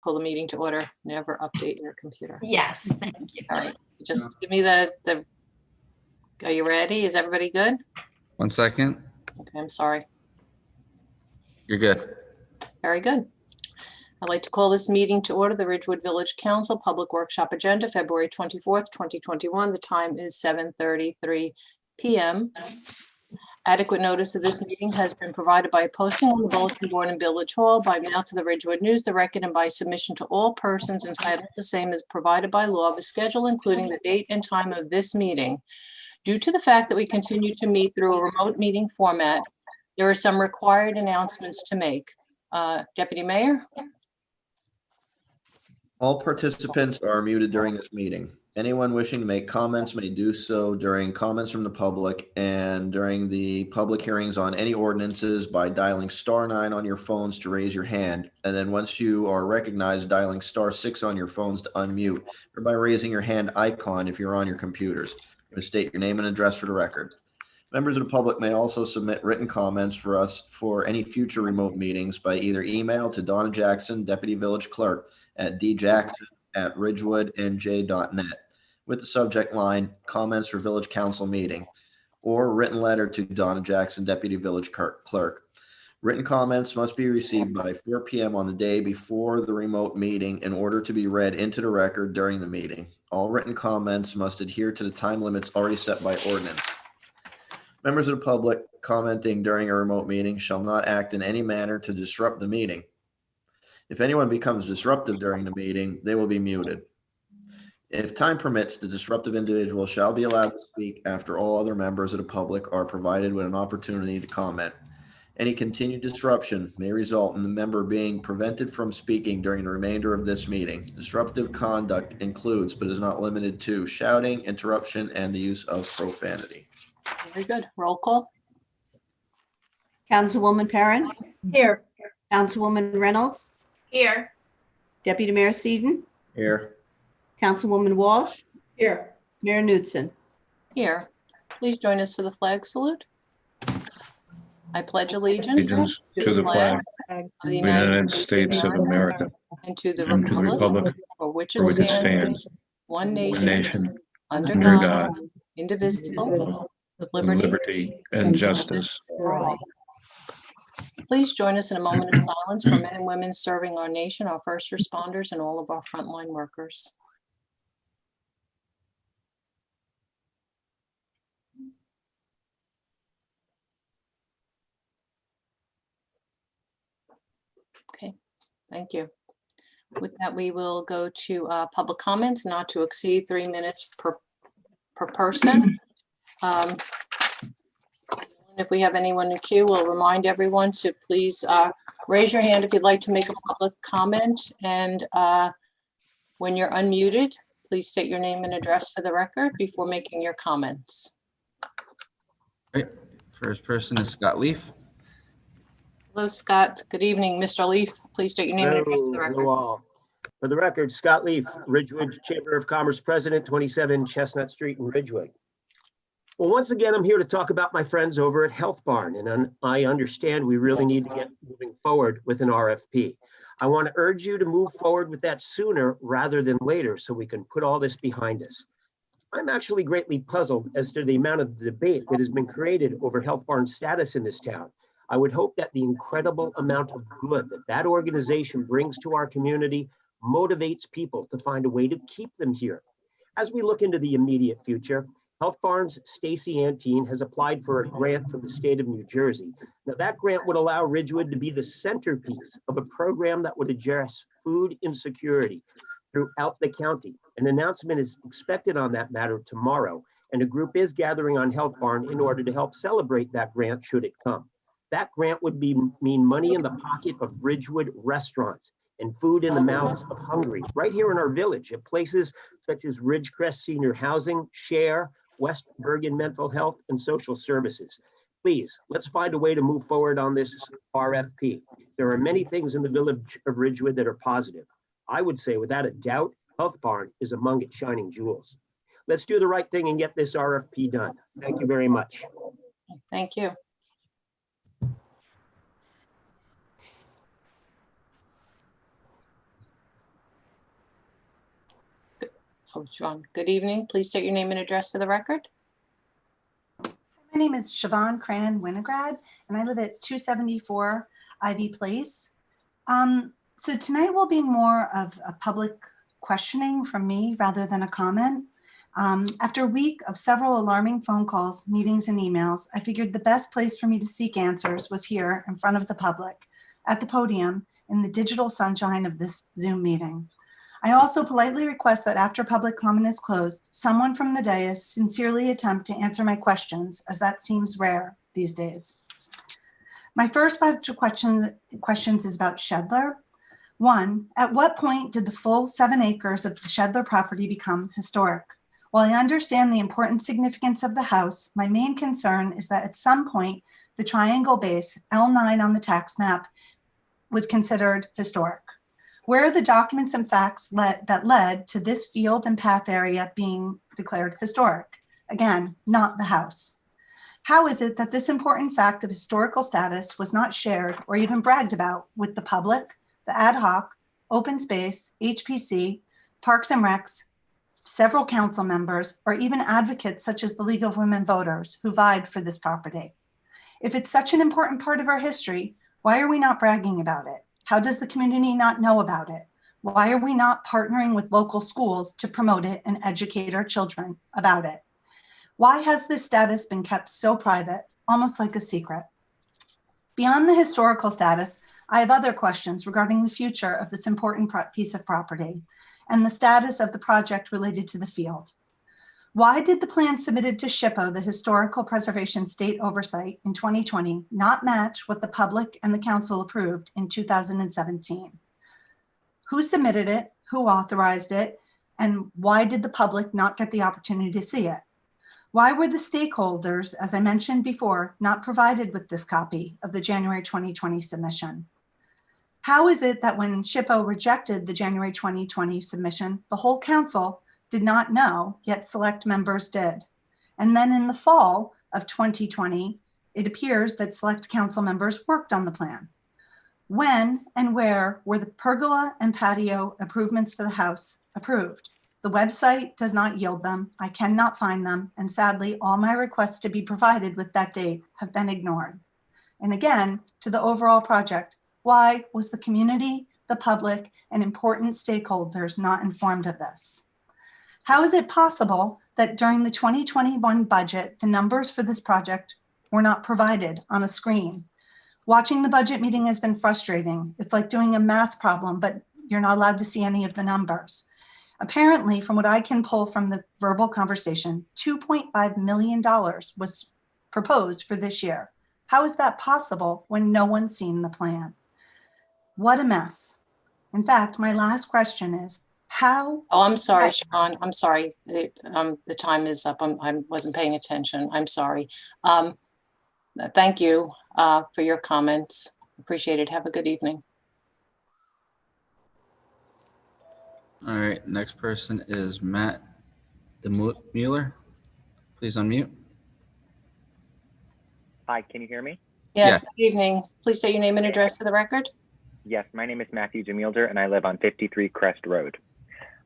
call the meeting to order. Never update your computer. Yes, thank you. All right, just give me the, are you ready? Is everybody good? 1 second. Okay, I'm sorry. You're good. Very good. I'd like to call this meeting to order, the Ridgewood Village Council Public Workshop Agenda, February 24th, 2021. The time is 7:33 p.m. Adequate notice of this meeting has been provided by posting on the bulletin board in Village Hall, by mail to the Ridgewood News, the Record, and by submission to all persons entitled, the same as provided by law, the schedule including the date and time of this meeting. Due to the fact that we continue to meet through a remote meeting format, there are some required announcements to make. Deputy Mayor? All participants are muted during this meeting. Anyone wishing to make comments may do so during comments from the public and during the public hearings on any ordinances by dialing *9 on your phones to raise your hand. And then once you are recognized, dialing *6 on your phones to unmute, or by raising your hand icon if you're on your computers. You must state your name and address for the record. Members of the public may also submit written comments for us for any future remote meetings by either email to Donna Jackson, Deputy Village Clerk, at djackson@ridgewoodnj.net with the subject line comments for Village Council meeting, or written letter to Donna Jackson, Deputy Village Clerk. Written comments must be received by 4 p.m. on the day before the remote meeting in order to be read into the record during the meeting. All written comments must adhere to the time limits already set by ordinance. Members of the public commenting during a remote meeting shall not act in any manner to disrupt the meeting. If anyone becomes disruptive during the meeting, they will be muted. If time permits, the disruptive individual shall be allowed to speak after all other members of the public are provided with an opportunity to comment. Any continued disruption may result in the member being prevented from speaking during the remainder of this meeting. Disruptive conduct includes, but is not limited to, shouting, interruption, and the use of profanity. Very good. Roll call. Councilwoman Perrin, Here. Councilwoman Reynolds, Here. Deputy Mayor Seaton, Here. Councilwoman Walsh, Here. Mayor Knudsen. Here. Please join us for the flag salute. I pledge allegiance Allegiance to the flag of of the United States of America and to the and to the republic for which for which it it stands, stands, one one nation, nation, under under God, God, indivisible, with with liberty. liberty and justice. for all. Please join us in a moment of silence for men and women serving our nation, our first responders, and all of our frontline workers. Okay, thank you. With that, we will go to public comments, not to exceed 3 minutes per person. If we have anyone in queue, we'll remind everyone to please raise your hand if you'd like to make a public comment. And when you're unmuted, please state your name and address for the record before making your comments. Right. First person is Scott Leaf. Hello, Scott. Good evening, Mr. Leaf. Please state your name and address for the record. Hello all. For the record, Scott Leaf, Ridgewood Chamber of Commerce President, 27 Chestnut Street in Ridgewood. Well, once again, I'm here to talk about my friends over at Health Barn, and I understand we really need to get moving forward with an RFP. I want to urge you to move forward with that sooner rather than later so we can put all this behind us. I'm actually greatly puzzled as to the amount of debate that has been created over Health Barn's status in this town. I would hope that the incredible amount of good that that organization brings to our community motivates people to find a way to keep them here. As we look into the immediate future, Health Barn's Stacy Antine has applied for a grant from the state of New Jersey. Now that grant would allow Ridgewood to be the centerpiece of a program that would address food insecurity throughout the county. An announcement is expected on that matter tomorrow, and a group is gathering on Health Barn in order to help celebrate that grant should it come. That grant would mean money in the pocket of Ridgewood restaurants and food in the mouths of hungry right here in our village at places such as Ridgecrest Senior Housing, Share, West Bergen Mental Health, and Social Services. Please, let's find a way to move forward on this RFP. There are many things in the village of Ridgewood that are positive. I would say without a doubt, Health Barn is among its shining jewels. Let's do the right thing and get this RFP done. Thank you very much. Thank you. Siobhan. Good evening. Please state your name and address for the record. My name is Siobhan Cranon Winograd, and I live at 274 Ivy Place. So tonight will be more of a public questioning from me rather than a comment. After a week of several alarming phone calls, meetings, and emails, I figured the best place for me to seek answers was here in front of the public, at the podium, in the digital sunshine of this Zoom meeting. I also politely request that after public comment is closed, someone from the dais sincerely attempt to answer my questions, as that seems rare these days. My first batch of questions is about Shedler. 1, at what point did the full 7 acres of the Shedler property become historic? While I understand the important significance of the house, my main concern is that at some point, the triangle base, L9 on the tax map, was considered historic. Where are the documents and facts that led to this field and path area being declared historic? Again, not the house. How is it that this important fact of historical status was not shared or even bragged about with the public, the ad hoc, open space, HPC, Parks and Recs, several council members, or even advocates such as the League of Women Voters who vied for this property? If it's such an important part of our history, why are we not bragging about it? How does the community not know about it? Why are we not partnering with local schools to promote it and educate our children about it? Why has this status been kept so private, almost like a secret? Beyond the historical status, I have other questions regarding the future of this important piece of property and the status of the project related to the field. Why did the plan submitted to SHPO, the Historical Preservation State Oversight in 2020, not match what the public and the council approved in 2017? Who submitted it? Who authorized it? And why did the public not get the opportunity to see it? Why were the stakeholders, as I mentioned before, not provided with this copy of the January 2020 submission? How is it that when SHPO rejected the January 2020 submission, the whole council did not know, yet select members did? And then in the fall of 2020, it appears that select council members worked on the plan. When and where were the pergola and patio improvements to the house approved? The website does not yield them. I cannot find them. And sadly, all my requests to be provided with that date have been ignored. And again, to the overall project, why was the community, the public, and important stakeholders not informed of this? How is it possible that during the 2021 budget, the numbers for this project were not provided on a screen? Watching the budget meeting has been frustrating. It's like doing a math problem, but you're not allowed to see any of the numbers. Apparently, from what I can pull from the verbal conversation, $2.5 million was proposed for this year. How is that possible when no one's seen the plan? What a mess. In fact, my last question is, how? Oh, I'm sorry, Siobhan. I'm sorry. The time is up. I wasn't paying attention. I'm sorry. Thank you for your comments. Appreciate it. Have a good evening. All right, next person is Matt DeMueller. Please unmute. Hi, can you hear me? Yes, Yeah. good evening. Please state your name and address for the record. Yes, my name is Matthew DeMueller and I live on 53 Crest Road.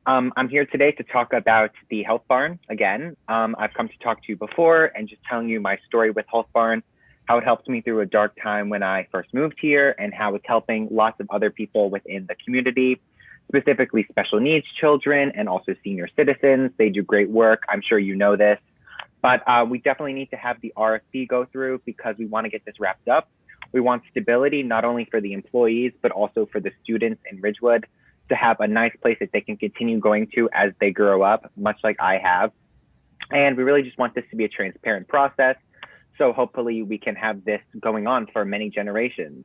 I'm here today to talk about the Health Barn again. I've come to talk to you before and just telling you my story with Health Barn, how it helped me through a dark time when I first moved here and how it's helping lots of other people within the community, specifically special needs children and also senior citizens. They do great work. I'm sure you know this, but we definitely need to have the RFP go through because we want to get this wrapped up. We want stability, not only for the employees, but also for the students in Ridgewood to have a nice place that they can continue going to as they grow up, much like I have. And we really just want this to be a transparent process. So hopefully we can have this going on for many generations.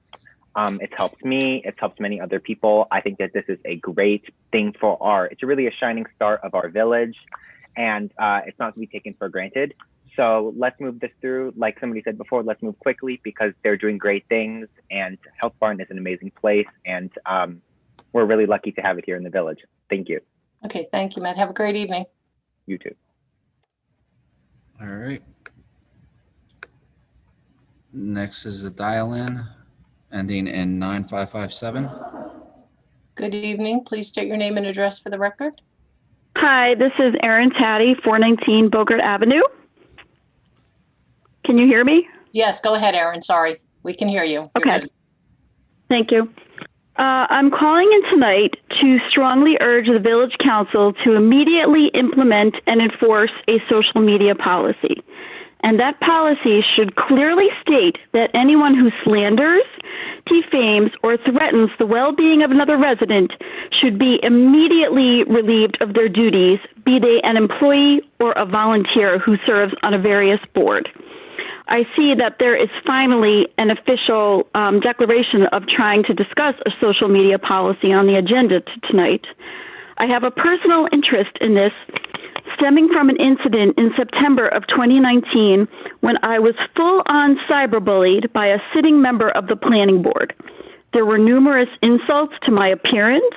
It's helped me, it's helped many other people. I think that this is a great thing for it's really a shining star of our village, and it's not to be taken for granted. So let's move this through. Like somebody said before, let's move quickly because they're doing great things, and Health Barn is an amazing place, and we're really lucky to have it here in the village. Thank you. Okay, thank you, Matt. Have a great evening. You too. All right. Next is the dial-in ending in 9557. Good evening. Please state your name and address for the record. Hi, this is Erin Taddy, 419 Bogart Avenue. Can you hear me? Yes, go ahead, Erin. Sorry. We can hear you. You're Okay. good. Thank you. I'm calling in tonight to strongly urge the Village Council to immediately implement and enforce a social media policy. And that policy should clearly state that anyone who slanders, defames, or threatens the well-being of another resident should be immediately relieved of their duties, be they an employee or a volunteer who serves on a various board. I see that there is finally an official declaration of trying to discuss a social media policy on the agenda tonight. I have a personal interest in this, stemming from an incident in September of 2019 when I was full-on cyberbullied by a sitting member of the planning board. There were numerous insults to my appearance,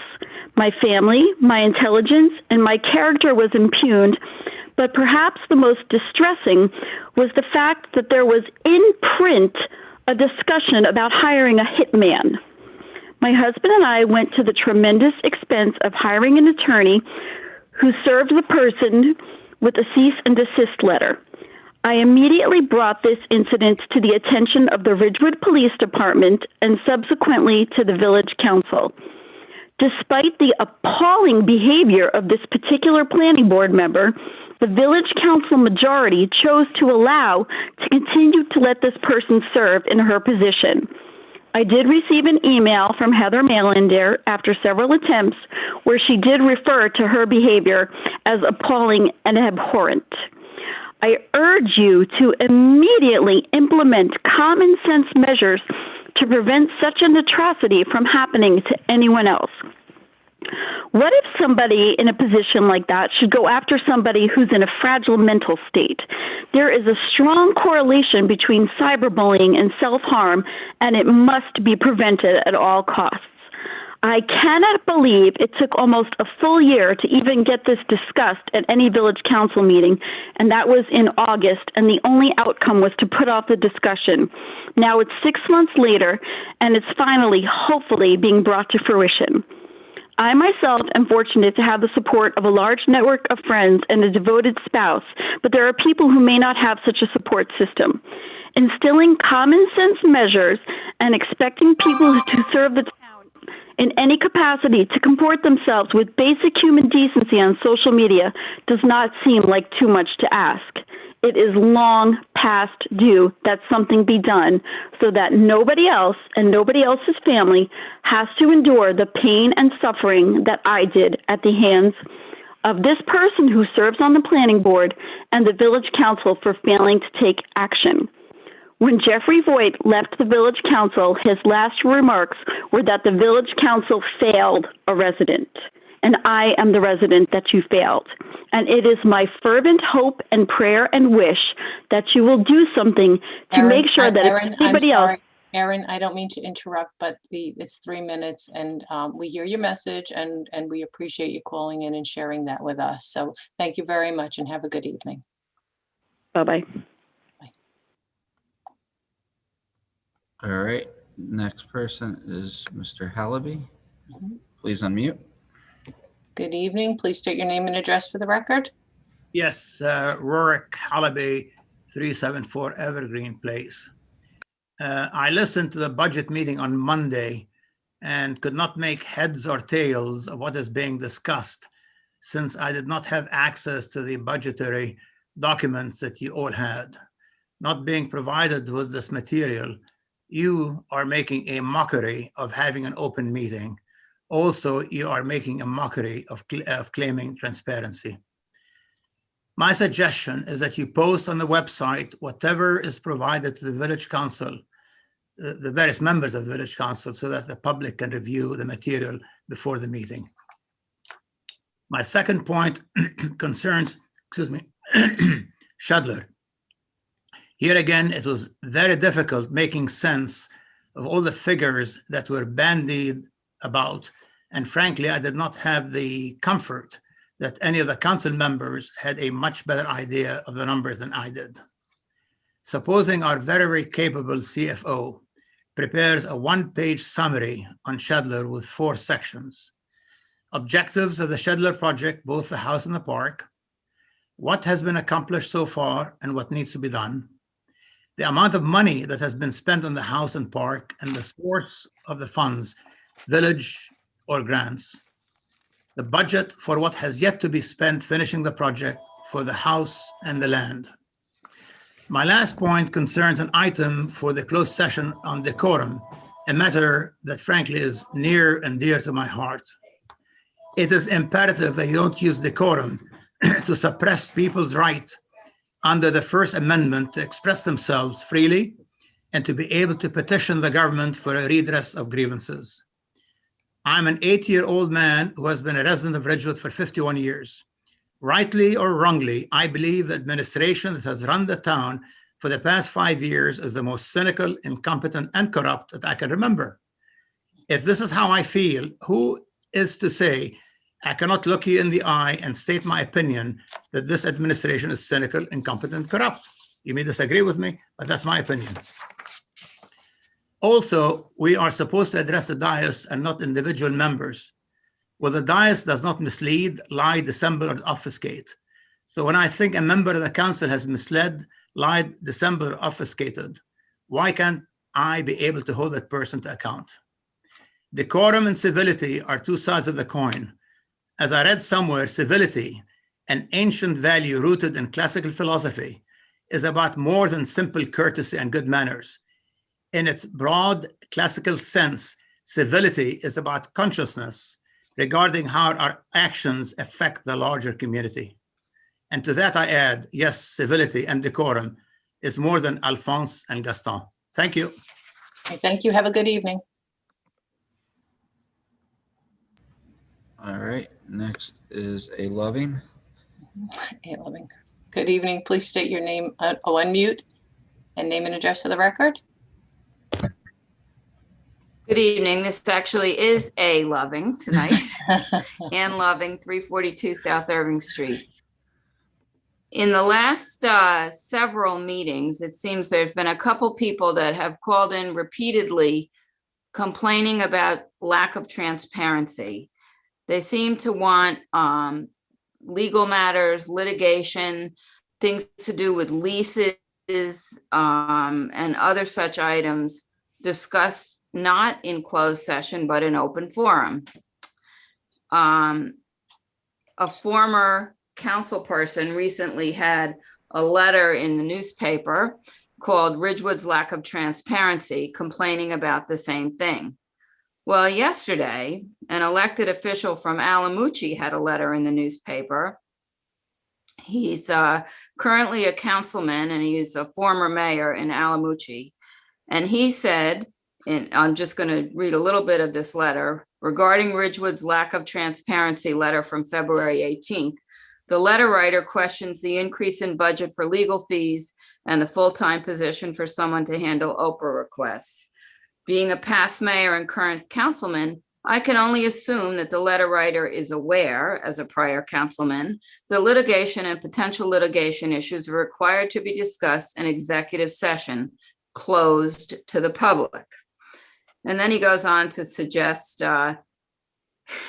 my family, my intelligence, and my character was impugned, but perhaps the most distressing was the fact that there was in print a discussion about hiring a hitman. My husband and I went to the tremendous expense of hiring an attorney who served the person with a cease and desist letter. I immediately brought this incident to the attention of the Ridgewood Police Department and subsequently to the Village Council. Despite the appalling behavior of this particular planning board member, the Village Council majority chose to allow to continue to let this person serve in her position. I did receive an email from Heather Mailander after several attempts where she did refer to her behavior as appalling and abhorrent. I urge you to immediately implement common sense measures to prevent such an atrocity from happening to anyone else. What if somebody in a position like that should go after somebody who's in a fragile mental state? There is a strong correlation between cyberbullying and self-harm, and it must be prevented at all costs. I cannot believe it took almost a full year to even get this discussed at any village council meeting, and that was in August, and the only outcome was to put off the discussion. Now it's 6 months later, and it's finally, hopefully, being brought to fruition. I myself am fortunate to have the support of a large network of friends and a devoted spouse, but there are people who may not have such a support system. Instilling common sense measures and expecting people to serve the town in any capacity to comport themselves with basic human decency on social media does not seem like too much to ask. It is long past due that something be done so that nobody else and nobody else's family has to endure the pain and suffering that I did at the hands of this person who serves on the planning board and the village council for failing to take action. When Jeffrey Voigt left the village council, his last remarks were that the village council failed a resident. And I am the resident that you failed. And it is my fervent hope and prayer and wish that you will do something to make sure that if anybody else. Erin, I don't mean to interrupt, but it's 3 minutes and we hear your message and we appreciate you calling in and sharing that with us. So thank you very much and have a good evening. Bye-bye. All right, next person is Mr. Hallaby. Please unmute. Good evening. Please state your name and address for the record. Yes, Rorik Hallaby, 374 Evergreen Place. I listened to the budget meeting on Monday and could not make heads or tails of what is being discussed since I did not have access to the budgetary documents that you all had. Not being provided with this material, you are making a mockery of having an open meeting. Also, you are making a mockery of claiming transparency. My suggestion is that you post on the website whatever is provided to the village council, the various members of the village council, so that the public can review the material before the meeting. My second point concerns, Shadler. Here again, it was very difficult making sense of all the figures that were bandied about. And frankly, I did not have the comfort that any of the council members had a much better idea of the numbers than I did. Supposing our very, very capable CFO prepares a one-page summary on Shadler with 4 sections, objectives of the Shedler project, both the house and the park, what has been accomplished so far and what needs to be done, the amount of money that has been spent on the house and park, and the source of the funds, village or grants, the budget for what has yet to be spent finishing the project for the house and the land. My last point concerns an item for the closed session on decorum, a matter that frankly is near and dear to my heart. It is imperative that you don't use decorum to suppress people's right under the First Amendment to express themselves freely and to be able to petition the government for a redress of grievances. I'm an 80-year-old man who has been a resident of Ridgewood for 51 years. Rightly or wrongly, I believe the administration that has run the town for the past 5 years is the most cynical, incompetent, and corrupt that I can remember. If this is how I feel, who is to say I cannot look you in the eye and state my opinion that this administration is cynical, incompetent, corrupt? You may disagree with me, but that's my opinion. Also, we are supposed to address the dais and not individual members. Well, the dais does not mislead, lie, dissemble, or obfuscate. So when I think a member of the council has misled, lied, dissembled, or obfuscated, why can't I be able to hold that person to account? Decorum and civility are two sides of the coin. As I read somewhere, civility, an ancient value rooted in classical philosophy, is about more than simple courtesy and good manners. In its broad classical sense, civility is about consciousness regarding how our actions affect the larger community. And to that I add, yes, civility and decorum is more than Alphonse and Gaston. Thank you. Okay, thank you. Have a good evening. All right, next is A. Loving. Hey, Loving. Good evening. Please state your name, unmute, and name and address for the record. Good evening. This actually is A. Loving tonight. Ann Loving, 342 South Irving Street. In the last several meetings, it seems there's been a couple people that have called in repeatedly complaining about lack of transparency. They seem to want legal matters, litigation, things to do with leases and other such items discussed not in closed session, but in open forum. A former council person recently had a letter in the newspaper called Ridgewood's Lack of Transparency, complaining about the same thing. Well, yesterday, an elected official from Alamucci had a letter in the newspaper. He's currently a councilman and he's a former mayor in Alamucci. And he said, and I'm just going to read a little bit of this letter regarding Ridgewood's lack of transparency letter from February 18th. The letter writer questions the increase in budget for legal fees and the full-time position for someone to handle Oprah requests. Being a past mayor and current councilman, I can only assume that the letter writer is aware, as a prior councilman, that litigation and potential litigation issues are required to be discussed in executive session, closed to the public. And then he goes on to suggest,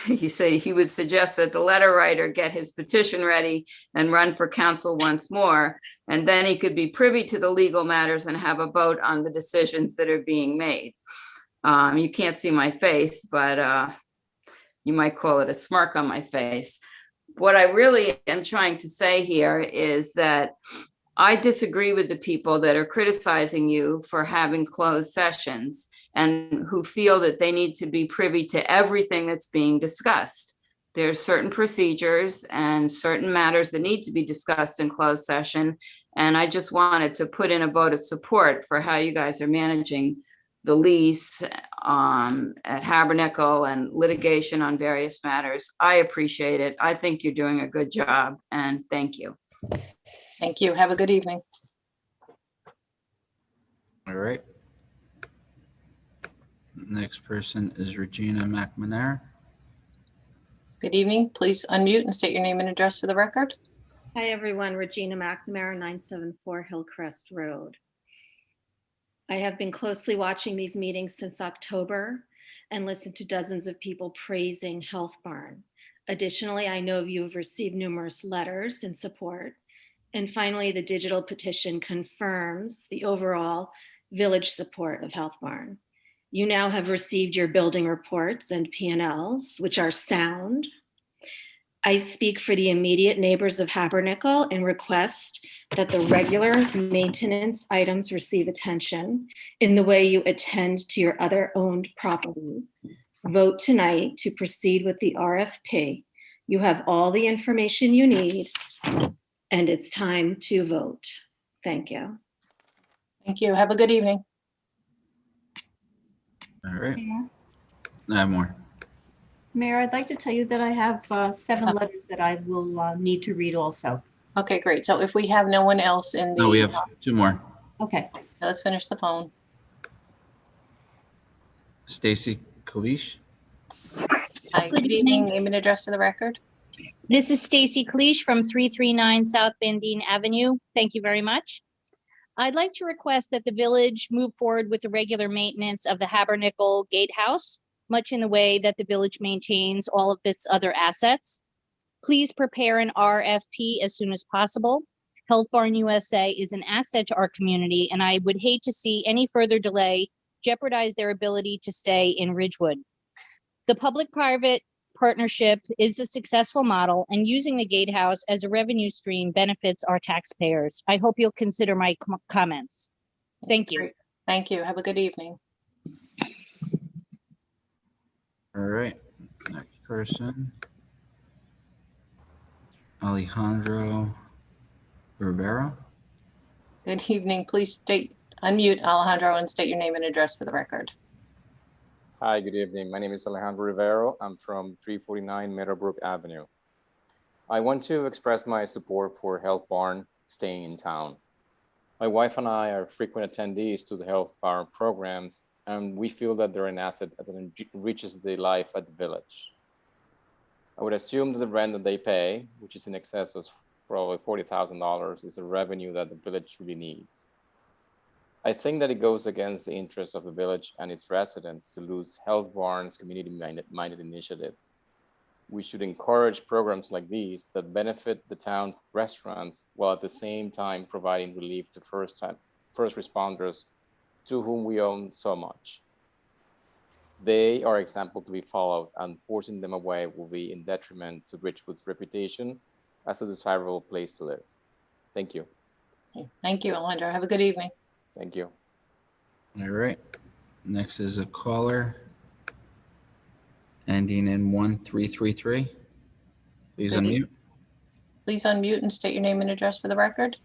he would suggest that the letter writer get his petition ready and run for council once more, and then he could be privy to the legal matters and have a vote on the decisions that are being made. You can't see my face, but you might call it a smirk on my face. What I really am trying to say here is that I disagree with the people that are criticizing you for having closed sessions and who feel that they need to be privy to everything that's being discussed. There's certain procedures and certain matters that need to be discussed in closed session. And I just wanted to put in a vote of support for how you guys are managing the lease at Habernickel and litigation on various matters. I appreciate it. I think you're doing a good job, and thank you. Thank you. Have a good evening. All right. Next person is Regina McManair. Good evening. Please unmute and state your name and address for the record. Hi, everyone. Regina McNamara, 974 Hillcrest Road. I have been closely watching these meetings since October and listened to dozens of people praising Health Barn. Additionally, I know you have received numerous letters in support. And finally, the digital petition confirms the overall village support of Health Barn. You now have received your building reports and P&Ls, which are sound. I speak for the immediate neighbors of Habernickel and request that the regular maintenance items receive attention in the way you attend to your other owned properties. Vote tonight to proceed with the RFP. You have all the information you need, and it's time to vote. Thank you. Thank you. Have a good evening. All right. Mayor, I have more. Mayor, I'd like to tell you that I have 7 letters that I will need to read also. Okay, great. So if we have no one else in the. No, we have 2 more. Okay. Let's finish the phone. Stacy Kalish. Hi, Good good evening. evening. Name and address for the record. This is Stacy Kalish from 339 South Bandine Avenue. Thank you very much. I'd like to request that the village move forward with the regular maintenance of the Habernickel Gatehouse, much in the way that the village maintains all of its other assets. Please prepare an RFP as soon as possible. Health Barn USA is an asset to our community, and I would hate to see any further delay jeopardize their ability to stay in Ridgewood. The public-private partnership is a successful model, and using the gatehouse as a revenue stream benefits our taxpayers. I hope you'll consider my comments. Thank you. Great. Thank you. Have a good evening. All right. Next person. Alejandro Rivera. Good evening. Please unmute Alejandro and state your name and address for the record. Hi, good evening. My name is Alejandro Rivera. I'm from 349 Meadowbrook Avenue. I want to express my support for Health Barn staying in town. My wife and I are frequent attendees to the Health Barn programs, and we feel that they're an asset that enriches the life at the village. I would assume that the rent that they pay, which is in excess of probably $40,000, is a revenue that the village really needs. I think that it goes against the interests of the village and its residents to lose Health Barn's community-minded initiatives. We should encourage programs like these that benefit the town restaurants while at the same time providing relief to first responders to whom we owe so much. They are examples to be followed, and forcing them away will be in detriment to Ridgewood's reputation as a desirable place to live. Thank you. Thank you, Alejandro. Have a good evening. Thank you. All right. Next is a caller ending in 1333. Please Good unmute. Please unmute and state your name and address for the record.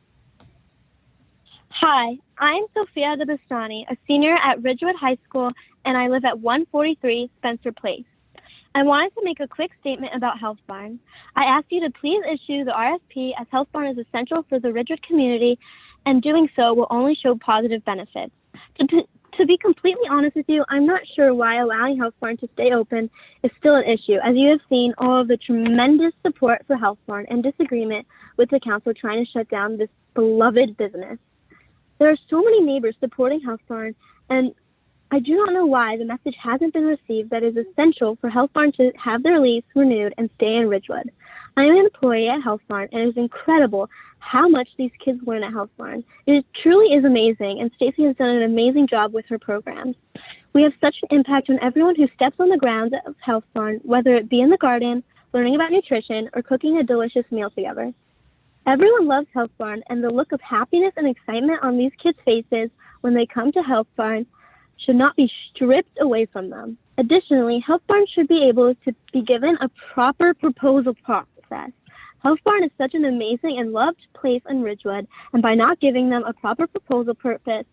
Hi, I'm Sophia De Bastani, a senior at Ridgewood High School, and I live at 143 Spencer Place. I wanted to make a quick statement about Health Barn. I ask you to please issue the RFP, as Health Barn is essential for the Ridgewood community, and doing so will only show positive benefits. To be completely honest with you, I'm not sure why allowing Health Barn to stay open is still an issue, as you have seen all of the tremendous support for Health Barn and disagreement with the council trying to shut down this beloved business. There are so many neighbors supporting Health Barn, and I do not know why the message hasn't been received that is essential for Health Barn to have their lease renewed and stay in Ridgewood. I am an employee at Health Barn, and it is incredible how much these kids learn at Health Barn. It truly is amazing, and Stacy has done an amazing job with her programs. We have such an impact on everyone who steps on the grounds of Health Barn, whether it be in the garden, learning about nutrition, or cooking a delicious meal together. Everyone loves Health Barn, and the look of happiness and excitement on these kids' faces when they come to Health Barn should not be stripped away from them. Additionally, Health Barn should be able to be given a proper proposal process. Health Barn is such an amazing and loved place in Ridgewood, and by not giving them a proper proposal process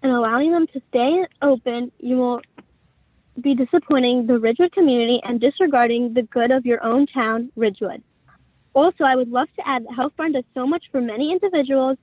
and allowing them to stay open, you will be disappointing the Ridgewood community and disregarding the good of your own town, Ridgewood. Also, I would love to add that Health Barn does so much for many individuals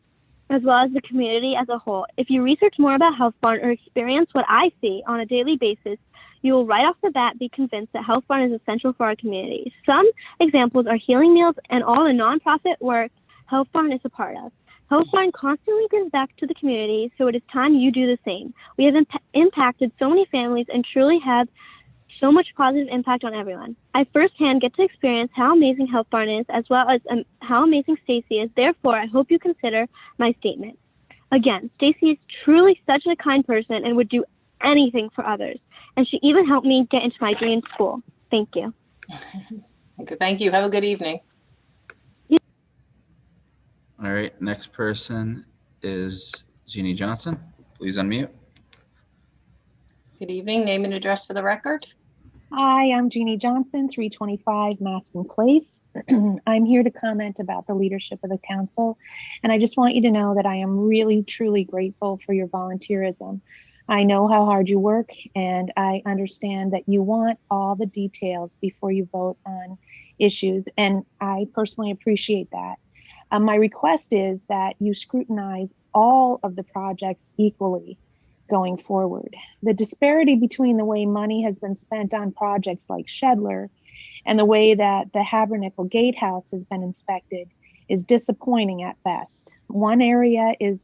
as well as the community as a whole. If you research more about Health Barn or experience what I see on a daily basis, you will right off the bat be convinced that Health Barn is essential for our community. Some examples are healing meals and all the nonprofit work Health Barn is a part of. Health Barn constantly gives back to the community, so it is time you do the same. We have impacted so many families and truly have so much positive impact on everyone. I firsthand get to experience how amazing Health Barn is, as well as how amazing Stacy is. Therefore, I hope you consider my statement. Again, Stacy is truly such a kind person and would do anything for others. And she even helped me get into my dream school. Thank you. Thank you. Have a good evening. All right, next person is Jeanne Johnson. Please unmute. Good evening. Name and address for the record. Hi, I'm Jeanne Johnson, 325 Maston Place. I'm here to comment about the leadership of the council, and I just want you to know that I am really, truly grateful for your volunteerism. I know how hard you work, and I understand that you want all the details before you vote on issues, and I personally appreciate that. My request is that you scrutinize all of the projects equally going forward. The disparity between the way money has been spent on projects like Shedler and the way that the Habernickel Gatehouse has been inspected is disappointing at best. One area is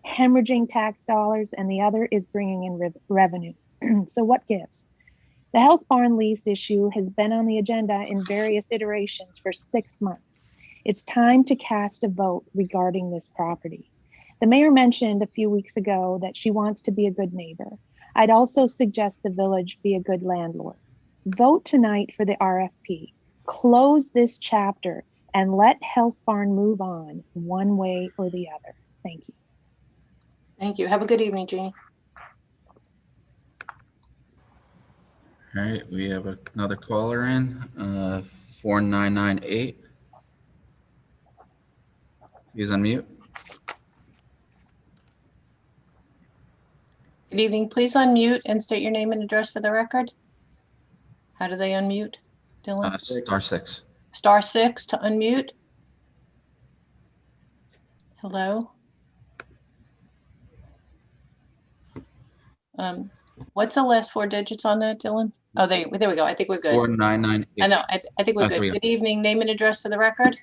hemorrhaging tax dollars and the other is bringing in revenue. So what gives? The Health Barn lease issue has been on the agenda in various iterations for 6 months. It's time to cast a vote regarding this property. The mayor mentioned a few weeks ago that she wants to be a good neighbor. I'd also suggest the village be a good landlord. Vote tonight for the RFP. Close this chapter and let Health Barn move on one way or the other. Thank you. Thank you. Have a good evening, Jeannie. All right, we have another caller in, 4998. Please unmute. Good evening. Please unmute and state your name and address for the record. How do they unmute, Dylan? *6. *6 to unmute. Hello. What's the last 4 digits on that, Dylan? Oh, there we go. I think we're good. 4998. I know. I think we're good. There we go. Good evening. Name and address for the record.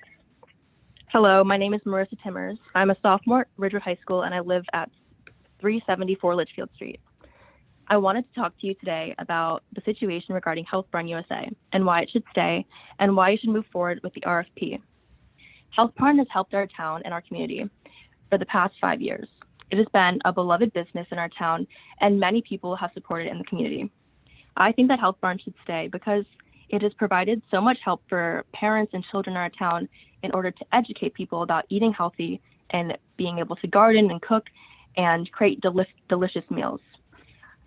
Hello, my name is Marissa Timmers. I'm a sophomore at Ridgewood High School and I live at 374 Litchfield Street. I wanted to talk to you today about the situation regarding Health Barn USA and why it should stay and why you should move forward with the RFP. Health Barn has helped our town and our community for the past 5 years. It has been a beloved business in our town and many people have supported it in the community. I think that Health Barn should stay because it has provided so much help for parents and children in our town in order to educate people about eating healthy and being able to garden and cook and create delicious meals.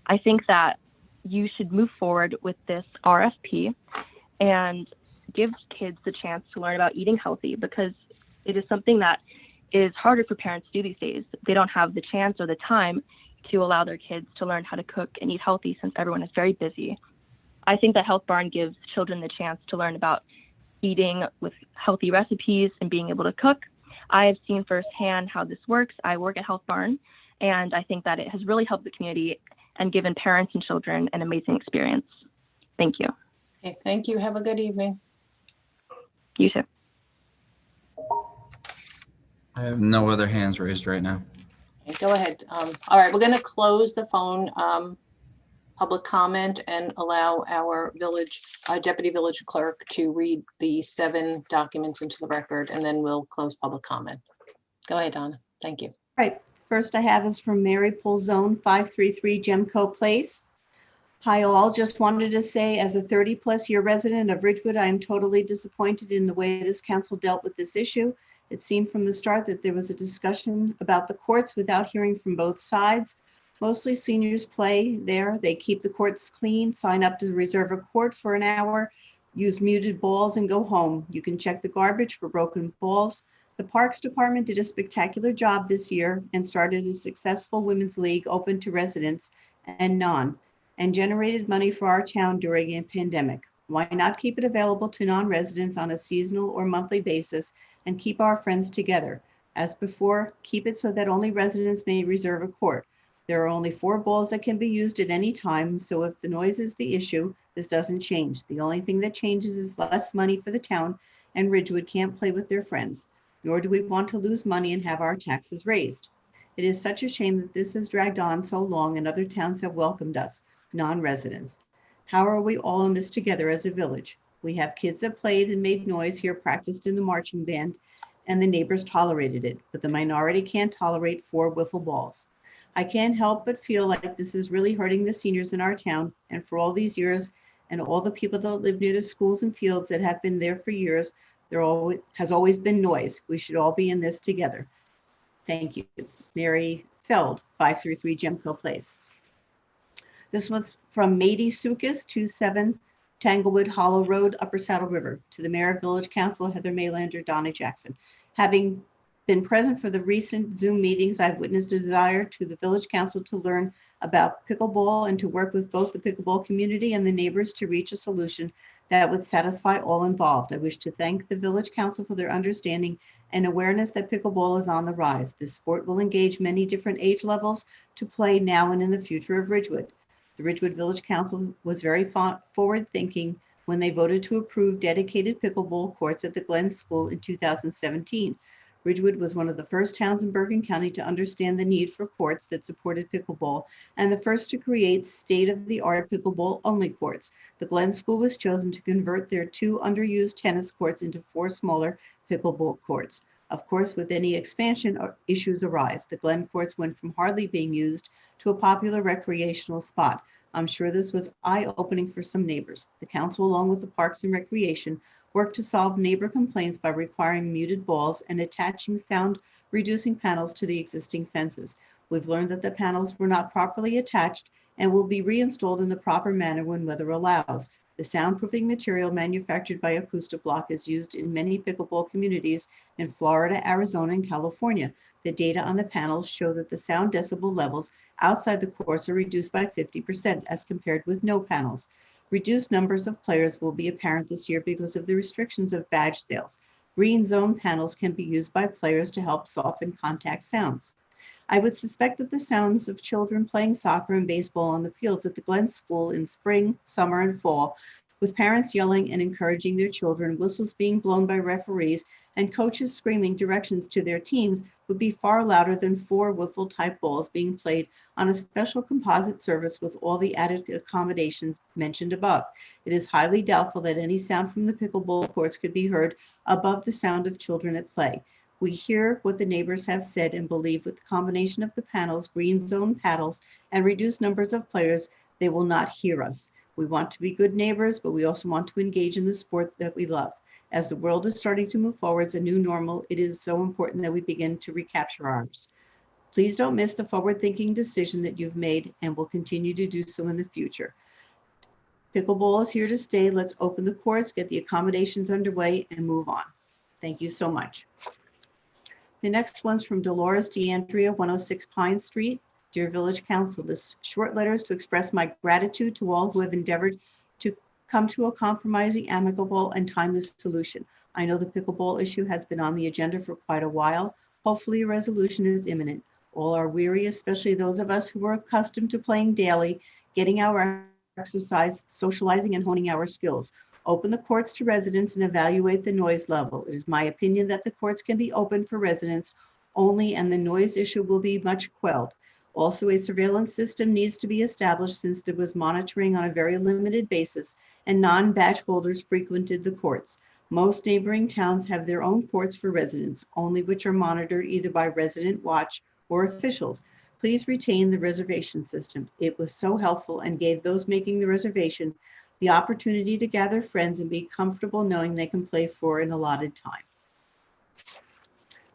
I think that you should move forward with this RFP and give kids the chance to learn about eating healthy because it is something that is harder for parents to do these days. They don't have the chance or the time to allow their kids to learn how to cook and eat healthy since everyone is very busy. I think that Health Barn gives children the chance to learn about eating with healthy recipes and being able to cook. I have seen firsthand how this works. I work at Health Barn, and I think that it has really helped the community and given parents and children an amazing experience. Thank you. Okay, thank you. Have a good evening. You too. I have no other hands raised right now. Okay, go ahead. All right, we're going to close the phone public comment and allow our deputy village clerk to read the 7 documents into the record, and then we'll close public comment. Go ahead, Donna. Thank you. Right. First I have is from Mary Pulzone, 533 Gemco Place. Hi all, just wanted to say as a 30+ year resident of Ridgewood, I am totally disappointed in the way this council dealt with this issue. It seemed from the start that there was a discussion about the courts without hearing from both sides. Mostly seniors play there. They keep the courts clean, sign up to reserve a court for an hour, use muted balls and go home. You can check the garbage for broken balls. The Parks Department did a spectacular job this year and started a successful women's league open to residents and non, and generated money for our town during a pandemic. Why not keep it available to non-residents on a seasonal or monthly basis and keep our friends together? As before, keep it so that only residents may reserve a court. There are only 4 balls that can be used at any time, so if the noise is the issue, this doesn't change. The only thing that changes is less money for the town, and Ridgewood can't play with their friends, nor do we want to lose money and have our taxes raised. It is such a shame that this has dragged on so long and other towns have welcomed us, non-residents. How are we all in this together as a village? We have kids that played and made noise here, practiced in the marching band, and the neighbors tolerated it, but the minority can't tolerate 4 wiffle balls. I can't help but feel like this is really hurting the seniors in our town, and for all these years, and all the people that live near the schools and fields that have been there for years, there has always been noise. We should all be in this together. Thank you. Mary Feld, 533 Gemco Place. This was from Mady Sukis, 27 Tanglewood Hollow Road, Upper Saddle River, to the Mayor of Village Council, Heather Maylander, Donna Jackson. Having been present for the recent Zoom meetings, I've witnessed a desire to the Village Council to learn about pickleball and to work with both the pickleball community and the neighbors to reach a solution that would satisfy all involved. I wish to thank the Village Council for their understanding and awareness that pickleball is on the rise. This sport will engage many different age levels to play now and in the future of Ridgewood. The Ridgewood Village Council was very forward-thinking when they voted to approve dedicated pickleball courts at the Glen School in 2017. Ridgewood was one of the first towns in Bergen County to understand the need for courts that supported pickleball and the first to create state-of-the-art pickleball-only courts. The Glen School was chosen to convert their 2 underused tennis courts into 4 smaller pickleball courts. Of course, with any expansion, issues arise. The Glen courts went from hardly being used to a popular recreational spot. I'm sure this was eye-opening for some neighbors. The council, along with the Parks and Recreation, worked to solve neighbor complaints by requiring muted balls and attaching sound-reducing panels to the existing fences. We've learned that the panels were not properly attached and will be reinstalled in the proper manner when weather allows. The soundproofing material manufactured by Acoustablock is used in many pickleball communities in Florida, Arizona, and California. The data on the panels show that the sound decibel levels outside the course are reduced by 50% as compared with no panels. Reduced numbers of players will be apparent this year because of the restrictions of badge sales. Green zone panels can be used by players to help soften contact sounds. I would suspect that the sounds of children playing soccer and baseball on the fields at the Glen School in spring, summer, and fall, with parents yelling and encouraging their children, whistles being blown by referees, and coaches screaming directions to their teams would be far louder than 4 wiffle-type balls being played on a special composite surface with all the added accommodations mentioned above. It is highly doubtful that any sound from the pickleball courts could be heard above the sound of children at play. We hear what the neighbors have said and believe with the combination of the panels, green zone paddles, and reduced numbers of players, they will not hear us. We want to be good neighbors, but we also want to engage in the sport that we love. As the world is starting to move forwards, a new normal, it is so important that we begin to recapture ours. Please don't miss the forward-thinking decision that you've made and will continue to do so in the future. Pickleball is here to stay. Let's open the courts, get the accommodations underway, and move on. Thank you so much. The next one's from Dolores DeAndrea, 106 Pine Street. Dear Village Council, this short letter is to express my gratitude to all who have endeavored to come to a compromising, amicable, and timely solution. I know the pickleball issue has been on the agenda for quite a while. Hopefully a resolution is imminent. All are weary, especially those of us who are accustomed to playing daily, getting our exercise, socializing, and honing our skills. Open the courts to residents and evaluate the noise level. It is my opinion that the courts can be open for residents only and the noise issue will be much quelled. Also, a surveillance system needs to be established since there was monitoring on a very limited basis and non-badge holders frequented the courts. Most neighboring towns have their own courts for residents, only which are monitored either by resident watch or officials. Please retain the reservation system. It was so helpful and gave those making the reservation the opportunity to gather friends and be comfortable knowing they can play for an allotted time.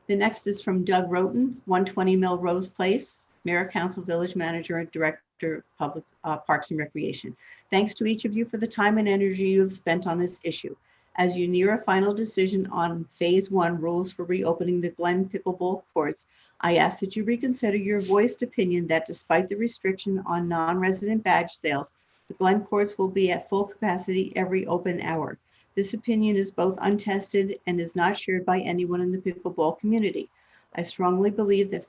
The next is from Doug Roten, 120 Melrose Place, Mayor, Council, Village Manager, and Director of Public Parks and Recreation. Thanks to each of you for the time and energy you have spent on this issue. As you near a final decision on Phase 1 rules for reopening the Glen Pickleball courts, I ask that you reconsider your voiced opinion that despite the restriction on non-resident badge sales, the Glen courts will be at full capacity every open hour. This opinion is both untested and is not shared by anyone in the pickleball community. I strongly believe that,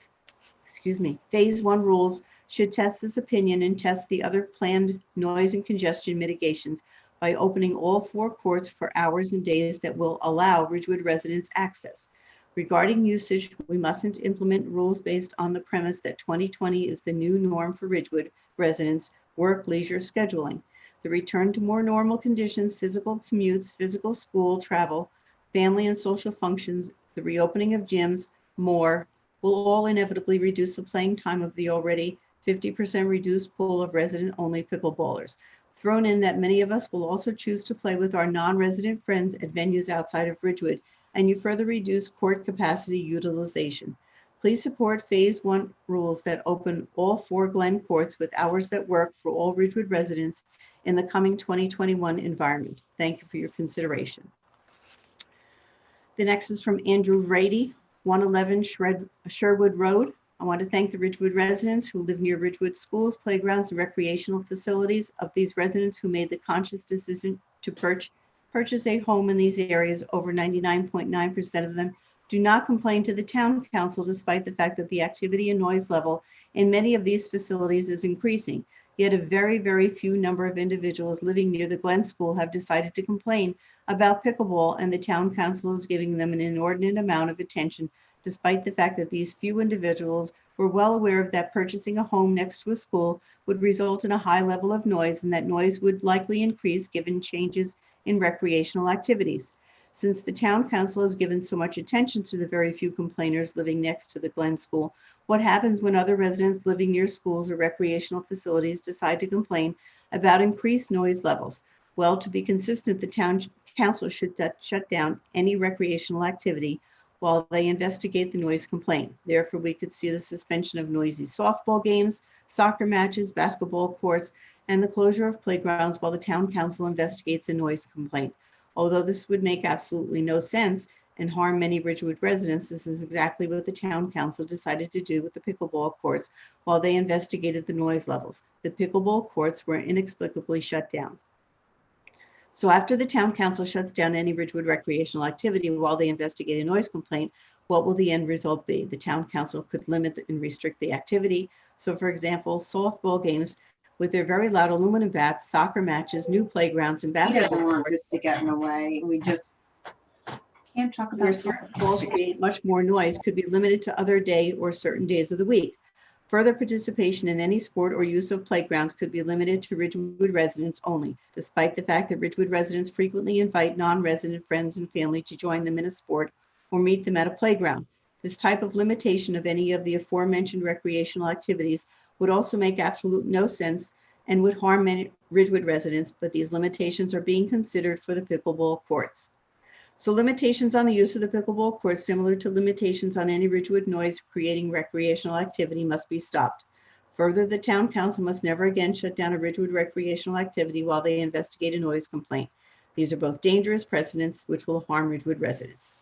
Phase 1 rules should test this opinion and test the other planned noise and congestion mitigations by opening all 4 courts for hours and days that will allow Ridgewood residents access. Regarding usage, we mustn't implement rules based on the premise that 2020 is the new norm for Ridgewood residents' work leisure scheduling. the return to more normal conditions, physical commutes, physical school travel, family and social functions, the reopening of gyms, more, will all inevitably reduce the playing time of the already 50% reduced pool of resident-only pickleballers. Thrown in that many of us will also choose to play with our non-resident friends at venues outside of Ridgewood, and you further reduce court capacity utilization. Please support Phase 1 rules that open all 4 Glen courts with hours that work for all Ridgewood residents in the coming 2021 environment. Thank you for your consideration. The next is from Andrew Rady, 111 Sherwood Road. I want to thank the Ridgewood residents who live near Ridgewood schools, playgrounds, and recreational facilities. Of these residents who made the conscious decision to purchase a home in these areas, over 99.9% of them do not complain to the town council, despite the fact that the activity and noise level in many of these facilities is increasing. Yet a very, very few number of individuals living near the Glen School have decided to complain about pickleball, and the town council is giving them an inordinate amount of attention, despite the fact that these few individuals were well aware of that purchasing a home next to a school would result in a high level of noise, and that noise would likely increase given changes in recreational activities. Since the town council has given so much attention to the very few complainers living next to the Glen School, what happens when other residents living near schools or recreational facilities decide to complain about increased noise levels? Well, to be consistent, the town council should shut down any recreational activity while they investigate the noise complaint. Therefore, we could see the suspension of noisy softball games, soccer matches, basketball courts, and the closure of playgrounds while the town council investigates a noise complaint. Although this would make absolutely no sense and harm many Ridgewood residents, this is exactly what the town council decided to do with the pickleball courts while they investigated the noise levels. The pickleball courts were inexplicably shut down. So after the town council shuts down any Ridgewood recreational activity while they investigate a noise complaint, what will the end result be? The town council could limit and restrict the activity. So for example, softball games with their very loud aluminum bats, soccer matches, new playgrounds, and He basketball doesn't want courts, this to get in the way. We just can't talk where about certain calls create much more noise, could be limited to other day or certain days of the week. Further participation in any sport or use of playgrounds could be limited to Ridgewood residents only, despite the fact that Ridgewood residents frequently invite non-resident friends and family to join them in a sport or meet them at a playground. This type of limitation of any of the aforementioned recreational activities would also make absolute no sense and would harm many Ridgewood residents, but these limitations are being considered for the pickleball courts. So limitations on the use of the pickleball courts, similar to limitations on any Ridgewood noise creating recreational activity, must be stopped. Further, the town council must never again shut down a Ridgewood recreational activity while they investigate a noise complaint. These are both dangerous precedents which will harm Ridgewood residents.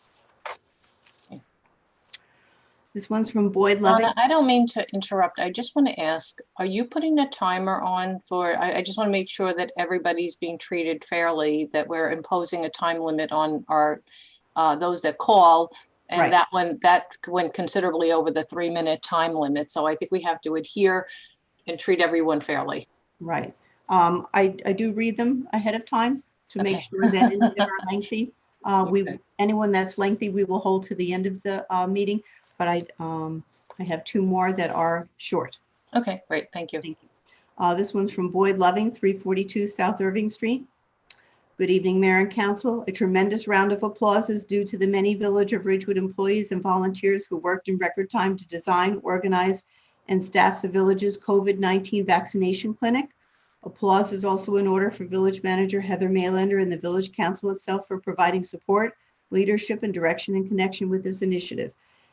This one's from Boyd Loving. Donna, I don't mean to interrupt. I just want to ask, are you putting a timer on for, I just want to make sure that everybody's being treated fairly, that we're imposing a time limit on our, those that call. And Right. that went considerably over the 3-minute time limit. So I think we have to adhere and treat everyone fairly. Right. I do read them ahead of time to make Okay. sure that any that are lengthy, anyone that's lengthy, we will hold to the end of the meeting. But I have 2 more that are short. Okay, great. Thank you. Thank you. This one's from Boyd Loving, 342 South Irving Street. Good evening, Mayor and Council. A tremendous round of applause is due to the many Village of Ridgewood employees and volunteers who worked in record time to design, organize, and staff the village's COVID-19 vaccination clinic. Applause is also in order for Village Manager Heather Maylander and the Village Council itself for providing support, leadership, and direction in connection with this initiative.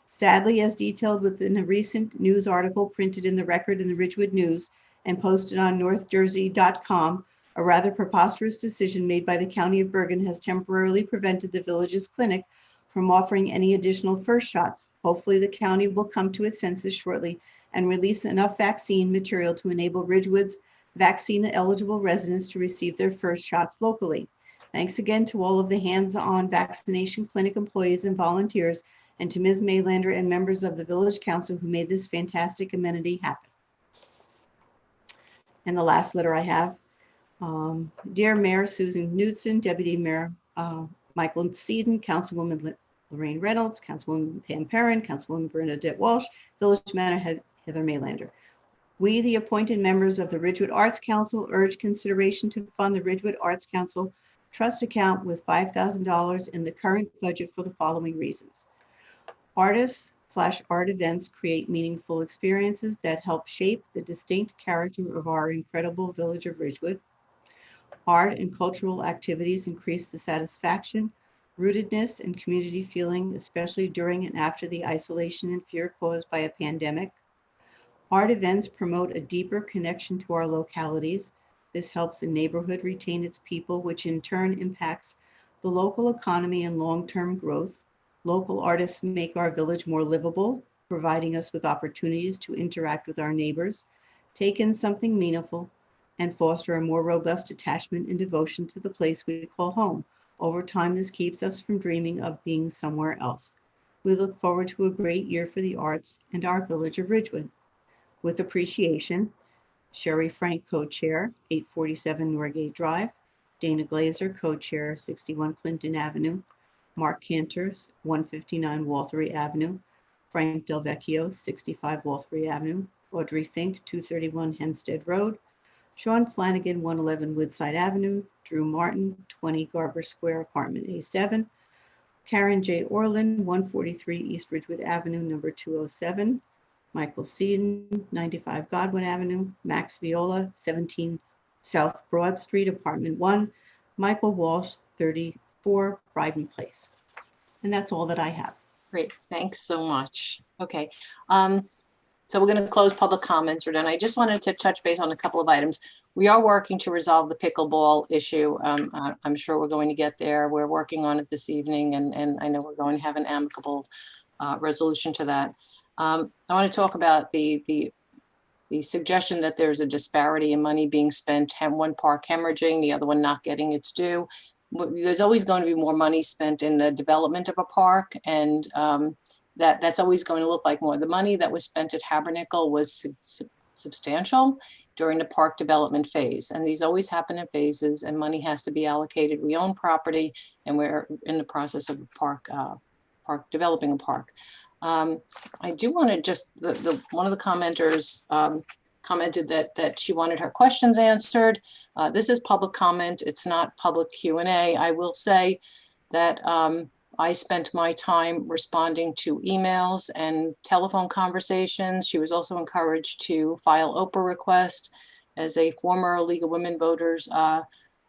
Sadly, as detailed within a recent news article printed in the Record in the Ridgewood News and posted on northjersey.com, a rather preposterous decision made by the County of Bergen has temporarily prevented the village's clinic from offering any additional first shots. Hopefully, the county will come to its senses shortly and release enough vaccine material to enable Ridgewood's vaccine-eligible residents to receive their first shots locally. Thanks again to all of the hands-on vaccination clinic employees and volunteers, and to Ms. Maylander and members of the Village Council who made this fantastic amenity happen. And the last letter I have, Dear Mayor Susan Knudsen, Deputy Mayor Michael Seaton, Councilwoman Lorraine Reynolds, Councilwoman Pam Perrin, Councilwoman Bernadette Walsh, Village Manager Heather Maylander. We, the appointed members of the Ridgewood Arts Council, urge consideration to fund the Ridgewood Arts Council trust account with $5,000 in the current budget for the following reasons. Artists/art events create meaningful experiences that help shape the distinct character of our incredible village of Ridgewood. Art and cultural activities increase the satisfaction, rootedness, and community feeling, especially during and after the isolation and fear caused by a pandemic. Art events promote a deeper connection to our localities. This helps the neighborhood retain its people, which in turn impacts the local economy and long-term growth. Local artists make our village more livable, providing us with opportunities to interact with our neighbors, take in something meaningful, and foster a more robust attachment and devotion to the place we call home. Over time, this keeps us from dreaming of being somewhere else. We look forward to a great year for the arts and our village of Ridgewood. With appreciation, Sherry Frank, co-chair, 847 Norgate Drive, Dana Glazer, co-chair, 61 Clinton Avenue, Mark Cantor, 159 Walthery Avenue, Frank Del Vecchio, 65 Walthery Avenue, Audrey Fink, 231 Hempstead Road, Sean Flanagan, 111 Woodside Avenue, Drew Martin, 20 Garber Square, apartment A7, Karen J. Orland, 143 East Ridgewood Avenue, number 207, Michael Seaton, 95 Godwin Avenue, Max Viola, 17 South Broad Street, apartment 1, Michael Walsh, 34 Bryden Place. And that's all that I have. Great, thanks so much. Okay, so we're going to close public comments. We're done. I just wanted to touch base on a couple of items. We are working to resolve the pickleball issue. I'm sure we're going to get there. We're working on it this evening, and I know we're going to have an amicable resolution to that. I want to talk about the suggestion that there's a disparity in money being spent, one park hemorrhaging, the other one not getting its due. There's always going to be more money spent in the development of a park, and that's always going to look like more. The money that was spent at Habernickel was substantial during the park development phase, and these always happen in phases, and money has to be allocated. We own property, and we're in the process of developing a park. I do want to just, one of the commenters commented that she wanted her questions answered. This is public comment. It's not public Q&A. I will say that I spent my time responding to emails and telephone conversations. She was also encouraged to file OPRA request. As a former League of Women Voters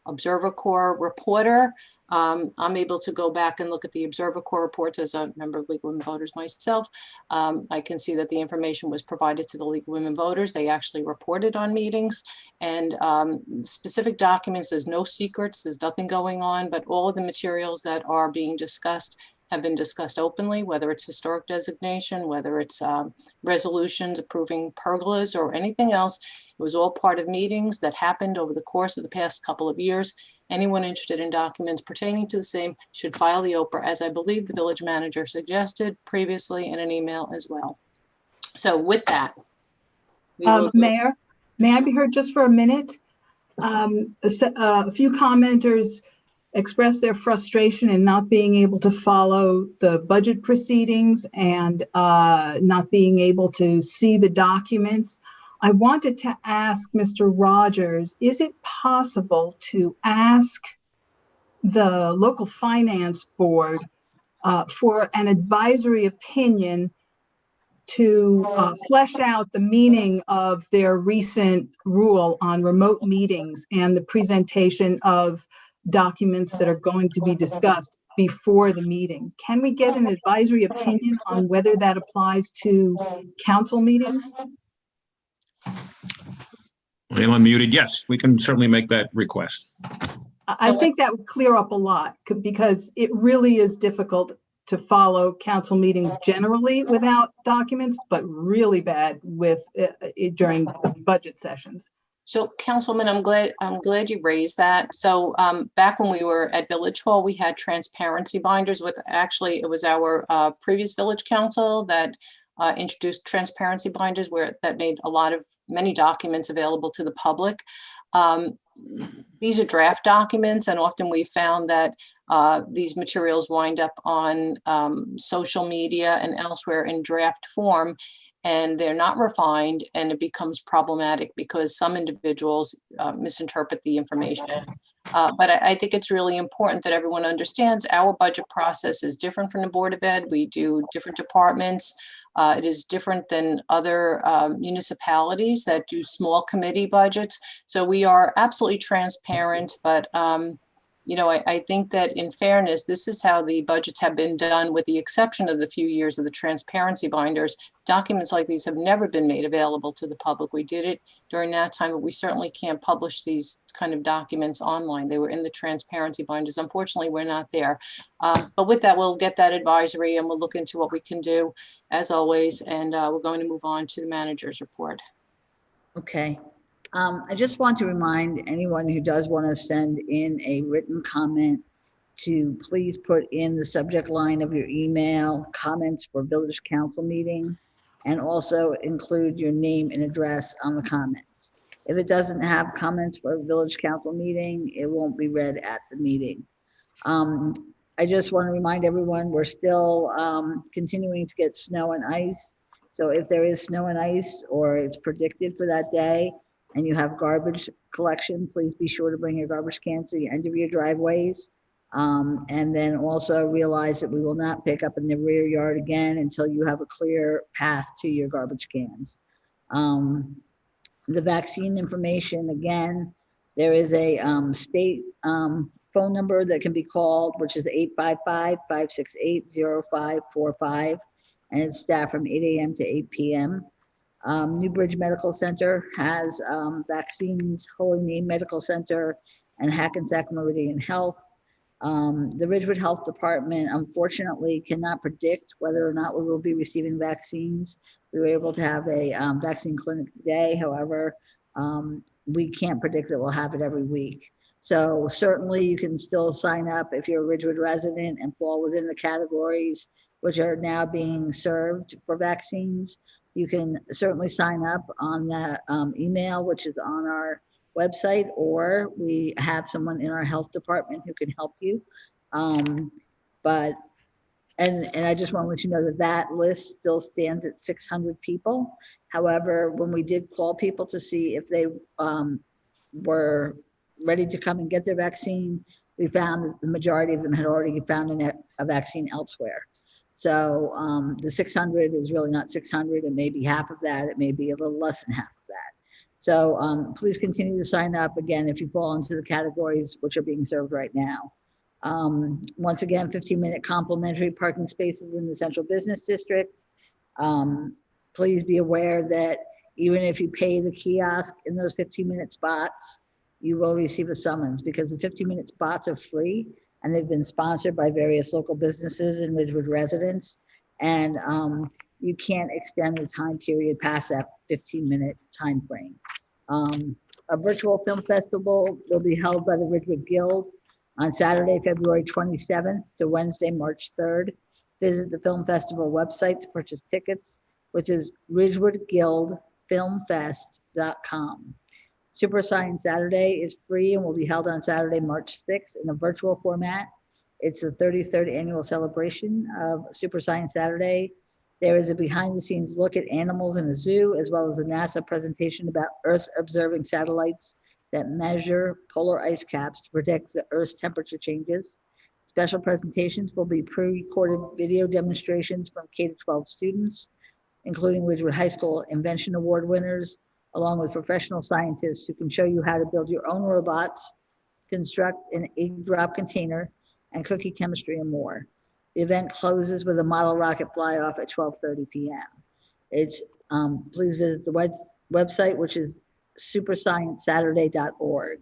Observer Corps reporter, I'm able to go back and look at the Observer Corps reports as a member of League of Women Voters myself. I can see that the information was provided to the League of Women Voters. They actually reported on meetings, and specific documents, there's no secrets, there's nothing going on, but all of the materials that are being discussed have been discussed openly, whether it's historic designation, whether it's resolutions approving pergolas or anything else. It was all part of meetings that happened over the course of the past couple of years. Anyone interested in documents pertaining to the same should file the OPRA, as I believe the village manager suggested previously in an email as well. So with that, Mayor, may I be heard just for a minute? A few commenters expressed their frustration in not being able to follow the budget proceedings and not being able to see the documents. I wanted to ask Mr. Rogers, is it possible to ask the local finance board for an advisory opinion to flesh out the meaning of their recent rule on remote meetings and the presentation of documents that are going to be discussed before the meeting? Can we get an advisory opinion on whether that applies to council meetings? I'm unmuted. Yes, we can certainly make that request. I think that would clear up a lot, because it really is difficult to follow council meetings generally without documents, but really bad with during budget sessions. So Councilman, I'm glad you raised that. So back when we were at Village Hall, we had transparency binders with, actually it was our previous village council that introduced transparency binders that made many documents available to the public. These are draft documents, and often we found that these materials wind up on social media and elsewhere in draft form. and they're not refined, and it becomes problematic because some individuals misinterpret the information. But I think it's really important that everyone understands our budget process is different from the Board of Ed. We do different departments. It is different than other municipalities that do small committee budgets. So we are absolutely transparent, but you know, I think that in fairness, this is how the budgets have been done, with the exception of the few years of the transparency binders. Documents like these have never been made available to the public. We did it during that time, but we certainly can't publish these kind of documents online. They were in the transparency binders. Unfortunately, we're not there. But with that, we'll get that advisory and we'll look into what we can do as always. And we're going to move on to the manager's report. Okay. I just want to remind anyone who does want to send in a written comment to please put in the subject line of your email, comments for village council meeting, and also include your name and address on the comments. If it doesn't have comments for a village council meeting, it won't be read at the meeting. I just want to remind everyone, we're still continuing to get snow and ice. So if there is snow and ice, or it's predicted for that day, and you have garbage collection, please be sure to bring your garbage cans to the end of your driveways. And then also realize that we will not pick up in the rear yard again until you have a clear path to your garbage cans. The vaccine information, again, there is a state phone number that can be called, which is 855-568-0545, and it's staffed from 8 a.m. to 8 p.m. Newbridge Medical Center has vaccines, Holy Name Medical Center, and Hackensack Meridian Health. The Ridgewood Health Department, unfortunately, cannot predict whether or not we will be receiving vaccines. We were able to have a vaccine clinic today. However, we can't predict that we'll have it every week. So certainly you can still sign up if you're a Ridgewood resident and fall within the categories which are now being served for vaccines. You can certainly sign up on that email, which is on our website, or we have someone in our health department who can help you. And I just want to let you know that that list still stands at 600 people. However, when we did call people to see if they were ready to come and get their vaccine, we found that the majority of them had already found a vaccine elsewhere. So the 600 is really not 600. It may be half of that. It may be a little less than half of that. So please continue to sign up again if you fall into the categories which are being served right now. Once again, 15-minute complimentary parking spaces in the Central Business District. Please be aware that even if you pay the kiosk in those 15-minute spots, you will receive a summons, because the 15-minute spots are free and they've been sponsored by various local businesses and Ridgewood residents. And you can't extend the time period past that 15-minute time frame. A virtual film festival will be held by the Ridgewood Guild on Saturday, February 27th to Wednesday, March 3rd. Visit the film festival website to purchase tickets, which is ridgewoodguildfilmfest.com. Super Science Saturday is free and will be held on Saturday, March 6th in a virtual format. It's the 33rd annual celebration of Super Science Saturday. There is a behind-the-scenes look at animals in a zoo, as well as a NASA presentation about Earth-observing satellites that measure polar ice caps to predict the Earth's temperature changes. Special presentations will be pre-recorded video demonstrations from K-12 students, including Ridgewood High School Invention Award winners, along with professional scientists who can show you how to build your own robots, construct an egg drop container, and cookie chemistry and more. The event closes with a model rocket fly-off at 12:30 p.m. Please visit the website, which is supersciencesaturday.org.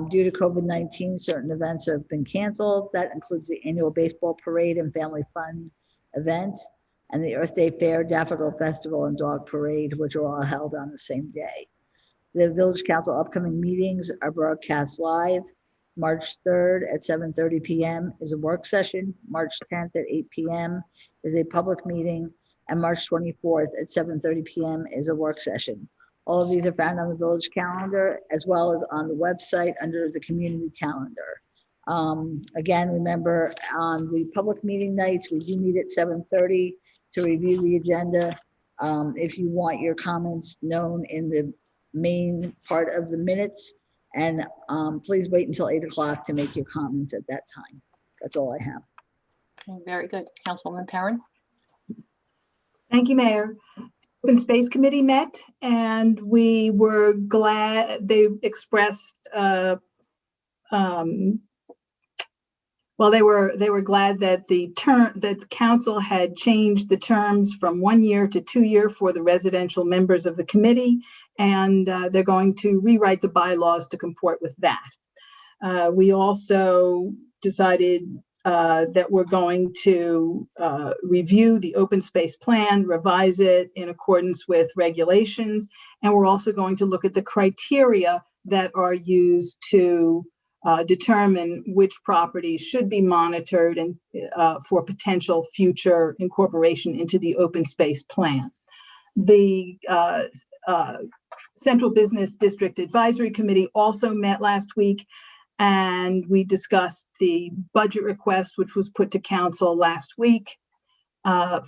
Due to COVID-19, certain events have been canceled. That includes the annual baseball parade and family fun event, and the Earth Day Fair, Daffodil Festival, and Dog Parade, which are all held on the same day. The Village Council upcoming meetings are broadcast live. March 3rd at 7:30 p.m. is a work session. March 10th at 8 p.m. is a public meeting, and March 24th at 7:30 p.m. is a work session. All of these are found on the village calendar, as well as on the website under the community calendar. Again, remember, on the public meeting nights, we do meet at 7:30 to review the agenda. if you want your comments known in the main part of the minutes. And please wait until 8 o'clock to make your comments at that time. That's all I have. Okay, very good. Councilwoman Perrin? Thank you, Mayor. Open Space Committee met, and we were glad they expressed, well, they were glad that the council had changed the terms from 1 year to 2 year for the residential members of the committee, and they're going to rewrite the bylaws to comport with that. We also decided that we're going to review the open space plan, revise it in accordance with regulations, and we're also going to look at the criteria that are used to determine which properties should be monitored and for potential future incorporation into the open space plan. The Central Business District Advisory Committee also met last week, and we discussed the budget request, which was put to council last week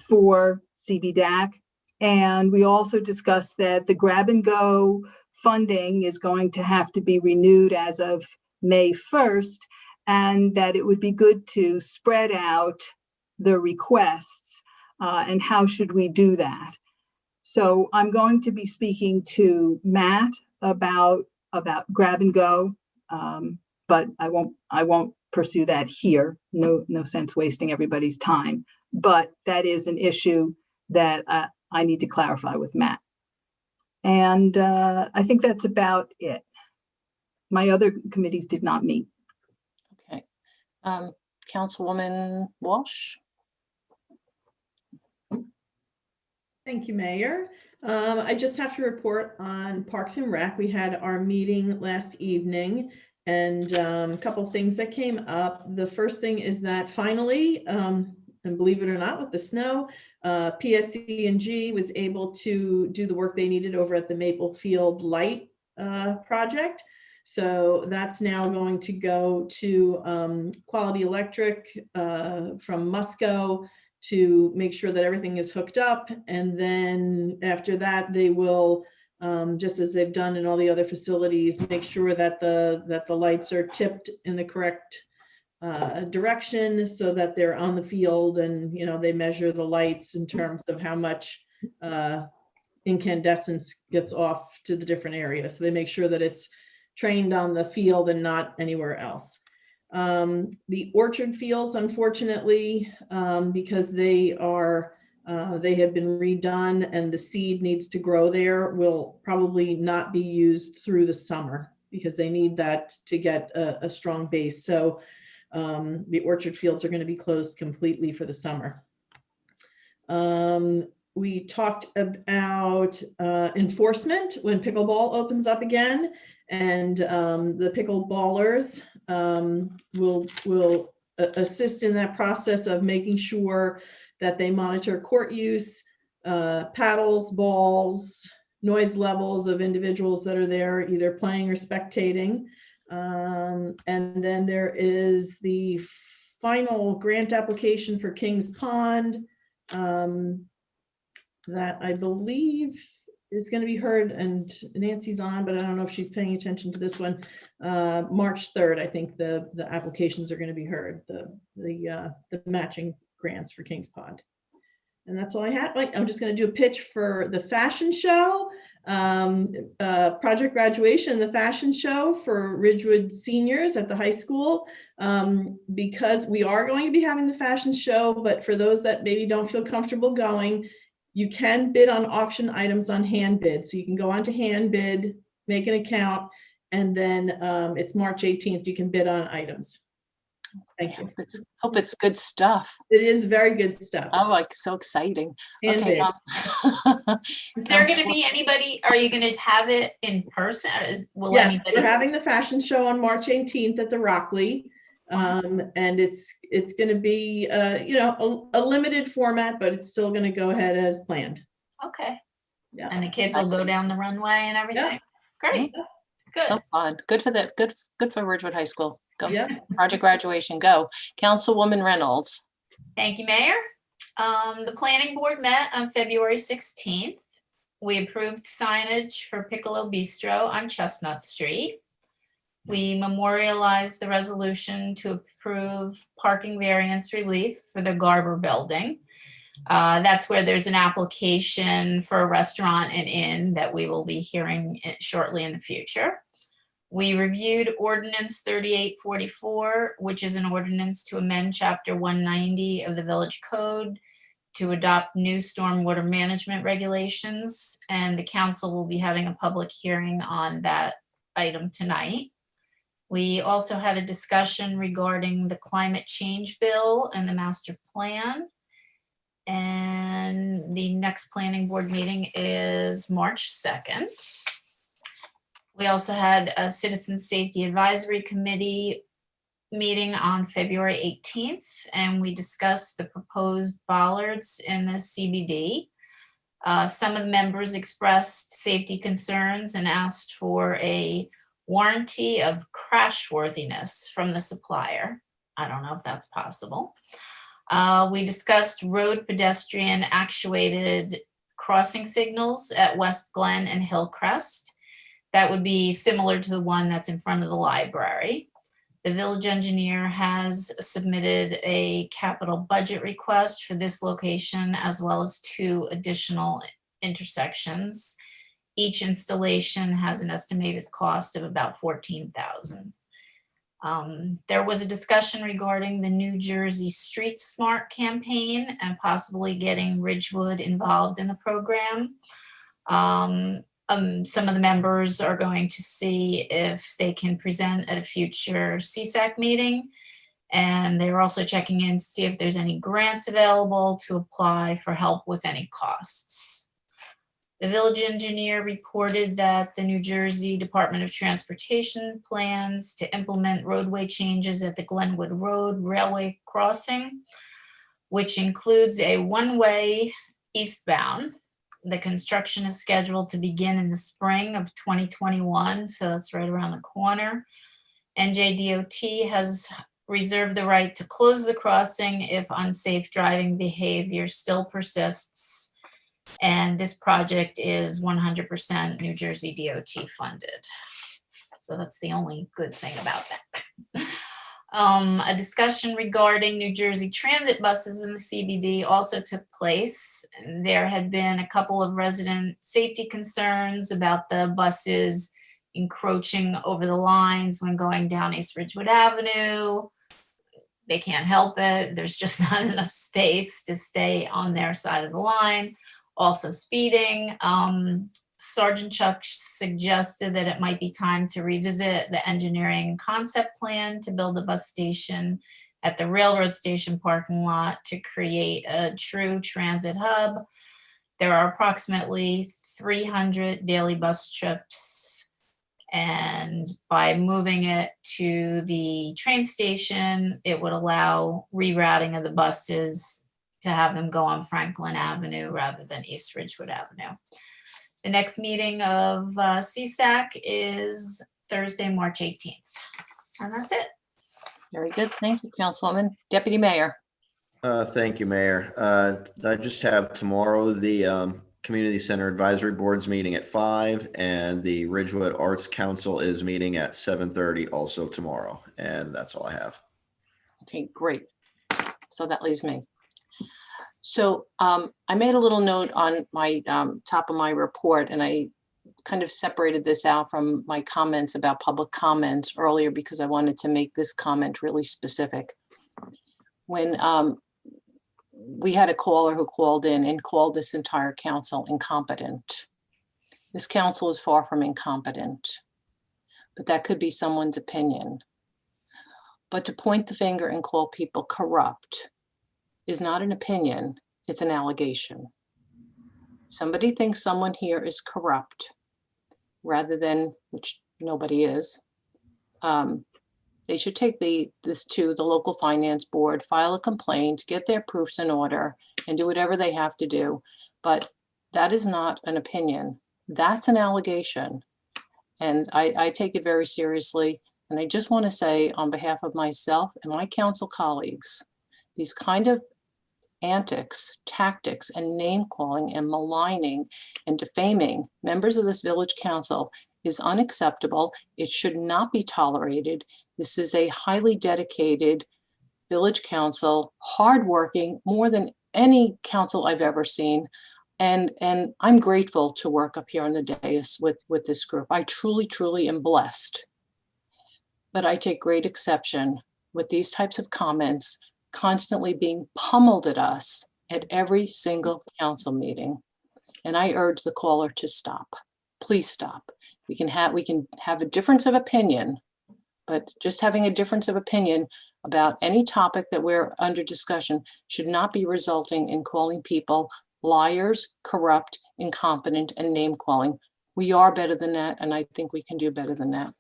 for CBDAC. And we also discussed that the grab and go funding is going to have to be renewed as of May 1st, and that it would be good to spread out the requests and how should we do that. So I'm going to be speaking to Matt about grab and go, but I won't pursue that here. No sense wasting everybody's time. But that is an issue that I need to clarify with Matt. And I think that's about it. My other committees did not meet. Okay. Councilwoman Walsh? Thank you, Mayor. I just have to report on Parks and Rec. We had our meeting last evening, and a couple things that came up. The first thing is that finally, and believe it or not, with the snow, PSC&G was able to do the work they needed over at the Maple Field Light project. So that's now going to go to Quality Electric from Musco to make sure that everything is hooked up. And then after that, they will, just as they've done in all the other facilities, make sure that the lights are tipped in the correct direction so that they're on the field, and they measure the lights in terms of how much incandescence gets off to the different areas. So they make sure that it's trained on the field and not anywhere else. The orchard fields, unfortunately, because they have been redone and the seed needs to grow there, will probably not be used through the summer because they need that to get a strong base. So the orchard fields are going to be closed completely for the summer. We talked about enforcement when pickleball opens up again, and the pickleballers will assist in that process of making sure that they monitor court use, paddles, balls, noise levels of individuals that are there either playing or spectating. And then there is the final grant application for Kings Pond that I believe is going to be heard, and Nancy's on, but I don't know if she's paying attention to this one. March 3rd, I think the applications are going to be heard, the matching grants for Kings Pond. And that's all I had. I'm just going to do a pitch for the fashion show, project graduation, the fashion show for Ridgewood seniors at the high school, because we are going to be having the fashion show, but for those that maybe don't feel comfortable going, you can bid on auction items on hand bid. So you can go on to hand bid, make an account, and then it's March 18th, you can bid on items. Thank you. Hope it's good stuff. It is very good stuff. Oh, like so exciting. And okay. Is there going to be anybody? Are you going to have it in person? Or will yes, anybody? We're having the fashion show on March 18th at the Rockley. And it's going to be a limited format, but it's still going to go ahead as planned. Okay. Yeah. And the kids will go down the runway and everything. Yeah. Great. Good. So fun. Good for the good for Ridgewood High School. Go. Yeah. Project graduation. Go. Councilwoman Reynolds. Thank you, Mayor. The planning board met on February 16th. We approved signage for Piccolo Bistro on Chestnut Street. We memorialized the resolution to approve parking variance relief for the Garber Building. That's where there's an application for a restaurant and inn that we will be hearing shortly in the future. We reviewed Ordinance 3844, which is an ordinance to amend Chapter 190 of the Village Code to adopt new stormwater management regulations, and the council will be having a public hearing on that item tonight. We also had a discussion regarding the climate change bill and the master plan. And the next planning board meeting is March 2nd. We also had a Citizen Safety Advisory Committee meeting on February 18th, and we discussed the proposed bollards in the CBD. Some of the members expressed safety concerns and asked for a warranty of crashworthiness from the supplier. I don't know if that's possible. We discussed road pedestrian actuated crossing signals at West Glen and Hillcrest. That would be similar to the one that's in front of the library. The village engineer has submitted a capital budget request for this location, as well as 2 additional intersections. Each installation has an estimated cost of about $14,000. There was a discussion regarding the New Jersey Street Smart campaign and possibly getting Ridgewood involved in the program. Some of the members are going to see if they can present at a future CSAC meeting. And they're also checking in to see if there's any grants available to apply for help with any costs. The village engineer reported that the New Jersey Department of Transportation plans to implement roadway changes at the Glenwood Road railway crossing, which includes a one-way eastbound. The construction is scheduled to begin in the spring of 2021, so that's right around the corner. NJDOT has reserved the right to close the crossing if unsafe driving behavior still persists. And this project is 100% New Jersey DOT funded. So that's the only good thing about that. A discussion regarding New Jersey transit buses in the CBD also took place. There had been a couple of resident safety concerns about the buses encroaching over the lines when going down East Ridgewood Avenue. They can't help it. There's just not enough space to stay on their side of the line. Also speeding. Sergeant Chuck suggested that it might be time to revisit the engineering concept plan to build a bus station at the railroad station parking lot to create a true transit hub. There are approximately 300 daily bus trips, and by moving it to the train station, it would allow rerouting of the buses to have them go on Franklin Avenue rather than East Ridgewood Avenue. The next meeting of CSAC is Thursday, March 18th. And that's it. Very good. Thank you, Councilwoman. Deputy Mayor. Thank you, Mayor. I just have tomorrow the Community Center Advisory Board's meeting at 5, and the Ridgewood Arts Council is meeting at 7:30 also tomorrow. And that's all I have. Okay, great. So that leaves me. So I made a little note on my top of my report, and I kind of separated this out from my comments about public comments earlier because I wanted to make this comment really specific. When we had a caller who called in and called this entire council incompetent. This council is far from incompetent, but that could be someone's opinion. But to point the finger and call people corrupt is not an opinion, it's an allegation. Somebody thinks someone here is corrupt rather than, which nobody is. They should take this to the local finance board, file a complaint, get their proofs in order, and do whatever they have to do. But that is not an opinion. That's an allegation. And I take it very seriously. And I just want to say on behalf of myself and my council colleagues, these kind of antics, tactics, and name calling and maligning and defaming members of this village council is unacceptable. It should not be tolerated. This is a highly dedicated village council, hardworking, more than any council I've ever seen. And I'm grateful to work up here on the dais with this group. I truly, truly am blessed. But I take great exception with these types of comments constantly being pummeled at us at every single council meeting. And I urge the caller to stop. Please stop. We can have a difference of opinion, but just having a difference of opinion about any topic that we're under discussion should not be resulting in calling people liars, corrupt, incompetent, and name calling. We are better than that, and I think we can do better than that.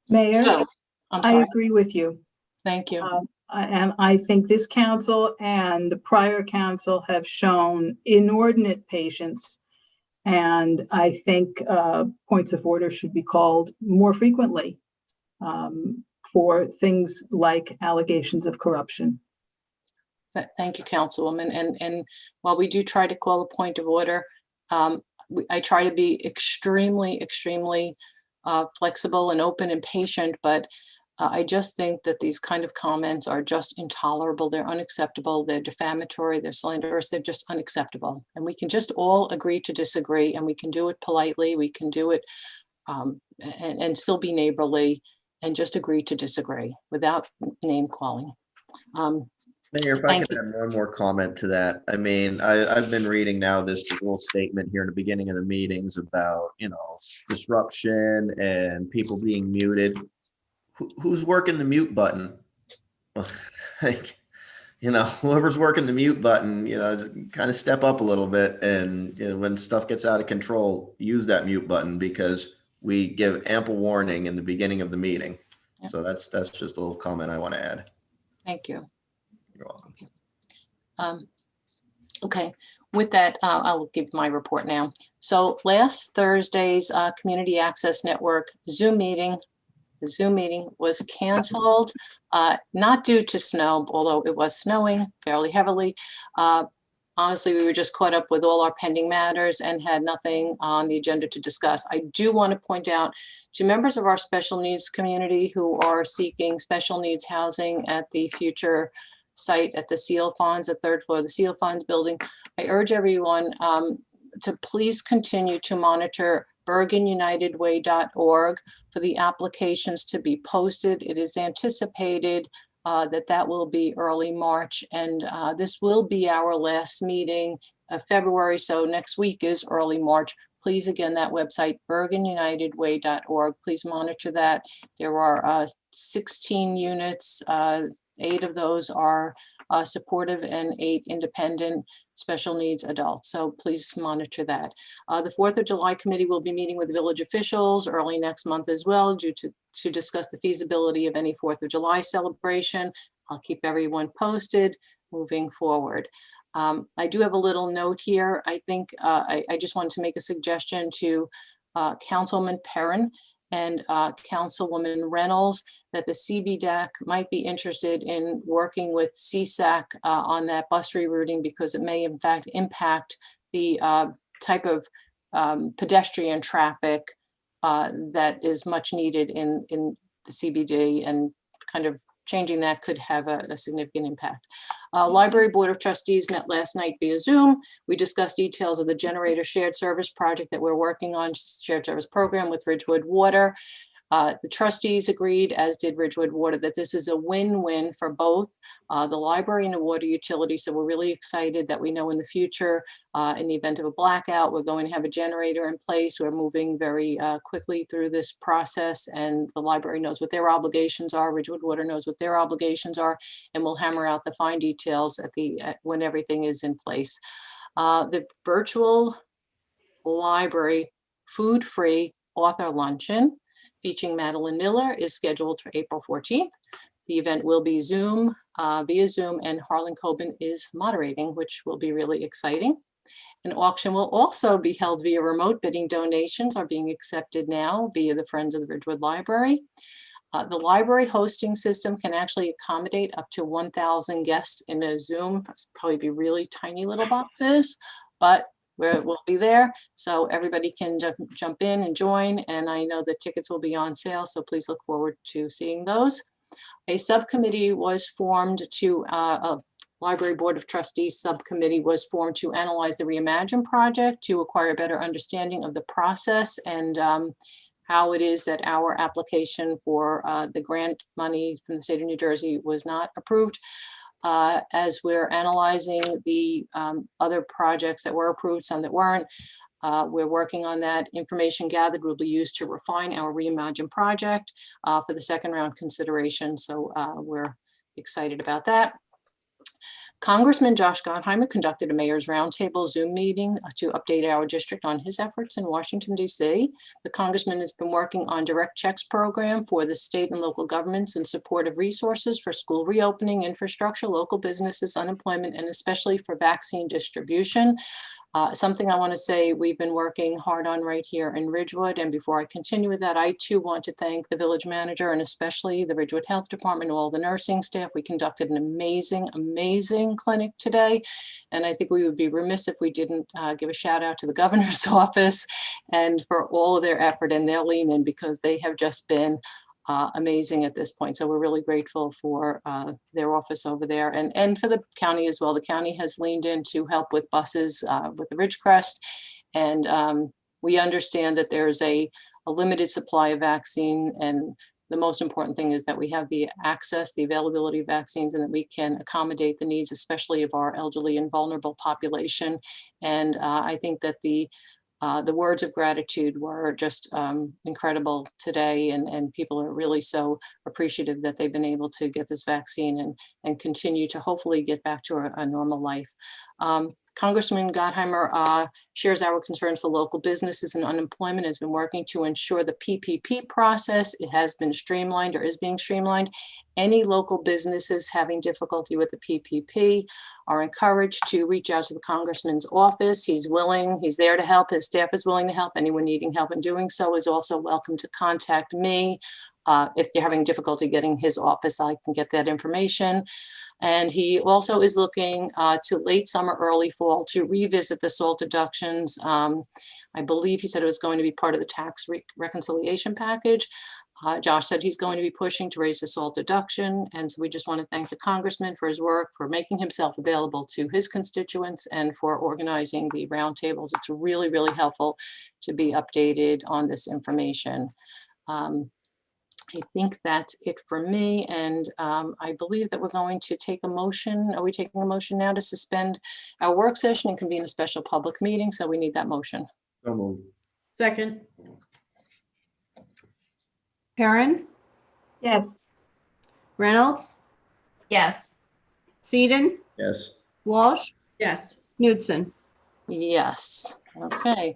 Mayor, so, I'm I sorry. agree with you. Thank you. And I think this council and the prior council have shown inordinate patience. And I think points of order should be called more frequently for things like allegations of corruption. Thank you, Councilwoman. And while we do try to call a point of order, I try to be extremely, extremely flexible and open and patient, but I just think that these kind of comments are just intolerable. They're unacceptable. They're defamatory. They're slanderous. They're just unacceptable. And we can just all agree to disagree, and we can do it politely. We can do it and still be neighborly and just agree to disagree without name calling. Mayor, if I could add one more comment to that. I mean, I've been reading now this little statement here in the beginning of the meetings about, disruption and people being muted. Who's working the mute button? Like, whoever's working the mute button, just kind of step up a little bit. And when stuff gets out of control, use that mute button, because we give ample warning in the beginning of the meeting. Yep. So that's just a little comment I want to add. Thank you. You're welcome. Okay, with that, I'll give my report now. So last Thursday's Community Access Network Zoom meeting, the Zoom meeting was canceled, not due to snow, although it was snowing fairly heavily. Honestly, we were just caught up with all our pending matters and had nothing on the agenda to discuss. I do want to point out to members of our special needs community who are seeking special needs housing at the future site at the Seal Fonds, the third floor of the Seal Fonds building. I urge everyone to please continue to monitor bergenunitedway.org for the applications to be posted. It is anticipated that will be early March, and this will be our last meeting of February. So next week is early March. Please, again, that website, bergenunitedway.org. Please monitor that. There are 16 units. 8 of those are supportive and 8 independent special needs adults. So please monitor that. The 4th of July committee will be meeting with village officials early next month as well, to discuss the feasibility of any 4th of July celebration. I'll keep everyone posted moving forward. I do have a little note here. I think I just wanted to make a suggestion to Councilman Perrin and Councilwoman Reynolds that the CBDAC might be interested in working with CSAC on that bus rerouting, because it may in fact impact the type of pedestrian traffic that is much needed in the CBD, and kind of changing that could have a significant impact. Library Board of Trustees met last night via Zoom. We discussed details of the generator shared service project that we're working on, shared service program with Ridgewood Water. The trustees agreed, as did Ridgewood Water, that this is a win-win for both the library and the water utility. So we're really excited that we know in the future, in the event of a blackout, we're going to have a generator in place. We're moving very quickly through this process, and the library knows what their obligations are. Ridgewood Water knows what their obligations are, and we'll hammer out the fine details when everything is in place. The virtual library food-free author luncheon featuring Madeline Miller is scheduled for April 14th. The event will be via Zoom, and Harlan Coben is moderating, which will be really exciting. An auction will also be held via remote. Bidding donations are being accepted now via the Friends of the Ridgewood Library. The library hosting system can actually accommodate up to 1,000 guests in a Zoom. Probably be really tiny little boxes, but we'll be there. So everybody can jump in and join. And I know the tickets will be on sale, so please look forward to seeing those. A subcommittee was formed to, a Library Board of Trustees subcommittee was formed to analyze the Reimagine project to acquire a better understanding of the process and how it is that our application for the grant money from the state of New Jersey was not approved. As we're analyzing the other projects that were approved, some that weren't, we're working on that. Information gathered will be used to refine our Reimagine project for the second round consideration. So we're excited about that. Congressman Josh Gottheimer conducted a mayor's roundtable Zoom meeting to update our district on his efforts in Washington, D.C. The congressman has been working on direct checks program for the state and local governments in support of resources for school reopening, infrastructure, local businesses, unemployment, and especially for vaccine distribution. Something I want to say we've been working hard on right here in Ridgewood. And before I continue with that, I too want to thank the village manager and especially the Ridgewood Health Department, all the nursing staff. We conducted an amazing clinic today. And I think we would be remiss if we didn't give a shout out to the governor's office and for all of their effort and their lean in, because they have just been amazing at this point. So we're really grateful for their office over there and for the county as well. The county has leaned in to help with buses with the Ridgecrest. And we understand that there's a limited supply of vaccine. And the most important thing is that we have the access, the availability of vaccines, and that we can accommodate the needs, especially of our elderly and vulnerable population. And I think that the words of gratitude were just incredible today, and people are really so appreciative that they've been able to get this vaccine and continue to hopefully get back to a normal life. Congressman Gottheimer shares our concerns for local businesses and unemployment, has been working to ensure the PPP process, it has been streamlined or is being streamlined. Any local businesses having difficulty with the PPP are encouraged to reach out to the congressman's office. He's willing, he's there to help. His staff is willing to help. Anyone needing help in doing so is also welcome to contact me. If they're having difficulty getting his office, I can get that information. And he also is looking to late summer, early fall to revisit the SALT deductions. I believe he said it was going to be part of the tax reconciliation package. Josh said he's going to be pushing to raise the SALT deduction. And so we just want to thank the congressman for his work, for making himself available to his constituents and for organizing the roundtables. It's really, really helpful to be updated on this information. I think that's it for me. And I believe that we're going to take a motion. Are we taking a motion now to suspend our work session and convene a special public meeting? So we need that motion. So moved. Second. Perrin, Yes. Reynolds, Yes. Seaton, Yes. Walsh, Yes. Knudsen. Yes. Okay.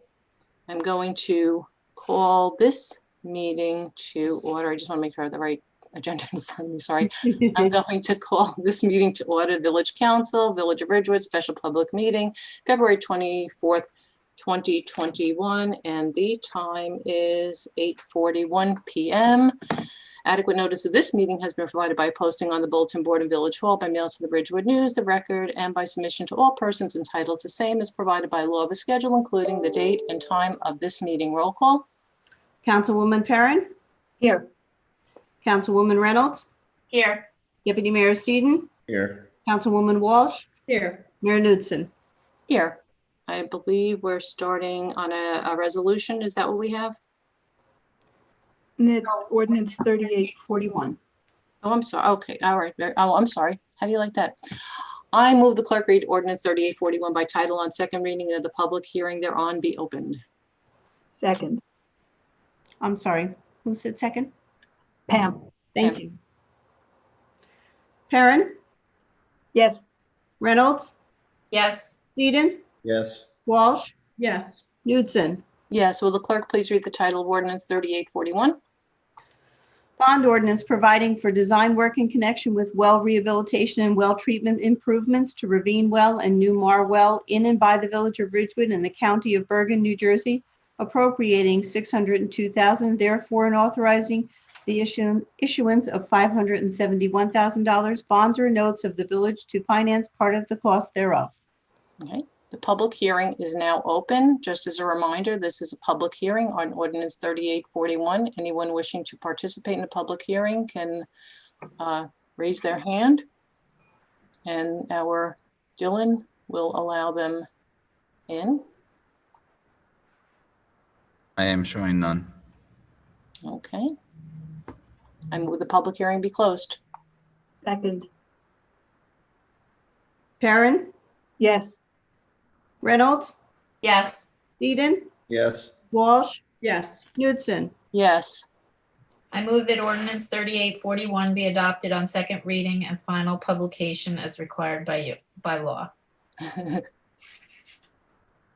I'm going to call this meeting to order. I just want to make sure I have the right agenda in front of me. Sorry. I'm going to call this meeting to order. Village Council, Village of Ridgewood, special public meeting, February 24th, 2021, and the time is 8:41 p.m. Adequate notice of this meeting has been provided by posting on the bulletin board in Village Hall, by mail to the Ridgewood News, the Record, and by submission to all persons entitled to same as provided by law of a schedule, including the date and time of this meeting. Roll call. Councilwoman Perrin, Here. Councilwoman Reynolds, Here. Deputy Mayor Seaton, Here. Councilwoman Walsh, Here. Mayor Knudsen. Here. I believe we're starting on a resolution. Is that what we have? Ordinance 3841. Oh, I'm sorry. Okay. All right. Oh, I'm sorry. How do you like that? I move the clerk read ordinance 3841 by title on second reading and the public hearing thereon be opened. Second. I'm sorry, who said second? Pam. Thank you. Perrin, Yes. Reynolds, Yes. Seaton, Yes. Walsh, Yes. Knudsen. Yes. Will the clerk please read the title of ordinance 3841? Bond ordinance providing for design work in connection with well rehabilitation and well treatment improvements to Ravine Well and New Mar Well in and by the Village of Ridgewood in the County of Bergen, New Jersey, appropriating $602,000, therefore, and authorizing the issuance of $571,000 bonds or notes of the village to finance part of the cost thereof. Okay, the public hearing is now open. Just as a reminder, this is a public hearing on ordinance 3841. Anyone wishing to participate in the public hearing can raise their hand, and our Dylan will allow them in. I am showing none. Okay. I move the public hearing be closed. Second. Perrin, Yes. Reynolds, Yes. Eden, Yes. Walsh, Yes. Knudsen. Yes. I move that ordinance 3841 be adopted on second reading and final publication as required by law. I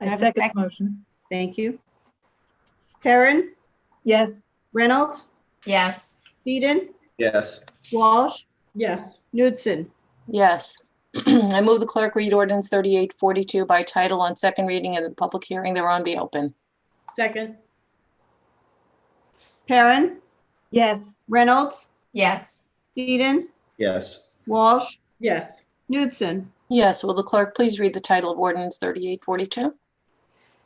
Have a second the second. motion. Thank you. Perrin, Yes. Reynolds, Yes. Eden, Yes. Walsh, Yes. Knudsen. Yes. I move the clerk read ordinance 3842 by title on second reading and the public hearing thereon be open. Second. Perrin, Yes. Reynolds, Yes. Eden, Yes. Walsh, Yes. Knudsen. Yes, will the clerk please read the title of ordinance 3842?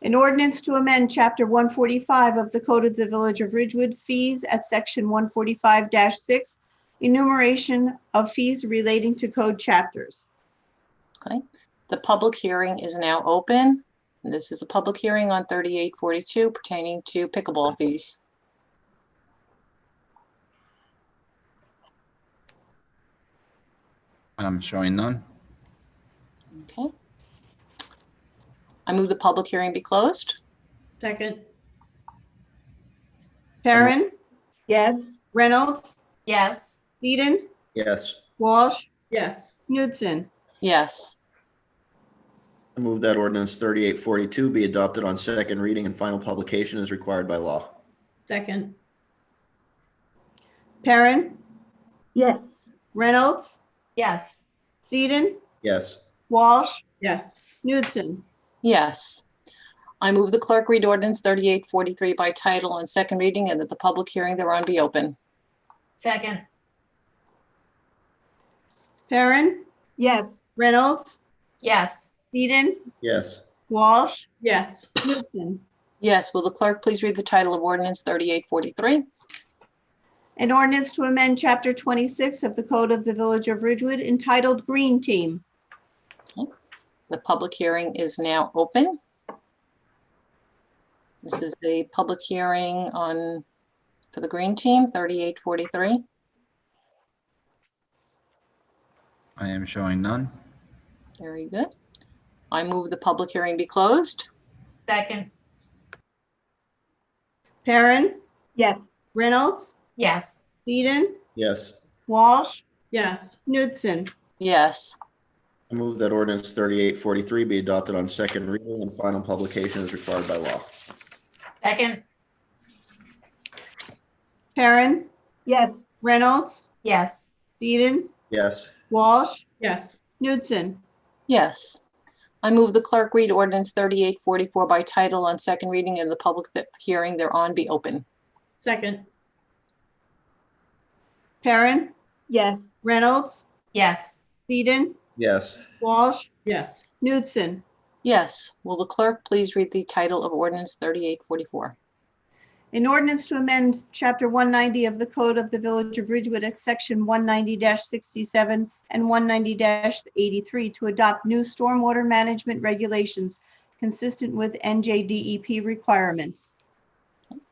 An ordinance to amend Chapter 145 of the Code of the Village of Ridgewood, fees at Section 145-6, enumeration of fees relating to code chapters. Okay, the public hearing is now open. This is a public hearing on 3842 pertaining to pickleball fees. I'm showing none. Okay. I move the public hearing be closed. Second. Perrin, Yes. Reynolds, Yes. Eden, Yes. Walsh, Yes. Knudsen. Yes. I move that ordinance 3842 be adopted on second reading and final publication as required by law. Second. Perrin, Yes. Reynolds, Yes. Eden, Yes. Walsh, Yes. Knudsen. Yes. I move the clerk read ordinance 3843 by title on second reading and that the public hearing thereon be open. Second. Perrin, Yes. Reynolds, Yes. Eden, Yes. Walsh, Yes. Knudsen. Yes, will the clerk please read the title of ordinance 3843? An ordinance to amend Chapter 26 of the Code of the Village of Ridgewood entitled Green Team. The public hearing is now open. This is the public hearing for the Green Team, 3843. I am showing none. Very good. I move the public hearing be closed. Second. Perrin, Yes. Reynolds, Yes. Eden, Yes. Walsh, Yes. Knudsen. Yes. I move that ordinance 3843 be adopted on second reading and final publication as required by law. Second. Perrin, Yes. Reynolds, Yes. Eden, Yes. Walsh, Yes. Knudsen. Yes. I move the clerk read ordinance 3844 by title on second reading and the public hearing thereon be open. Second. Perrin, Yes. Reynolds, Yes. Eden, Yes. Walsh, Yes. Knudsen. Yes. Will the clerk please read the title of ordinance 3844? An ordinance to amend Chapter 190 of the Code of the Village of Ridgewood at Section 190-67 and 190-83 to adopt new stormwater management regulations consistent with NJDEP requirements.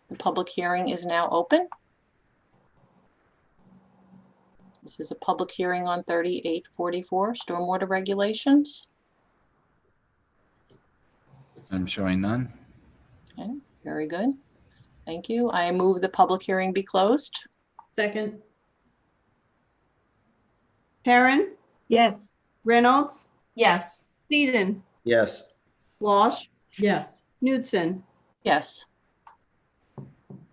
The public hearing is now open. This is a public hearing on 3844 stormwater regulations. I'm showing none. Okay, very good. Thank you. I move the public hearing be closed. Second. Perrin, Yes. Reynolds, Yes. Eden, Yes. Walsh, Yes. Knudsen. Yes.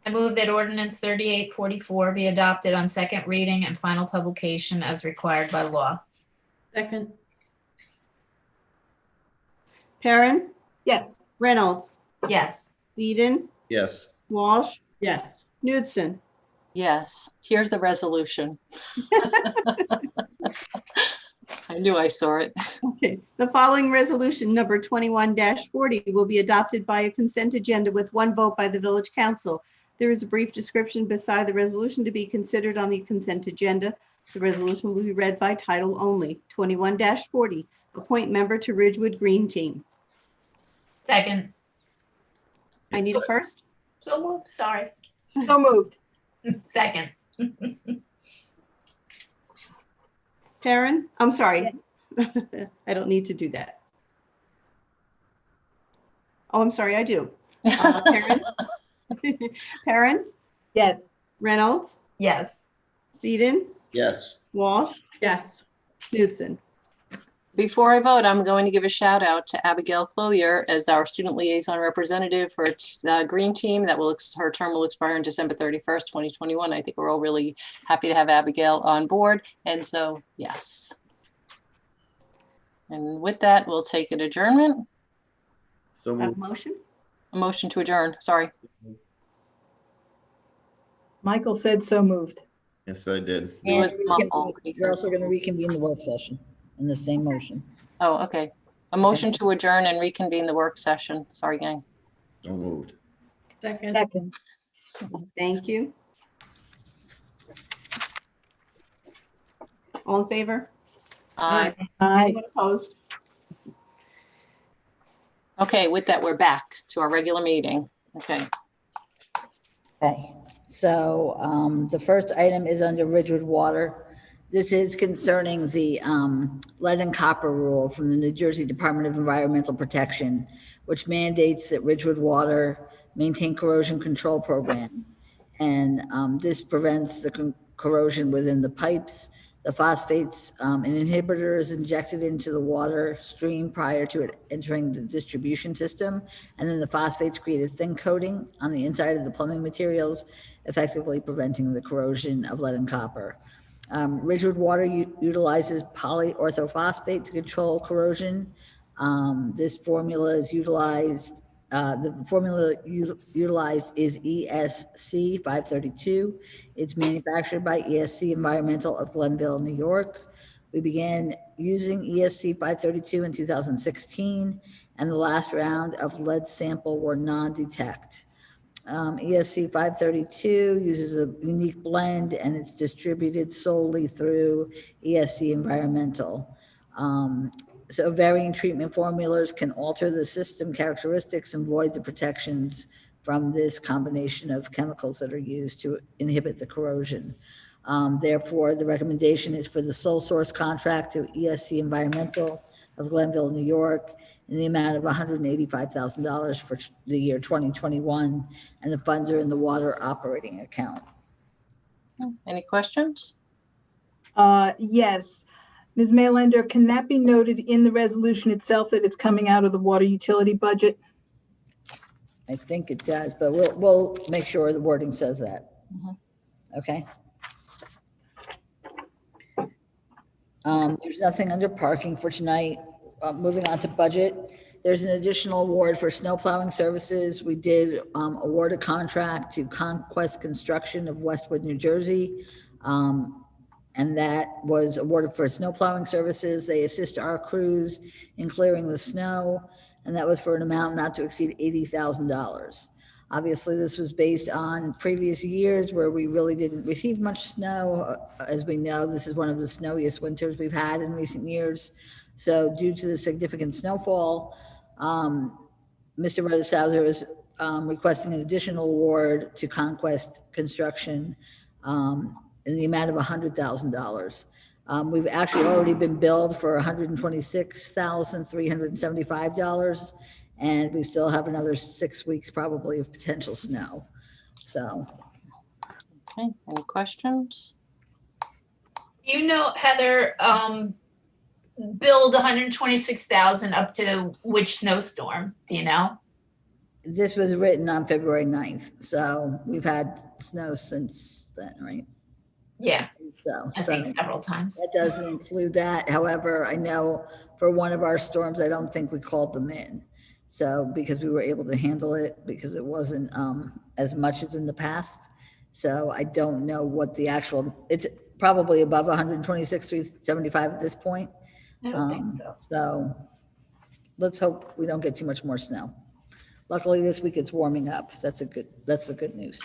I move that ordinance 3844 be adopted on second reading and final publication as required by law. Second. Perrin, Yes. Reynolds, Yes. Eden, Yes. Walsh, Yes. Knudsen. Yes, here's the resolution. I knew I saw it. Okay, the following resolution, number 21-40, will be adopted by a consent agenda with one vote by the village council. There is a brief description beside the resolution to be considered on the consent agenda. The resolution will be read by title only. 21-40, appoint member to Ridgewood Green Team. Second. I need a first. So moved, sorry. So moved. Second. Perrin, I'm sorry. I don't need to do that. Oh, I'm sorry, I do. Perrin? Perrin? Yes. Reynolds? Yes. Seaton? Yes. Walsh? Yes. Knudsen? Before I vote, I'm going to give a shout out to Abigail Clothier as our student liaison representative for Green Team. That will, her term will expire on December 31st, 2021. I think we're all really happy to have Abigail on board. And so, yes. And with that, we'll take an adjournment. So moved. Motion? A motion to adjourn, sorry. Michael said so moved. Yes, I did. He was And muffled. we're also going to reconvene the work session in the same motion. Oh, okay. A motion to adjourn and reconvene the work session. Sorry, gang. So moved. Second. Second. Thank you. All in favor? Aye. Anyone opposed? Okay, with that, we're back to our regular meeting. Okay. Okay, so the first item is under Ridgewood Water. This is concerning the lead and copper rule from the New Jersey Department of Environmental Protection, which mandates that Ridgewood Water maintain corrosion control program. And this prevents the corrosion within the pipes. The phosphates, an inhibitor is injected into the water stream prior to it entering the distribution system. And then the phosphates create a thin coating on the inside of the plumbing materials, effectively preventing the corrosion of lead and copper. Ridgewood Water utilizes polyorthophosphate to control corrosion. This formula is utilized, the formula utilized is ESC 532. It's manufactured by ESC Environmental of Glenville, New York. We began using ESC 532 in 2016, and the last round of lead sample were non-detect. ESC 532 uses a unique blend, and it's distributed solely through ESC Environmental. So varying treatment formulas can alter the system characteristics and void the protections from this combination of chemicals that are used to inhibit the corrosion. Therefore, the recommendation is for the sole source contract to ESC Environmental of Glenville, New York, in the amount of $185,000 for the year 2021, and the funds are in the water operating account. Any questions? Yes. Ms. Maylander, can that be noted in the resolution itself that it's coming out of the water utility budget? I think it does, but we'll make sure the wording says that. Okay. There's nothing under parking for tonight. Moving on to budget. There's an additional award for snow plowing services. We did award a contract to Conquest Construction of Westwood, New Jersey. And that was awarded for snow plowing services. They assist our crews in clearing the snow, and that was for an amount not to exceed $80,000. Obviously, this was based on previous years where we really didn't receive much snow. As we know, this is one of the snowiest winters we've had in recent years. So due to the significant snowfall, Mr. Rudesauser is requesting an additional award to Conquest Construction in the amount of $100,000. We've actually already been billed for $126,375, and we still have another 6 weeks probably of potential snow. So. Okay, any questions? Do you know, Heather, billed 126,000 up to which snowstorm? Do you know? This was written on February 9th, so we've had snow since then, right? Yeah, so I think several times. That doesn't include that. However, I know for one of our storms, I don't think we called them in. So because we were able to handle it because it wasn't as much as in the past. So I don't know what the actual, it's probably above 126,375 at this point. I would think so. So let's hope we don't get too much more snow. Luckily this week it's warming up. That's the good news.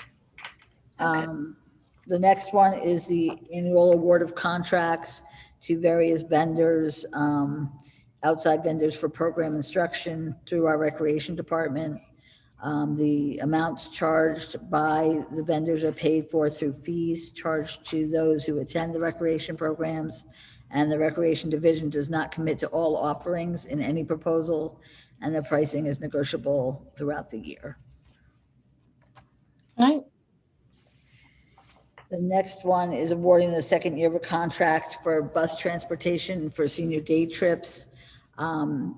The next one is the annual award of contracts to various vendors, outside vendors for program instruction through our recreation department. The amounts charged by the vendors are paid for through fees charged to those who attend the recreation programs. And the recreation division does not commit to all offerings in any proposal, and the pricing is negotiable throughout the year. Right. The next one is awarding the second year of a contract for bus transportation for senior day trips.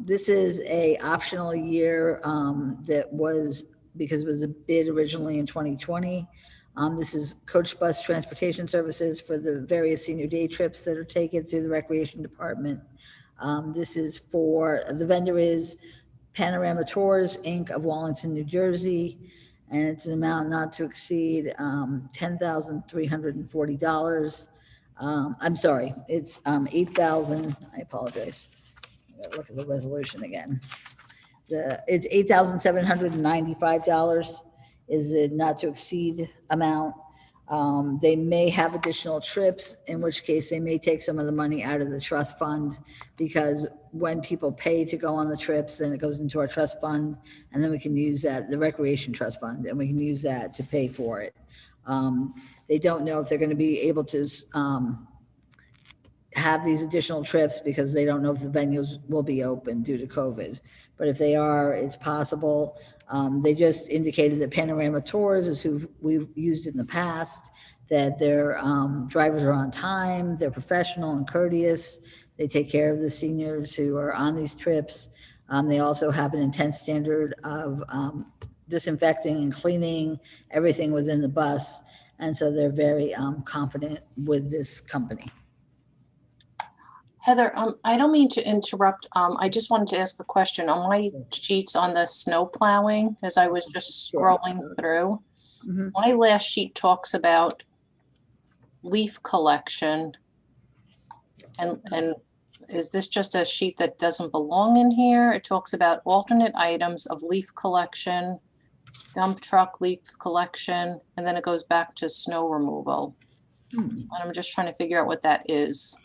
This is a optional year that was, because it was a bid originally in 2020. This is coach bus transportation services for the various senior day trips that are taken through the recreation department. This is for, the vendor is Panorama Tours, Inc. of Wallington, New Jersey. And it's an amount not to exceed $10,340. I'm sorry, it's 8,000, I apologize. I gotta look at the resolution again. It's $8,795 is the not to exceed amount. They may have additional trips, in which case they may take some of the money out of the trust fund, because when people pay to go on the trips, then it goes into our trust fund, and then we can use that, the recreation trust fund, and we can use that to pay for it. They don't know if they're going to be able to have these additional trips because they don't know if the venues will be open due to COVID. But if they are, it's possible. They just indicated that Panorama Tours is who we've used in the past, that their drivers are on time, they're professional and courteous. They take care of the seniors who are on these trips. They also have an intense standard of disinfecting and cleaning everything within the bus. And so they're very confident with this company. Heather, I don't mean to interrupt. I just wanted to ask a question on my sheets on the snow plowing, as I was just scrolling through. My last sheet talks about leaf collection. And is this just a sheet that doesn't belong in here? It talks about alternate items of leaf collection, dump truck leaf collection, and then it goes back to snow removal. And I'm just trying to figure out what that is.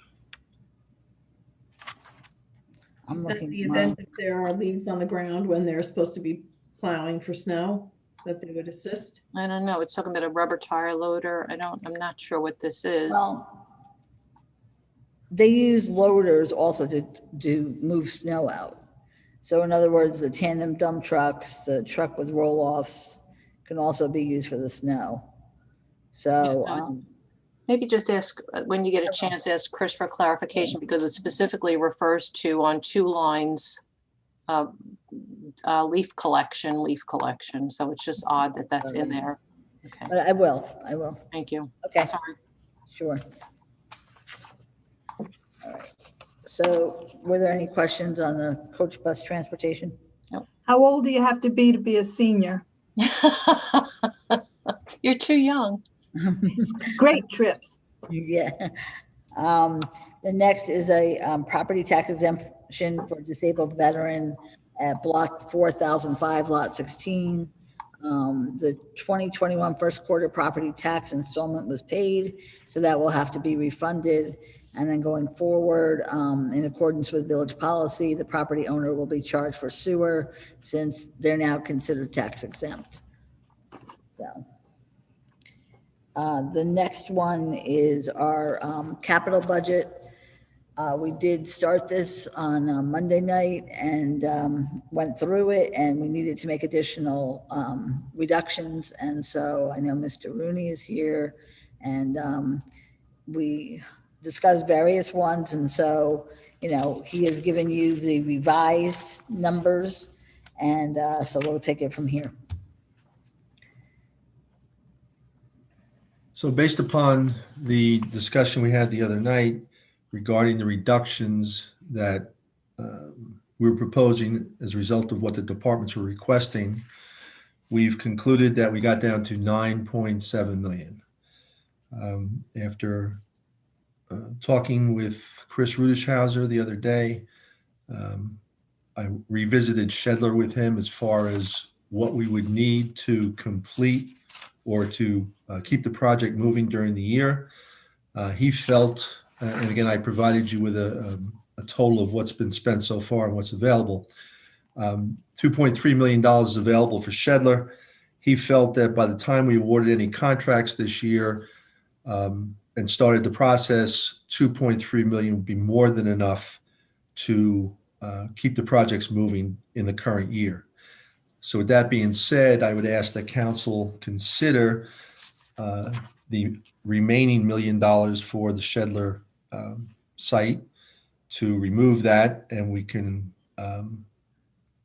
Is that the event if there are leaves on the ground when they're supposed to be plowing for snow, that they would assist? I don't know. It's talking about a rubber tire loader. I'm not sure what this is. Well, they use loaders also to move snow out. So in other words, the tandem dump trucks, the truck with roll-offs can also be used for the snow. So maybe just ask, when you get a chance, ask Chris for clarification, because it specifically refers to on 2 lines, leaf collection. So it's just odd that that's in there. Okay. But I will. Thank you. Okay. Sorry. Sure. All right. So were there any questions on the coach bus transportation? Nope. How old do you have to be a senior? You're too young. Great trips. Yeah. The next is a property tax exemption for disabled veteran at block 4005, lot 16. The 2021 first quarter property tax installment was paid, so that will have to be refunded. And then going forward, in accordance with village policy, the property owner will be charged for sewer since they're now considered tax exempt. So. The next one is our capital budget. We did start this on Monday night and went through it, and we needed to make additional reductions. And so I know Mr. Rooney is here, and we discussed various ones. And so, you know, he has given you the revised numbers, and so we'll take it from here. So based upon the discussion we had the other night regarding the reductions that we were proposing as a result of what the departments were requesting, we've concluded that we got down to 9.7 million. After talking with Chris Rudishhauser the other day, I revisited Shedler with him as far as what we would need to complete or to keep the project moving during the year. He felt, and again, I provided you with a total of what's been spent so far and what's available. $2.3 million is available for Shedler. He felt that by the time we awarded any contracts this year and started the process, $2.3 million would be more than enough to keep the projects moving in the current year. So with that being said, I would ask that council consider the remaining $1 million for the Shedler site, to remove that, and we can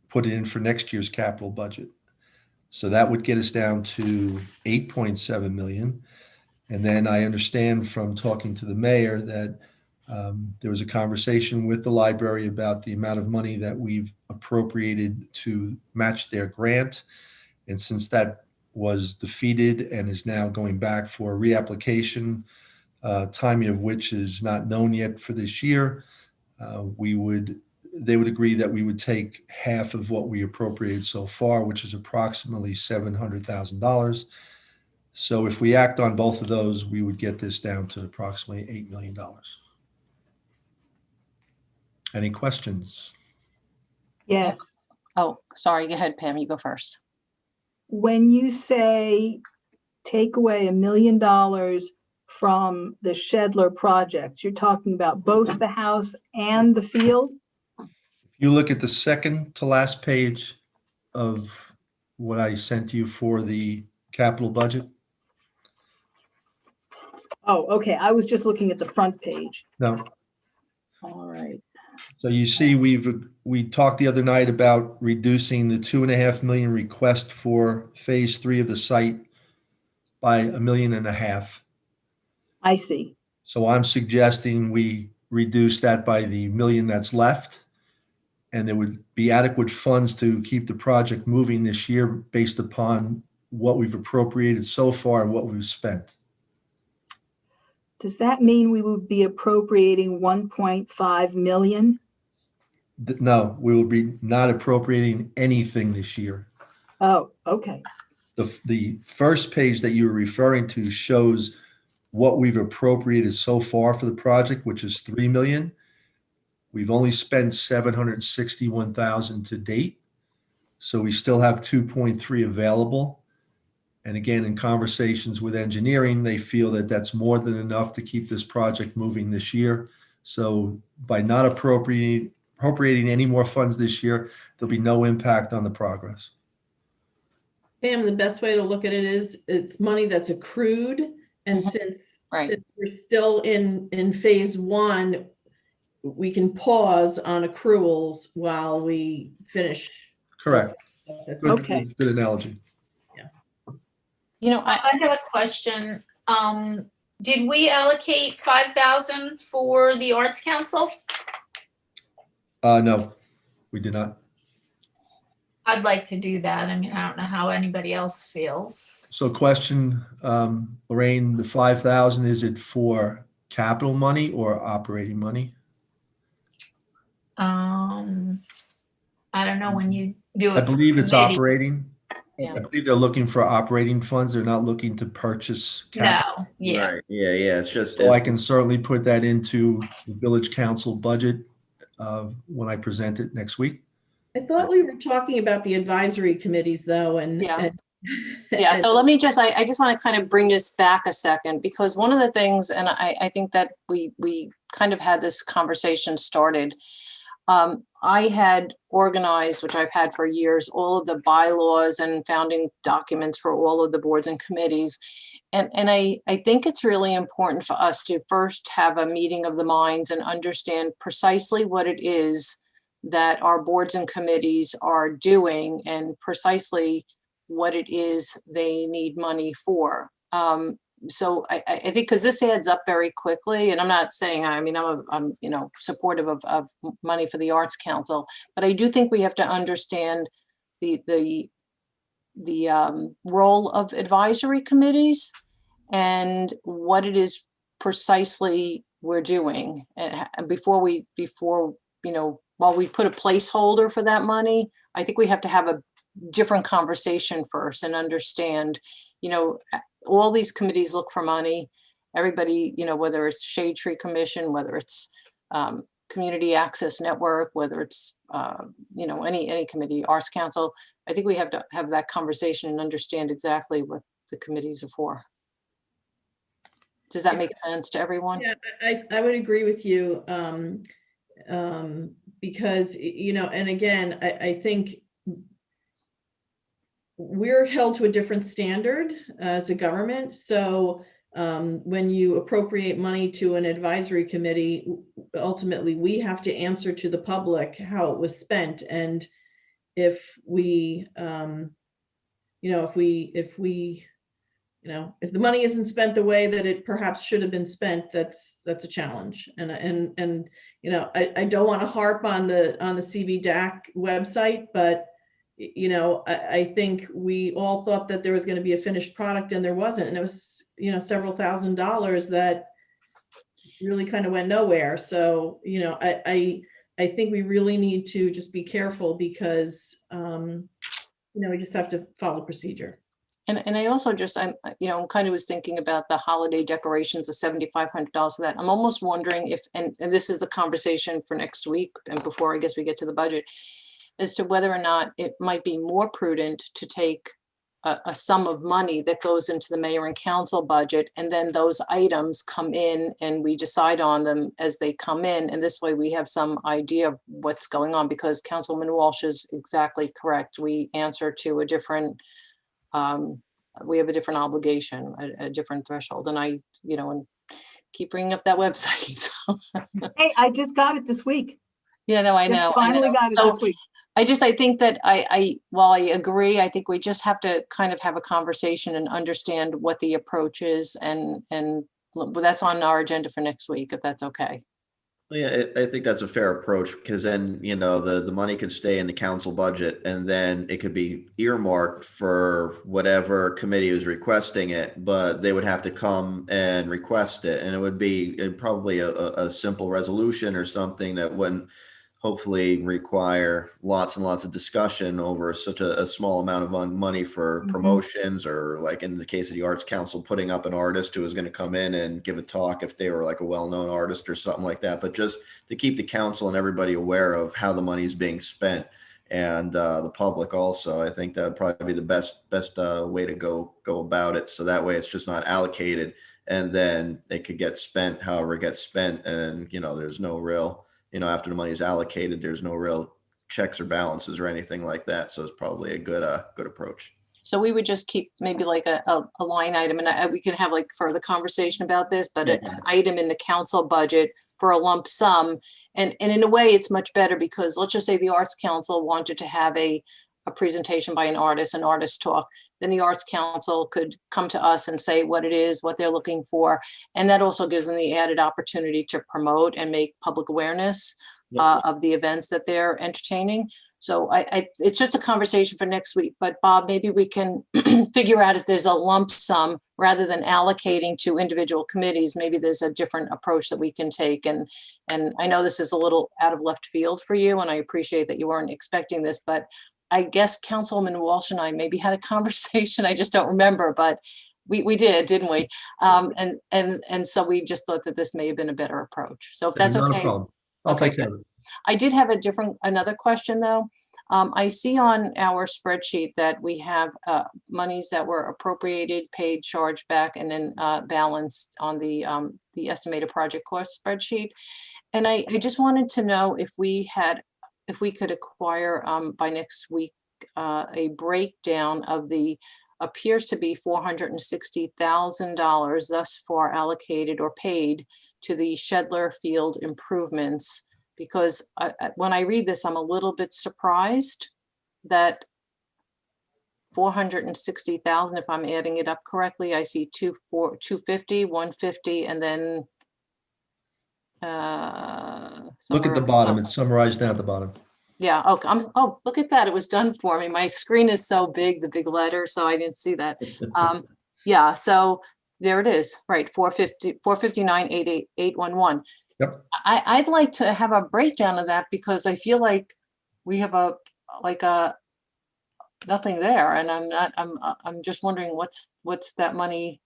put it in for next year's capital budget. So that would get us down to 8.7 million. And then I understand from talking to the mayor that there was a conversation with the library about the amount of money that we've appropriated to match their grant. And since that was defeated and is now going back for a reapplication, timing of which is not known yet for this year, they would agree that we would take half of what we appropriated so far, which is approximately $700,000. So if we act on both of those, we would get this down to approximately $8 million. Any questions? Yes. Oh, sorry. Go ahead, Pam. You go first. When you say take away $1 million from the Shedler projects, you're talking about both the house and the field? If you look at the second to last page of what I sent you for the capital budget. Oh, okay. I was just looking at the front page. No. All right. So you see, we talked the other night about reducing the 2.5 million request for phase 3 of the site by $1.5 million. I see. So I'm suggesting we reduce that by the $1 million that's left, and there would be adequate funds to keep the project moving this year based upon what we've appropriated so far and what we've spent. Does that mean we would be appropriating 1.5 million? No, we will be not appropriating anything this year. Oh, okay. The first page that you were referring to shows what we've appropriated so far for the project, which is $3 million. We've only spent $761,000 to date. So we still have 2.3 available. And again, in conversations with engineering, they feel that that's more than enough to keep this project moving this year. So by not appropriating any more funds this year, there'll be no impact on the progress. Pam, the best way to look at it is it's money that's accrued. And since we're still in phase 1, we can pause on accruals while we finish. Correct. That's okay. Good analogy. You know, I have a question. Did we allocate 5,000 for the Arts Council? No, we did not. I'd like to do that. I mean, I don't know how anybody else feels. So question, Lorraine, the 5,000, is it for capital money or operating money? I don't know when you do it. I believe it's committee. operating. Yeah. I believe they're looking for operating funds. They're not looking to purchase capital. No, yeah. Right. Yeah. It's just. So I can certainly put that into the village council budget when I present it next week. I thought we were talking about the advisory committees though, Yeah. So let me just, I just want to kind of bring this back a second, because one of the things, and I think that we kind of had this conversation started. I had organized, which I've had for years, all of the bylaws and founding documents for all of the boards and committees. And I think it's really important for us to first have a meeting of the minds and understand precisely what it is that our boards and committees are doing and precisely what it is they need money for. So I think because this adds up very quickly, and I'm not saying, I mean, I'm supportive of money for the Arts Council, but I do think we have to understand the role of advisory committees and what it is precisely we're doing. And before, while we put a placeholder for that money, I think we have to have a different conversation first and understand, all these committees look for money. Everybody, whether it's Shade Tree Commission, whether it's Community Access Network, whether it's, any committee, Arts Council, I think we have to have that conversation and understand exactly what the committees are for. Does that make sense to everyone? Yeah, I would agree with you. Because, and again, I think we're held to a different standard as a government. So when you appropriate money to an advisory committee, ultimately we have to answer to the public how it was spent. And if we, if the money isn't spent the way that it perhaps should have been spent, that's a challenge. And I don't want to harp on the CBDAC website, but I think we all thought that there was going to be a finished product and there wasn't. And it was, several $1,000s that really kind of went nowhere. So, I think we really need to just be careful because, we just have to follow procedure. And I also I'm kind of was thinking about the holiday decorations of $7,500 for that. I'm almost wondering if, and this is the conversation for next week and before I guess we get to the budget, as to whether or not it might be more prudent to take a sum of money that goes into the mayor and council budget, and then those items come in and we decide on them as they come in. And this way we have some idea of what's going on, because Councilman Walsh is exactly correct. We answer to a different, we have a different obligation, a different threshold. And I, and keep bringing up that website. Hey, I just got it this week. Yeah, no, I know. Finally got it this week. I think that while I agree, I think we just have to kind of have a conversation and understand what the approach is, and that's on our agenda for next week, if that's okay. Yeah, I think that's a fair approach, because then, the money could stay in the council budget and then it could be earmarked for whatever committee is requesting it, but they would have to come and request it. And it would be probably a simple resolution or something that wouldn't hopefully require lots and lots of discussion over such a small amount of money for promotions, or like in the case of the Arts Council, putting up an artist who is going to come in and give a talk if they were like a well-known artist or something like that. But just to keep the council and everybody aware of how the money is being spent, and the public also, I think that would probably be the best way to go about it. So that way it's just not allocated, and then it could get spent however it gets spent. And, there's no real, after the money is allocated, there's no real checks or balances or anything like that. So it's probably a good approach. So we would just keep maybe like a line item, and we can have like further conversation about this, but an item in the council budget for a lump sum. And in a way, it's much better, because let's just say the Arts Council wanted to have a presentation by an artist talk. Then the Arts Council could come to us and say what it is, what they're looking for. And that also gives them the added opportunity to promote and make public awareness of the events that they're entertaining. So it's just a conversation for next week. But Bob, maybe we can figure out if there's a lump sum rather than allocating to individual committees. Maybe there's a different approach that we can take. And I know this is a little out of left field for you, and I appreciate that you weren't expecting this, but I guess Councilman Walsh and I maybe had a conversation. I just don't remember, but we did, didn't we? And so we just thought that this may have been a better approach. So if that's Not a okay. problem. I'll take care of it. I did have another question though. I see on our spreadsheet that we have monies that were appropriated, paid, charged back, and then balanced on the estimated project cost spreadsheet. And I just wanted to know if we could acquire by next week a breakdown of the appears to be $460,000 thus far allocated or paid to the Shedler Field improvements, because when I read this, I'm a little bit surprised that 460,000, if I'm adding it up correctly, I see 250, 150, and then Look at the bottom. It's summarized down at the bottom. Yeah, okay, oh, look at that, it was done for me. My screen is so big, the big letter, so I didn't see that. Yeah, so there it is, right, 459, 811. Yep. I'd like to have a breakdown of that because I feel like we have nothing there, and I'm just wondering what's that money,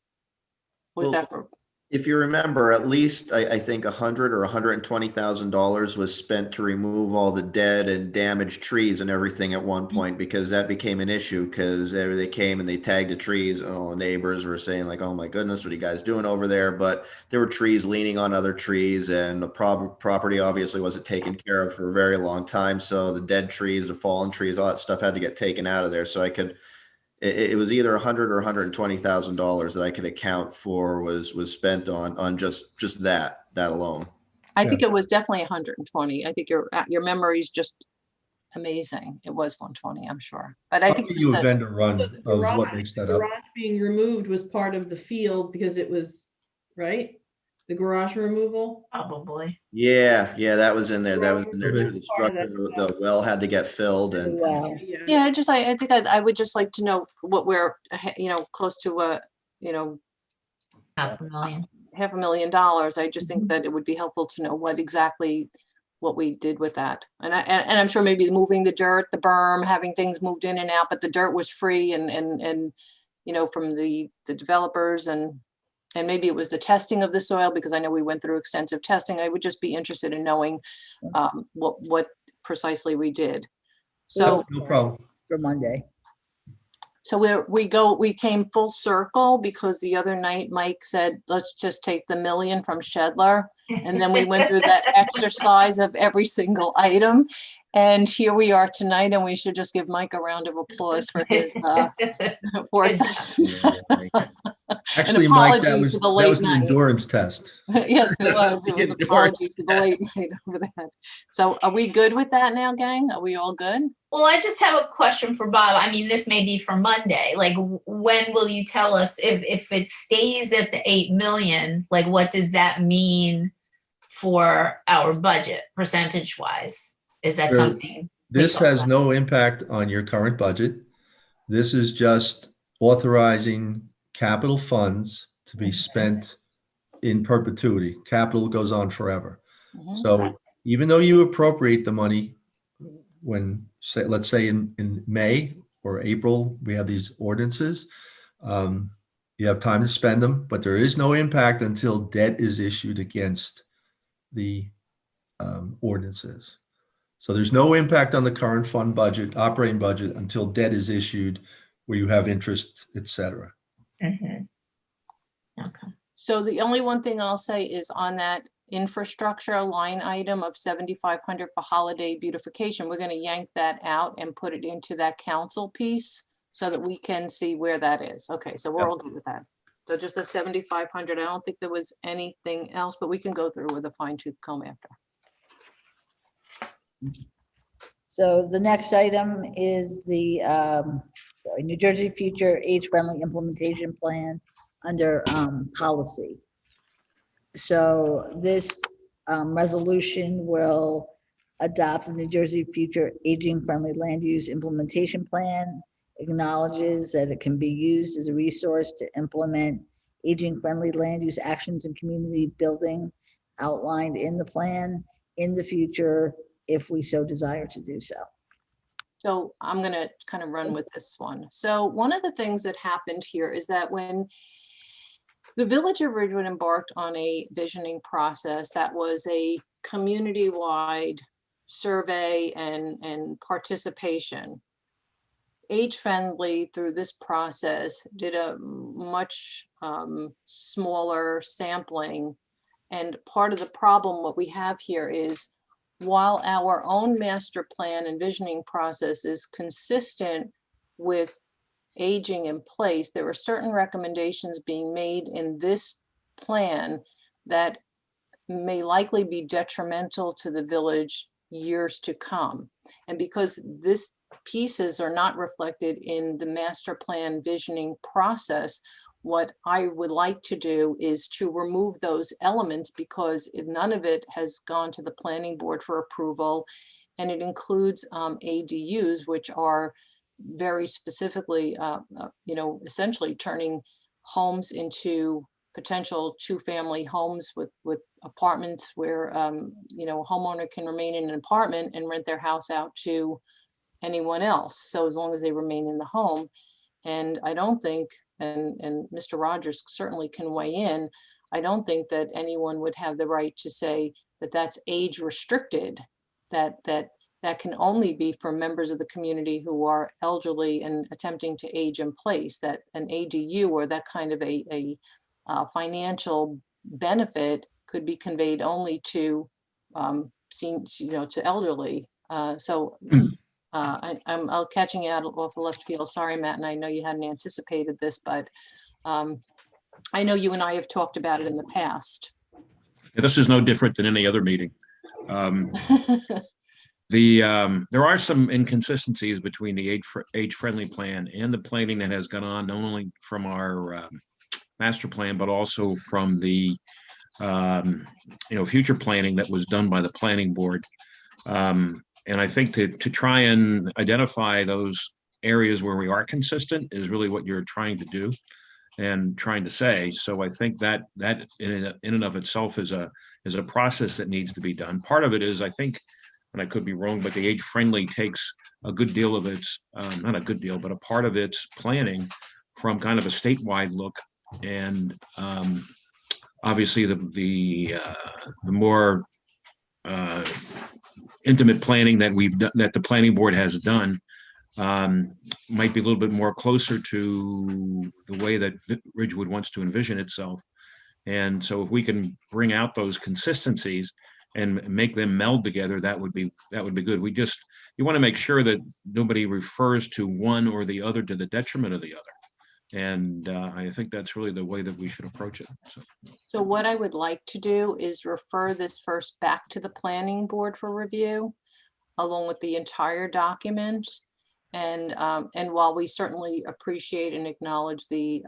was Well, that for? If you remember, at least I think $100,000 or $120,000 was spent to remove all the dead and damaged trees and everything at one point, because that became an issue because they came and they tagged the trees and all the neighbors were saying like, oh my goodness, what are you guys doing over there? But there were trees leaning on other trees, and the property obviously wasn't taken care of for a very long time. So the dead trees, the fallen trees, all that stuff had to get taken out of there. So it was either $100,000 or $120,000 that I could account for was spent on just that alone. I think it was definitely 120. I think your memory is just amazing. It was 120, I'm sure. But I I'll think give you a vendor run So of the what makes that up. garage being removed was part of the field because it was, right? The garage removal? Probably. Yeah, that was in there. That was in there Okay. too. The structure, the well had to get filled, and Wow. Yeah, I think I would just like to know what we're, close to, $500,000. $500,000. I just think that it would be helpful to know what we did with that. And I'm sure maybe moving the dirt, the berm, having things moved in and out, but the dirt was free and from the developers, and maybe it was the testing of the soil, because I know we went through extensive testing. I would just be interested in knowing what precisely we did. So No problem. For Monday. So we came full circle because the other night Mike said, let's just take the million from Shedler. And then we went through that exercise of every single item. And here we are tonight, and we should just give Mike a round of applause for his foresight. Actually, Mike, that apologies was for the late an night. endurance test. Yes, it was. It was apologies for the late night over that. So are we good with that now, gang? Are we all good? Well, I just have a question for Bob. I mean, this may be for Monday. Like, when will you tell us if it stays at the 8 million? Like, what does that mean for our budget, percentage wise? Is that Sure. something? This has no impact on your current budget. This is just authorizing capital funds to be spent in perpetuity. Capital goes on forever. So even though you appropriate the money let's say in May or April, we have these ordinances, you have time to spend them, but there is no impact until debt is issued against the ordinances. So there's no impact on the current fund budget, operating budget, until debt is issued where you have interest, et cetera. Okay. So the only one thing I'll say is on that infrastructure line item of 7,500 for holiday beautification, we're going to yank that out and put it into that council piece so that we can see where that is. Okay, so we're all good with that. So just the 7,500. I don't think there was anything else, but we can go through with a fine tooth comb after. So the next item is the New Jersey Future Age-Friendly Implementation Plan under policy. So this resolution will adopt the New Jersey Future Aging-Friendly Land Use Implementation Plan, acknowledges that it can be used as a resource to implement aging-friendly land use actions and community building outlined in the plan in the future, if we so desire to do so. So I'm going to kind of run with this one. So one of the things that happened here is that when the Village of Ridgewood embarked on a visioning process that was a community-wide survey and participation, Age Friendly through this process did a much smaller sampling. And part of the problem, what we have here is, while our own master plan and visioning process is consistent with aging in place, there are certain recommendations being made in this plan that may likely be detrimental to the village years to come. And because these pieces are not reflected in the master plan visioning process, What I would like to do is to remove those elements because none of it has gone to the planning board for approval. And it includes ADUs, which are very specifically, essentially turning homes into potential two-family homes with apartments where, a homeowner can remain in an apartment and rent their house out to anyone else. So as long as they remain in the home. And I don't think, and Mr. Rogers certainly can weigh in, I don't think that anyone would have the right to say that that's age restricted, that can only be for members of the community who are elderly and attempting to age in place, that an ADU or that kind of a financial benefit could be conveyed only to to elderly. I'm catching out off the left field. Sorry, Matt, and I know you hadn't anticipated this, but I know you and I have talked about it in the past. This is no different than any other meeting. There are some inconsistencies between the age-friendly plan and the planning that has gone on, not only from our master plan, but also from the future planning that was done by the planning board. And I think to try and identify those areas where we are consistent is really what you're trying to do and trying to say. So I think that in and of itself is a process that needs to be done. Part of it is, I think, and I could be wrong, but the age-friendly takes a good deal of its, not a good deal, but a part of its planning from kind of a statewide look. And obviously the more intimate planning that that the planning board has done might be a little bit more closer to the way that Ridgewood wants to envision itself. And so if we can bring out those consistencies and make them meld together, that would be good. You want to make sure that nobody refers to one or the other to the detriment of the other. And I think that's really the way that we should approach it. So what I would like to do is refer this first back to the planning board for review, along with the entire document. And while we certainly appreciate and acknowledge the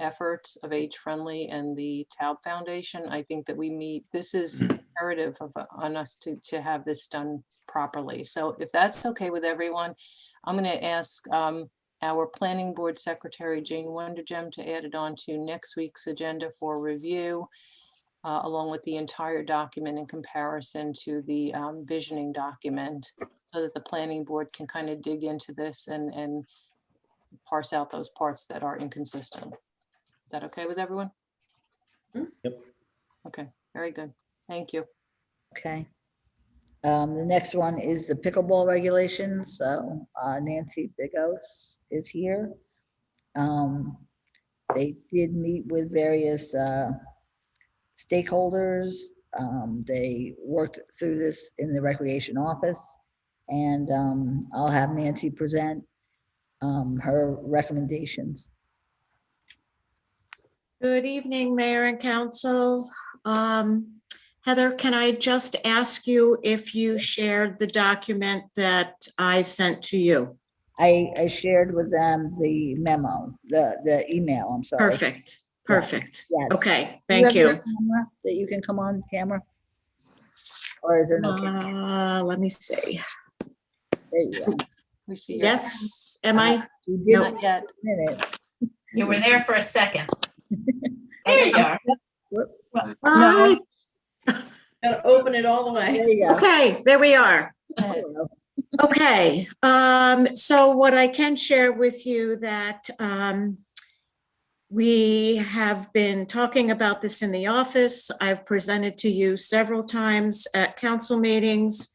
efforts of Age Friendly and the Taub Foundation, I think that this is imperative on us to have this done properly. So if that's okay with everyone, I'm going to ask our planning board secretary, Jane Wondergem, to add it on to next week's agenda for review, along with the entire document in comparison to the visioning document, so that the planning board can kind of dig into this and parse out those parts that are inconsistent. Is that okay with everyone? Yep. Okay, very good. Thank you. Okay. The next one is the pickleball regulations. So Nancy Bigos is here. They did meet with various stakeholders. They worked through this in the recreation office, and I'll have Nancy present her recommendations. Good evening, Mayor and Council. Heather, can I just ask you if you shared the document that I sent to you? I shared with them the memo, the email, I'm sorry. Perfect, perfect. Yes. Okay, thank you. Camera that you can come on camera? Or is there no camera? Let me see. There you go. We see you. Yes, am I? You did No. Not yet. Minute. You were there for a second. There you are. What? Gotta open it all the way. There you go. Okay, there we are. Hello. Okay, so what I can share with you that we have been talking about this in the office. I've presented to you several times at council meetings.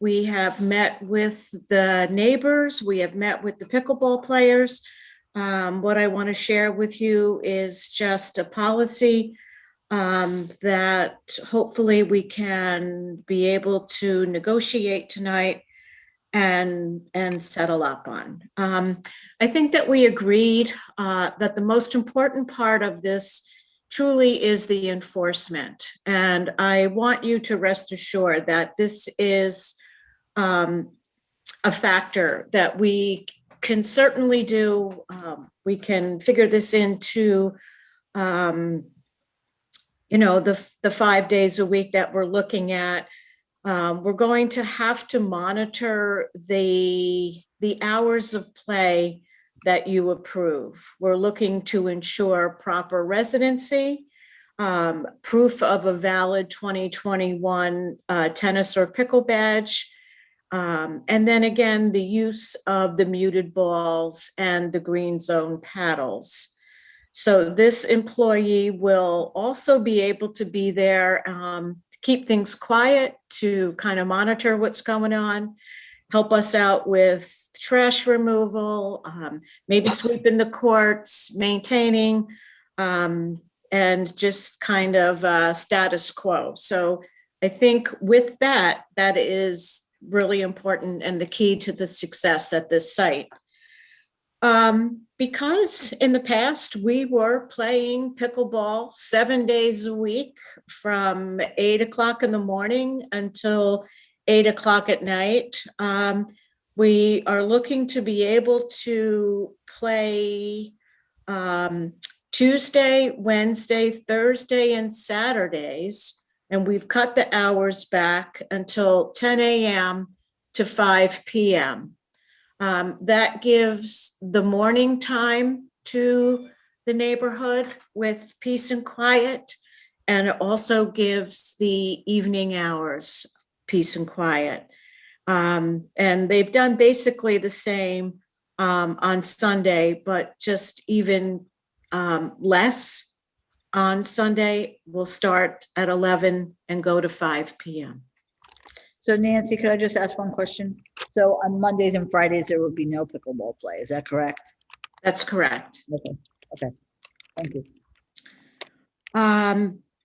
We have met with the neighbors. We have met with the pickleball players. What I want to share with you is just a policy that hopefully we can be able to negotiate tonight and settle up on. I think that we agreed that the most important part of this truly is the enforcement. And I want you to rest assured that this is a factor that we can certainly do, we can figure this into, the 5 days a week that we're looking at. We're going to have to monitor the hours of play that you approve. We're looking to ensure proper residency, proof of a valid 2021 tennis or pickle badge, and then again, the use of the muted balls and the green zone paddles. So this employee will also be able to be there, keep things quiet, to kind of monitor what's going on, help us out with trash removal, maybe sweeping the courts, maintaining, and just kind of status quo. So I think with that, that is really important and the key to the success at this site. Because in the past, we were playing pickleball 7 days a week from 8 o'clock in the morning until 8 o'clock at night. We are looking to be able to play Tuesday, Wednesday, Thursday, and Saturdays. And we've cut the hours back until 10 a.m. to 5 p.m. That gives the morning time to the neighborhood with peace and quiet, and it also gives the evening hours peace and quiet. And they've done basically the same on Sunday, but just even less on Sunday. We'll start at 11 and go to 5 p.m. So Nancy, could I just ask one question? So on Mondays and Fridays, there will be no pickleball play. Is that correct? That's correct. Okay. Thank you.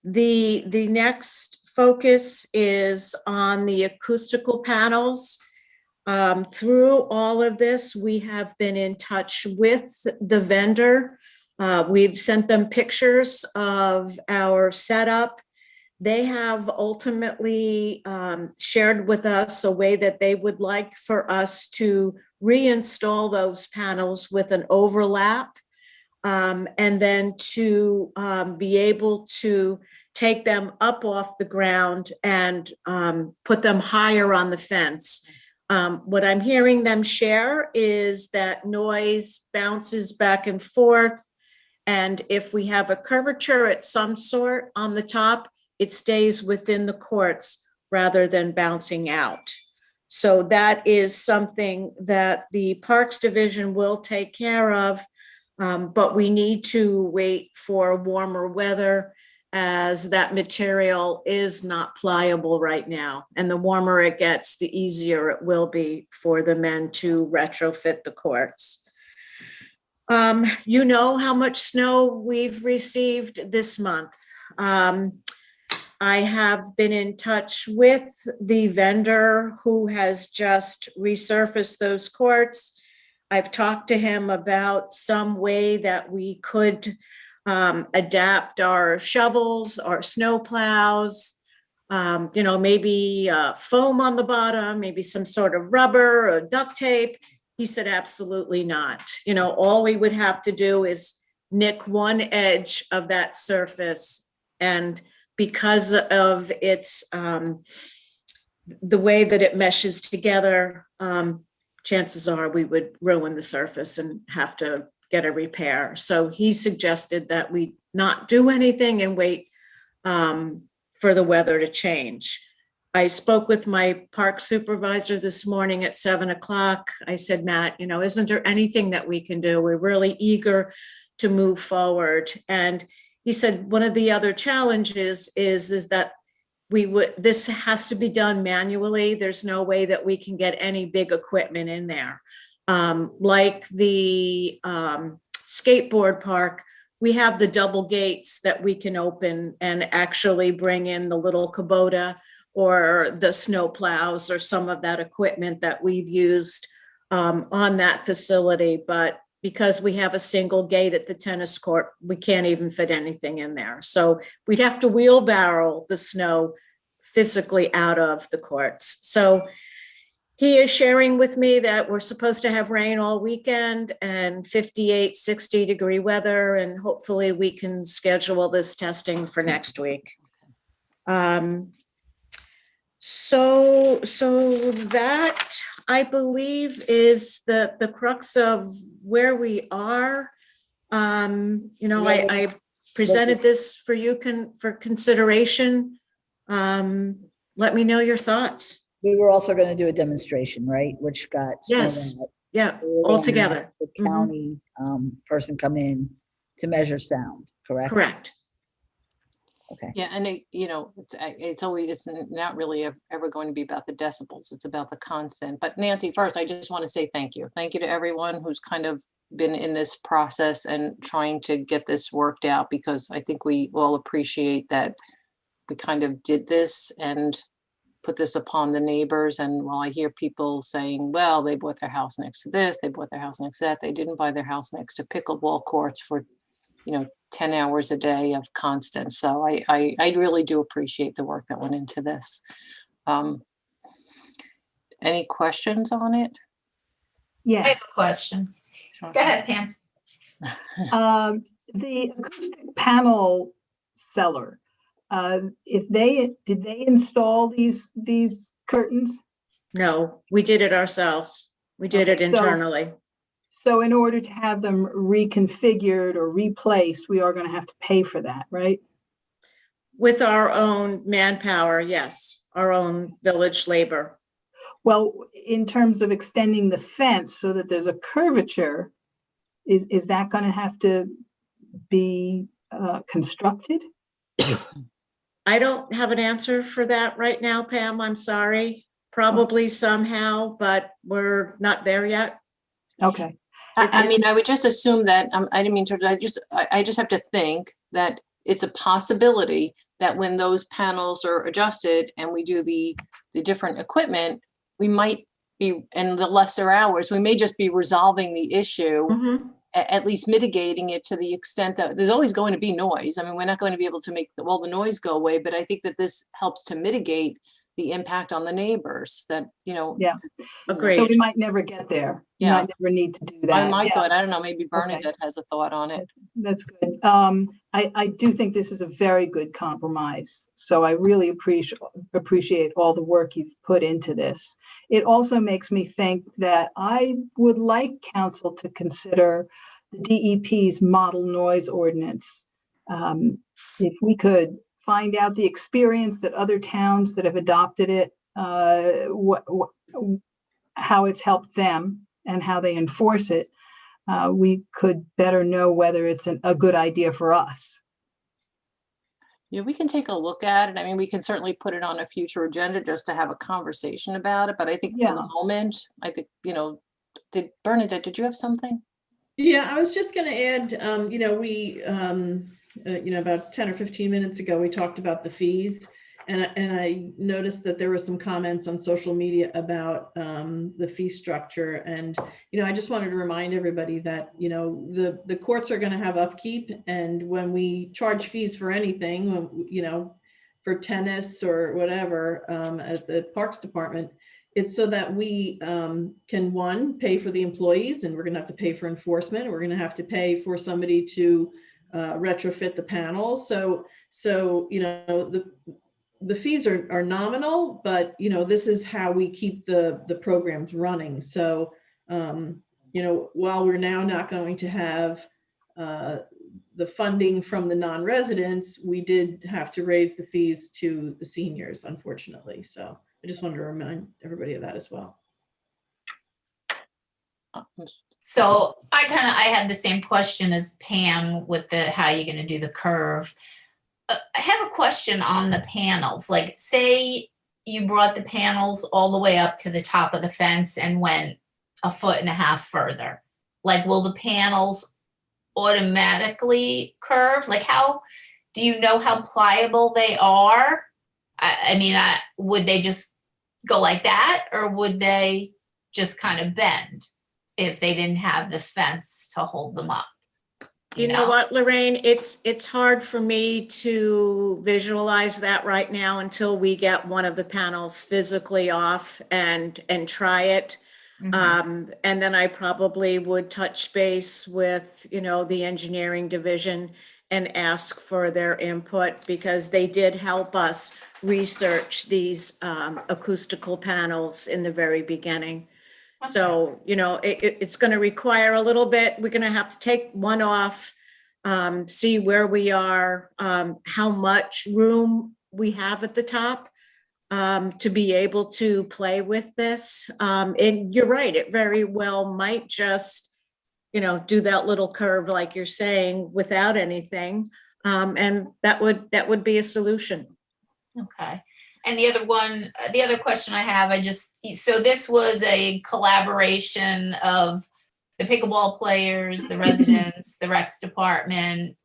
The next focus is on the acoustical panels. Through all of this, we have been in touch with the vendor. We've sent them pictures of our setup. They have ultimately shared with us a way that they would like for us to reinstall those panels with an overlap, and then to be able to take them up off the ground and put them higher on the fence. What I'm hearing them share is that noise bounces back and forth, and if we have a curvature at some sort on the top, it stays within the courts rather than bouncing out. So that is something that the Parks Division will take care of, but we need to wait for warmer weather, as that material is not pliable right now. And the warmer it gets, the easier it will be for the men to retrofit the courts. You know how much snow we've received this month. I have been in touch with the vendor who has just resurfaced those courts. I've talked to him about some way that we could adapt our shovels, our snow plows, maybe foam on the bottom, maybe some sort of rubber or duct tape. He said, absolutely not. All we would have to do is nick one edge of that surface, and because of its the way that it meshes together, chances are we would ruin the surface and have to get a repair. So he suggested that we not do anything and wait for the weather to change. I spoke with my park supervisor this morning at 7 o'clock. I said, Matt, isn't there anything that we can do? We're really eager to move forward. And he said, one of the other challenges is that this has to be done manually. There's no way that we can get any big equipment in there. Like the skateboard park, we have the double gates that we can open and actually bring in the little Kubota or the snow plows or some of that equipment that we've used on that facility. But because we have a single gate at the tennis court, we can't even fit anything in there. So we'd have to wheelbarrow the snow physically out of the courts. So He is sharing with me that we're supposed to have rain all weekend and 58, 60-degree weather, and hopefully we can schedule this testing for next week. So that, I believe, is the crux of where we are. I presented this for you for consideration. Let me know your thoughts. We were also going to do a demonstration, right? Which got. Yes. snowed out. Yeah, We were all gonna together. have The county person come in to measure sound, correct? Correct. Okay. Yeah, and it's always, it's not really ever going to be about the decibels. It's about the constant. But Nancy, first, I just want to say thank you. Thank you to everyone who's kind of been in this process and trying to get this worked out, because I think we all appreciate that we kind of did this and put this upon the neighbors. And while I hear people saying, well, they bought their house next to this, they bought their house next to that, they didn't buy their house next to pickleball courts for 10 hours a day of constant. So I really do appreciate the work that went into this. Any questions on it? Yes. I have a question. Go ahead, Pam. The acoustic panel seller, did they install these curtains? No, we did it ourselves. We did it internally. So in order to have them reconfigured or replaced, we are going to have to pay for that, right? With our own manpower, yes, our own village labor. Well, in terms of extending the fence so that there's a curvature, is that going to have to be constructed? I don't have an answer for that right now, Pam. I'm sorry. Probably somehow, but we're not there yet. Okay. I mean, I would just assume that, I didn't mean to, I just have to think that it's a possibility that when those panels are adjusted and we do the different equipment, we might be, in the lesser hours, we may just be resolving the issue, at least mitigating it to the extent that there's always going to be noise. I mean, we're not going to be able to make all the noise go away, but I think that this helps to mitigate the impact on the neighbors that, Yeah. Agreed. So we might never get there. Yeah. We might never need to do that. I might Yeah. thought, I don't know, maybe Okay. Bernadette has a thought on it. That's good. I do think this is a very good compromise. So I really appreciate all the work you've put into this. It also makes me think that I would like council to consider the DEP's model noise ordinance. If we could find out the experience that other towns that have adopted it, how it's helped them and how they enforce it, we could better know whether it's a good idea for us. Yeah, we can take a look at it. I mean, we can certainly put it on a future agenda just to have a conversation about it. But I think for the moment, I think, Bernadette, did you have something? Yeah, I was just going to add, we, about 10 or 15 minutes ago, we talked about the fees. And I noticed that there were some comments on social media about the fee structure. And, I just wanted to remind everybody that, the courts are going to have upkeep. And when we charge fees for anything, for tennis or whatever at the Parks Department, it's so that we can, one, pay for the employees, and we're going to have to pay for enforcement. We're going to have to pay for somebody to retrofit the panels. So the fees are nominal, but this is how we keep the programs running. So while we're now not going to have the funding from the non-residents, we did have to raise the fees to the seniors, unfortunately. So I just wanted to remind everybody of that as well. So I had the same question as Pam with how you're going to do the curve. I have a question on the panels. Like, say you brought the panels all the way up to the top of the fence and went 1.5 feet further. Like, will the panels automatically curve? Like, how do you know how pliable they are? Would they just go like that, or would they just kind of bend if they didn't have the fence to hold them up? You know what, Lorraine, it's hard for me to visualize that right now until we get one of the panels physically off and try it. And then I probably would touch base with, the engineering division and ask for their input, because they did help us research these acoustical panels in the very beginning. So, it's going to require a little bit. We're going to have to take one off, see where we are, how much room we have at the top to be able to play with this. And you're right, it very well might just, do that little curve like you're saying without anything. And that would be a solution. Okay. And the other question I have, so this was a collaboration of the pickleball players, the residents, the Recs department,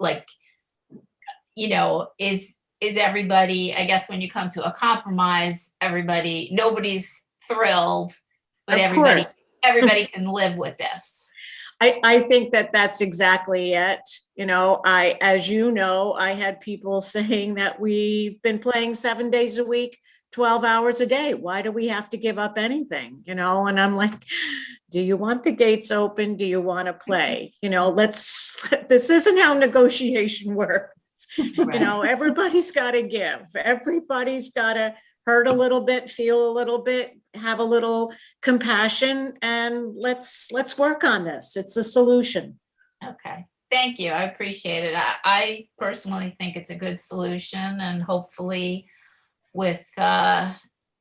is everybody, I guess when you come to a compromise, nobody's thrilled, but everybody can live with this. I think that's exactly it. As I had people saying that we've been playing 7 days a week, 12 hours a day. Why do we have to give up anything? And I'm like, do you want the gates open? Do you want to play? This isn't how negotiation works. Right. Everybody's got to give. Everybody's got to hurt a little bit, feel a little bit, have a little compassion, and let's work on this. It's a solution. Okay. Thank you. I appreciate it. I personally think it's a good solution, and hopefully with the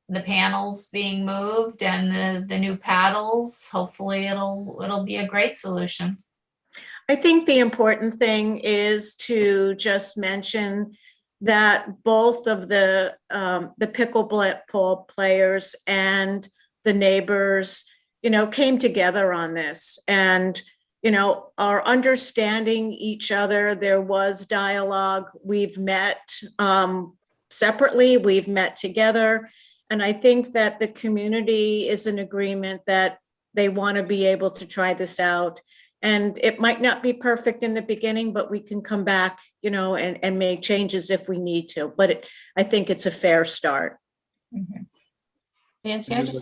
panels being moved and the new paddles, hopefully it'll be a great solution. I think the important thing is to just mention that both of the pickleball players and the neighbors, came together on this and, are understanding each other. There was dialogue. We've met separately, we've met together. And I think that the community is in agreement that they want to be able to try this out. And it might not be perfect in the beginning, but we can come back, and make changes if we need to. But I think it's a fair start. Nancy, I'd just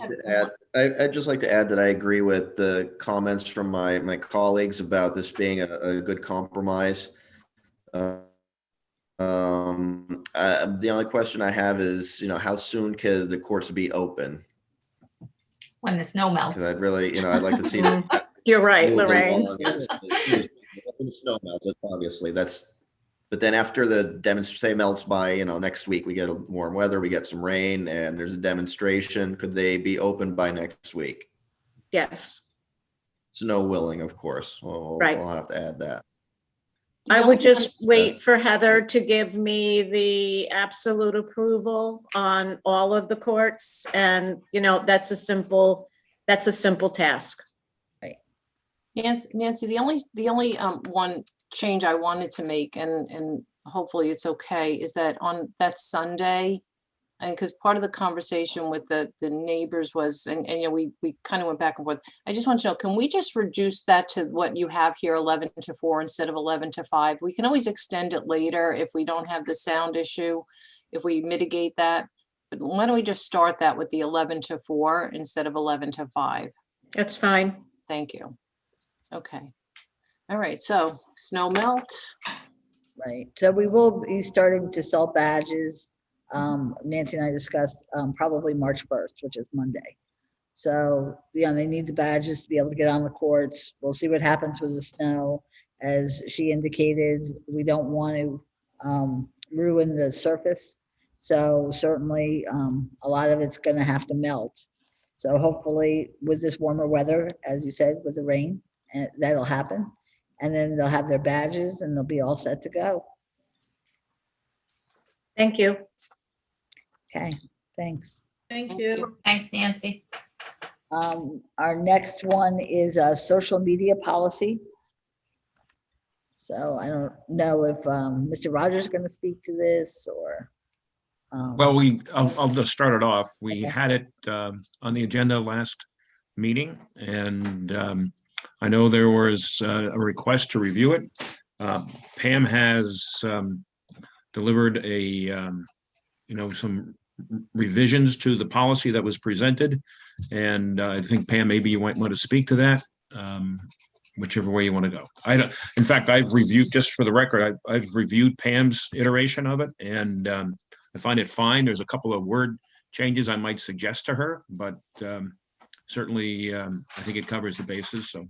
like to add that I agree with the comments from my colleagues about this being a good compromise. The only question I have is, how soon could the courts be open? When the snow melts. Because I'd really, I'd like to see. You're right, Lorraine. When the snow melts, obviously but then after the demonstration melts by, next week, we get warm weather, we get some rain, and there's a demonstration. Could they be open by next week? Yes. Snow willing, of course. Right. We'll have to add that. I would just wait for Heather to give me the absolute approval on all of the courts. And, that's a simple task. Nancy, the only one change I wanted to make, and hopefully it's okay, is that on that Sunday, because part of the conversation with the neighbors was, and we kind of went back and forth. I just want to know, can we just reduce that to what you have here, 11 to 4 instead of 11 to 5? We can always extend it later if we don't have the sound issue, if we mitigate that. But why don't we just start that with the 11 to 4 instead of 11 to 5? That's fine. Thank you. Okay. All right. So snow melt. Right. So we will be starting to sell badges. Nancy and I discussed probably March 1st, which is Monday. So, they need the badges to be able to get on the courts. We'll see what happens with the snow. As she indicated, we don't want to ruin the surface. So certainly a lot of it's going to have to melt. So hopefully with this warmer weather, as you said, with the rain, that'll happen. And then they'll have their badges and they'll be all set to go. Thank you. Okay, thanks. Thank you. Thanks, Nancy. Our next one is a social media policy. So I don't know if Mr. Rogers is going to speak to this or. Well, I'll just start it off. We had it on the agenda last meeting, and I know there was a request to review it. Pam has delivered some revisions to the policy that was presented. And I think Pam, maybe you might want to speak to that, whichever way you want to go. In fact, I've reviewed, just for the record, I've reviewed Pam's iteration of it, and I find it fine. There's a couple of word changes I might suggest to her, but certainly I think it covers the bases. So,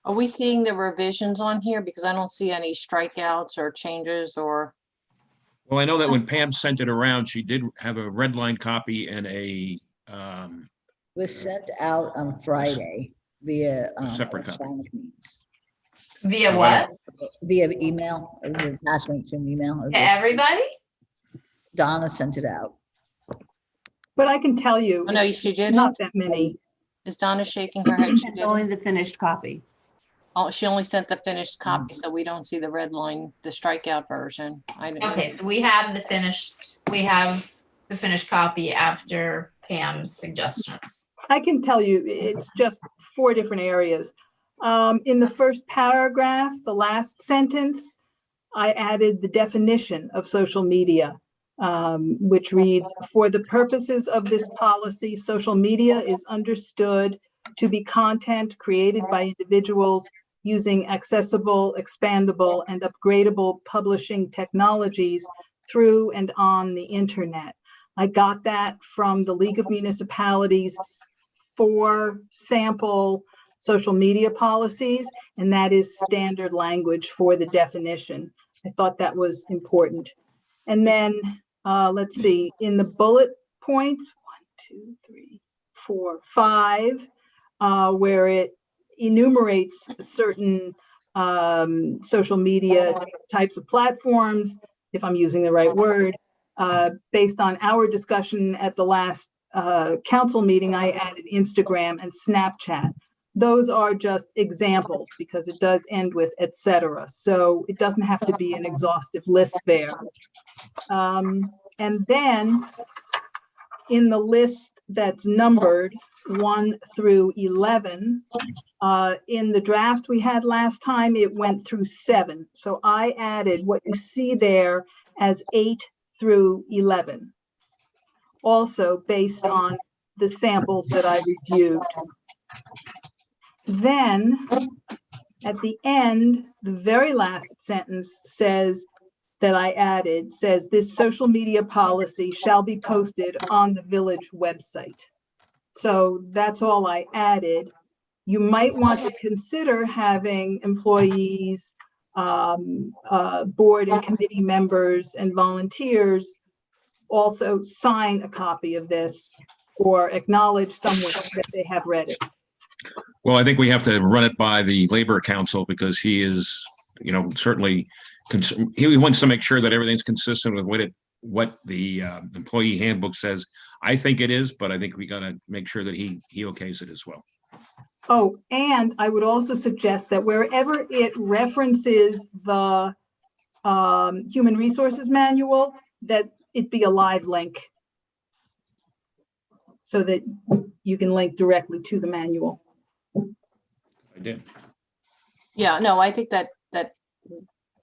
are we seeing the revisions on here? Because I don't see any strikeouts or changes or. Well, I know that when Pam sent it around, she did have a red line copy and a Was sent out on Friday via separate copy. electronic means. Via what? Via email. It was an attachment to an email. To everybody? Donna sent it out. But I can tell you, Oh, no, she didn't. not that many. Is Donna shaking her head? She And didn't? only the finished copy. Oh, she only sent the finished copy, so we don't see the red line, the strikeout version. I didn't. Okay, so we have the finished copy after Pam's suggestions. I can tell you, it's just 4 different areas. In the first paragraph, the last sentence, I added the definition of social media, which reads, for the purposes of this policy, social media is understood to be content created by individuals using accessible, expandable, and upgradable publishing technologies through and on the internet. I got that from the League of Municipalities 4 sample social media policies, and that is standard language for the definition. I thought that was important. And then let's see, in the bullet points, 1, 2, 3, 4, 5, where it enumerates certain social media types of platforms, if I'm using the right word, based on our discussion at the last council meeting, I added Instagram and Snapchat. Those are just examples because it does end with et cetera. So it doesn't have to be an exhaustive list there. And then in the list that's numbered 1 through 11, in the draft we had last time, it went through 7. So I added what you see there as 8 through 11. Also based on the samples that I reviewed. Then at the end, the very last sentence says that I added says this social media policy shall be posted on the village website. So that's all I added. You might want to consider having employees, board and committee members and volunteers also sign a copy of this or acknowledge somewhere that they have read it. Well, I think we have to run it by the Labor Council because he is, certainly, he wants to make sure that everything's consistent with what the employee handbook says. I think it is, but I think we got to make sure that he okays it as well. Oh, and I would also suggest that wherever it references the Human Resources Manual, that it be a live link so that you can link directly to the manual. I did. Yeah, no, I think that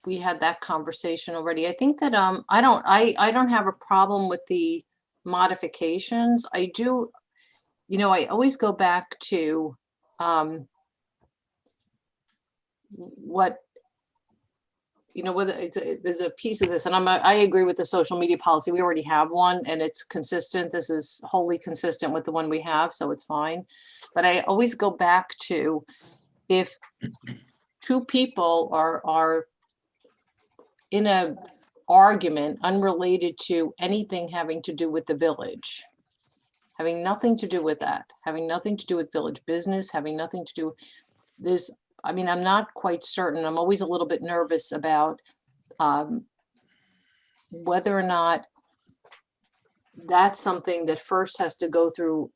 we had that conversation already. I think that I don't have a problem with the modifications. I do, I always go back to what whether there's a piece of this, and I agree with the social media policy. We already have one, and it's consistent. This is wholly consistent with the one we have, so it's fine. But I always go back to if 2 people are in a argument unrelated to anything having to do with the village, having nothing to do with that, having nothing to do with village business, having nothing to do with this. I mean, I'm not quite certain. I'm always a little bit nervous about whether or not that's something that first has to go through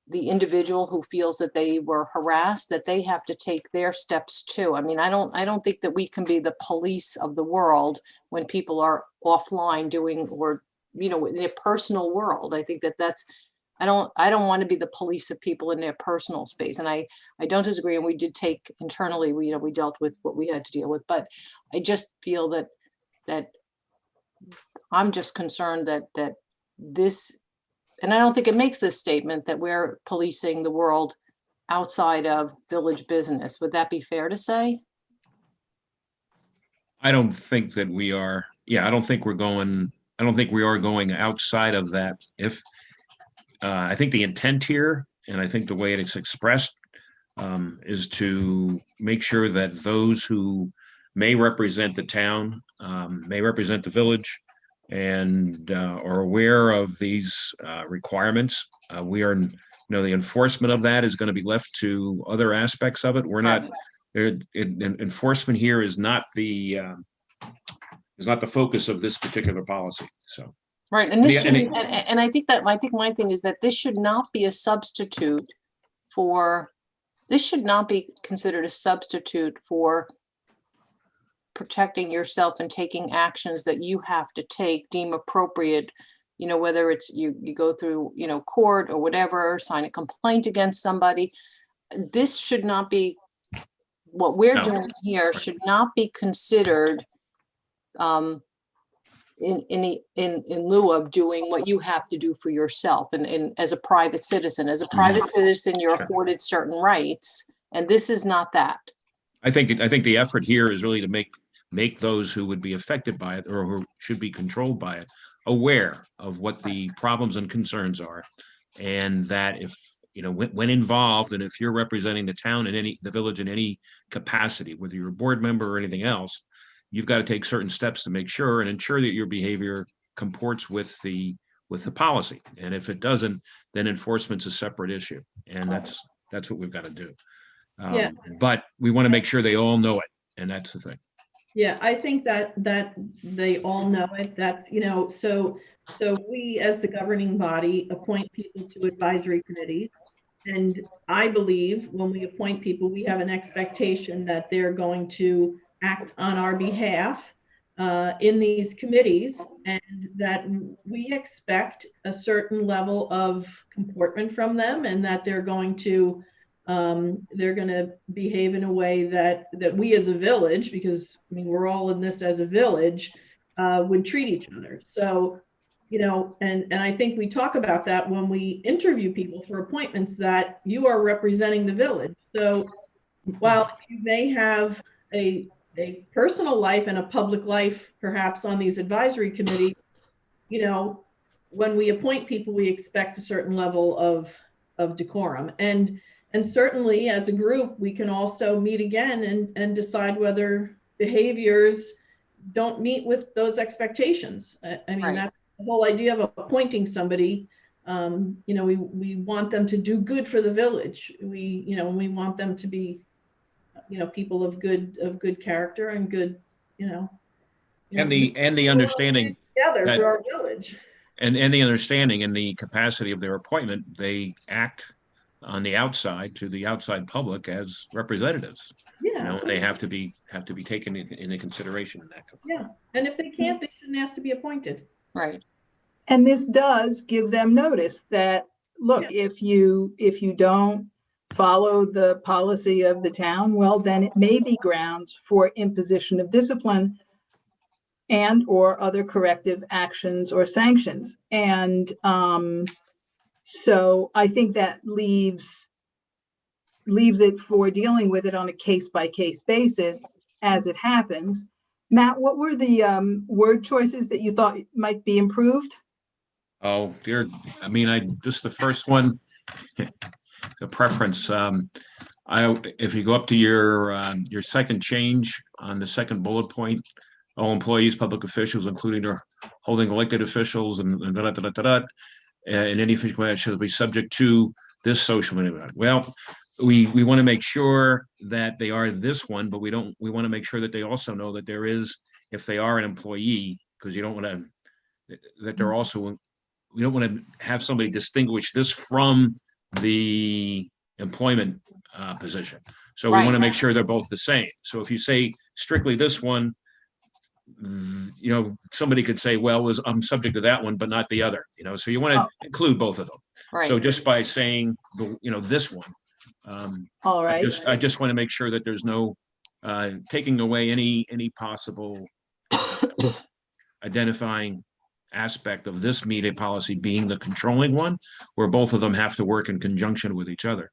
the individual who feels that they were harassed, that they have to take their steps too. I mean, I don't think that we can be the police of the world when people are offline doing, or, in a personal world. I think that that's I don't want to be the police of people in their personal space. And I don't disagree. And we did take internally, we dealt with what we had to deal with, but I just feel that I'm just concerned that this, and I don't think it makes this statement that we're policing the world outside of village business. Would that be fair to say? I don't think that we are, I don't think we are going outside of that. If, I think the intent here, and I think the way it's expressed, is to make sure that those who may represent the town, may represent the village, and are aware of these requirements. We are, the enforcement of that is going to be left to other aspects of it. We're not, enforcement here is not the focus of this particular policy. So. Right, and and I think my thing is that this should not be a substitute for, this should not be considered a substitute for protecting yourself and taking actions that you have to take, deem appropriate, whether it's you go through, court or whatever, sign a complaint against somebody. This should not be, what we're doing here should not be considered in lieu of doing what you have to do for yourself and as a private citizen. As a private citizen, you're afforded certain rights, and this is not that. I think the effort here is really to make those who would be affected by it or who should be controlled by it aware of what the problems and concerns are, and that if when involved, and if you're representing the town in the village in any capacity, whether you're a board member or anything else, you've got to take certain steps to make sure and ensure that your behavior comports with the policy. And if it doesn't, then enforcement's a separate issue, and that's what we've got to do. But we want to make sure they all know it, and that's the thing. Yeah, I think that they all know it. That's, so we as the governing body appoint people to advisory committees. And I believe when we appoint people, we have an expectation that they're going to act on our behalf in these committees, and that we expect a certain level of comportment from them, and that they're going to behave in a way that we as a village, because we're all in this as a village, would treat each other. So, and I think we talk about that when we interview people for appointments, that you are representing the village. So while you may have a personal life and a public life, perhaps on these advisory committees, when we appoint people, we expect a certain level of decorum. And certainly as a group, we can also meet again and decide whether behaviors don't meet with those expectations. That's the whole idea of appointing somebody. We want them to do good for the village. We want them to be, people of good character and good, and the understanding together for our village. And the understanding and the capacity of their appointment, they act on the outside to the outside public as representatives. They have to be taken into consideration in that. Yeah, and if they can't, they shouldn't ask to be appointed. Right. And this does give them notice that, look, if you don't follow the policy of the town, well, then it may be grounds for imposition of discipline and or other corrective actions or sanctions. And so I think that leaves it for dealing with it on a case-by-case basis as it happens. Matt, what were the word choices that you thought might be improved? Oh dear, just the first one, the preference. If you go up to your second change on the second bullet point, all employees, public officials, including their holding elected officials and in any official way shall be subject to this social media. Well, we want to make sure that they are this one, but we want to make sure that they also know that there is, if they are an employee, because you don't want to, that they're also, we don't want to have somebody distinguish this from the employment position. So we want to make sure they're both the same. So if you say strictly this one, somebody could say, well, I'm subject to that one, but not the other, so you want to include both of them. So Right. just by saying, this one, All I right. just want to make sure that there's no taking away any possible identifying aspect of this media policy being the controlling one, where both of them have to work in conjunction with each other.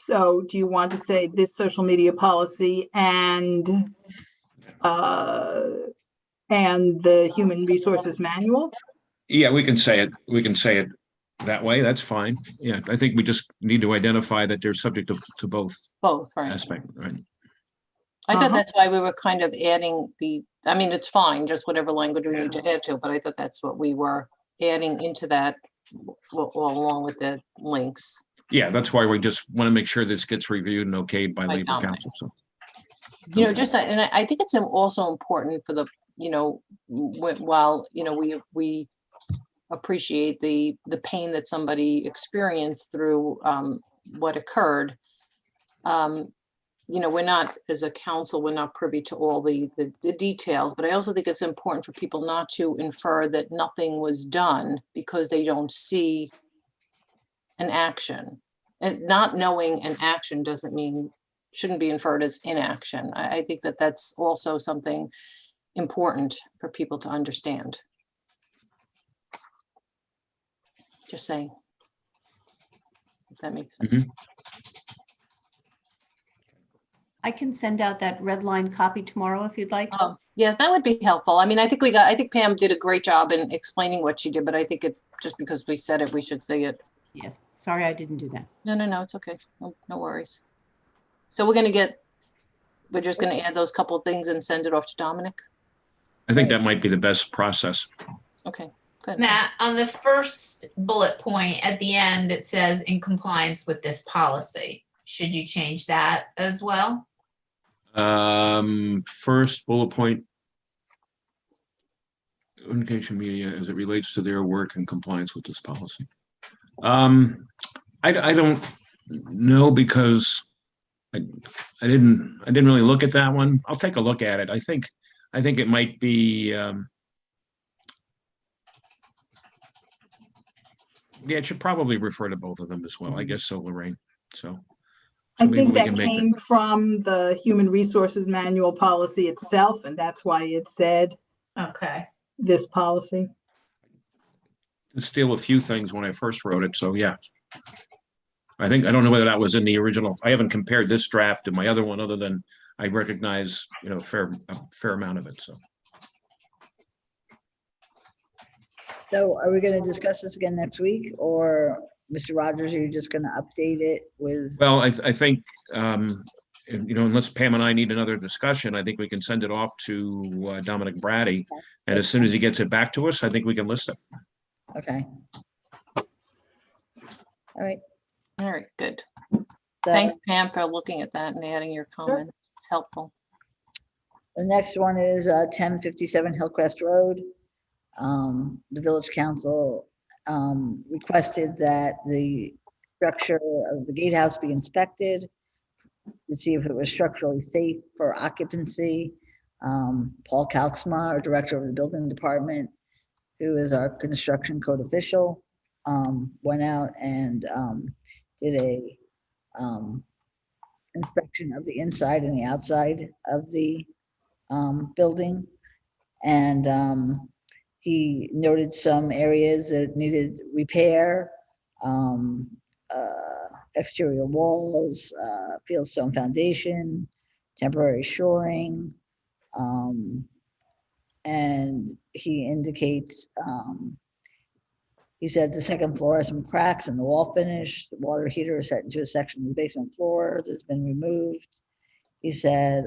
So do you want to say this social media policy and the human resources manual? Yeah, we can say it. We can say it that way. That's fine. Yeah, I think we just need to identify that they're subject to both Right. aspects, right? I thought that's why we were kind of adding it's fine, just whatever language we need to add to, but I thought that's what we were adding into that along with the links. Yeah, that's why we just want to make sure this gets reviewed and okayed by Labor Dominic. Council. So, And I think it's also important for the, while, we appreciate the pain that somebody experienced through what occurred. We're not, as a council, we're not privy to all the details, but I also think it's important for people not to infer that nothing was done because they don't see an action. And not knowing an action shouldn't be inferred as inaction. I think that that's also something important for people to understand. Just saying. If that makes sense. Mm-hmm. I can send out that red line copy tomorrow if you'd like. Yeah, that would be helpful. I think Pam did a great job in explaining what she did, but I think it just because we said it, we should say it. Yes, sorry, I didn't do that. No, it's okay. No worries. So we're just gonna add those couple of things and send it off to Dominic. I think that might be the best process. Okay, good. Matt, on the first bullet point at the end, it says in compliance with this policy. Should you change that as well? First bullet point, communication media as it relates to their work in compliance with this policy. I don't know because I didn't really look at that one. I'll take a look at it. I think it might be yeah, it should probably refer to both of them as well. I guess so, Lorraine. So I maybe think we that can make came from the human resources manual policy itself, and that's why it said Okay. this policy. steal a few things when I first wrote it. So yeah, I don't know whether that was in the original. I haven't compared this draft to my other one, other than I recognize, a fair amount of it. So are we going to discuss this again next week, or Mr. Rogers, are you just going to update it with? Well, I think, unless Pam and I need another discussion, I think we can send it off to Dominic Brady. And as soon as he gets it back to us, I think we can list it. Okay. All right. All right, good. Thanks, Pam, for looking at that and adding your comments. It's helpful. The next one is 1057 Hillcrest Road. The village council requested that the structure of the gatehouse be inspected to see if it was structurally safe for occupancy. Paul Kalksma, our director of the building department, who is our construction code official, went out and did a inspection of the inside and the outside of the building. And he noted some areas that needed repair, exterior walls, fieldstone foundation, temporary shoring. And he indicates, he said the second floor has some cracks in the wall finish. The water heater is set into a section of the basement floor that's been removed. He said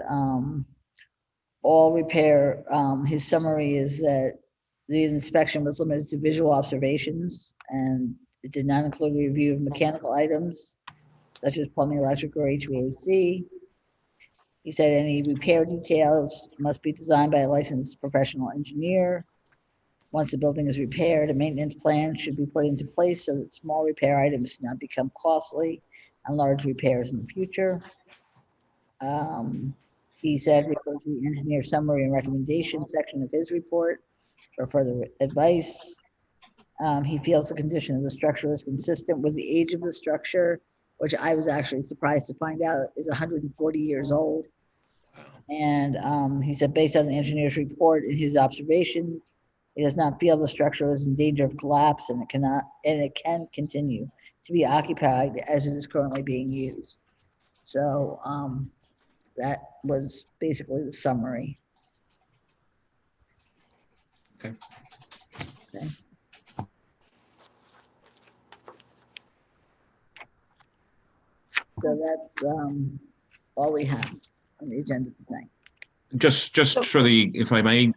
all repair, his summary is that the inspection was limited to visual observations and it did not include a review of mechanical items such as plumbing, electric, or HVAC. He said any repair details must be designed by a licensed professional engineer. Once the building is repaired, a maintenance plan should be put into place so that small repair items do not become costly and large repairs in the future. He said refer to the engineer summary and recommendation section of his report for further advice. He feels the condition of the structure is consistent with the age of the structure, which I was actually surprised to find out is 140 years old. And he said, based on the engineer's report and his observations, he does not feel the structure is in danger of collapse, and it can continue to be occupied as it is currently being used. So that was basically the summary. Okay. Okay. So that's all we have on the agenda tonight. Just for the, if I may,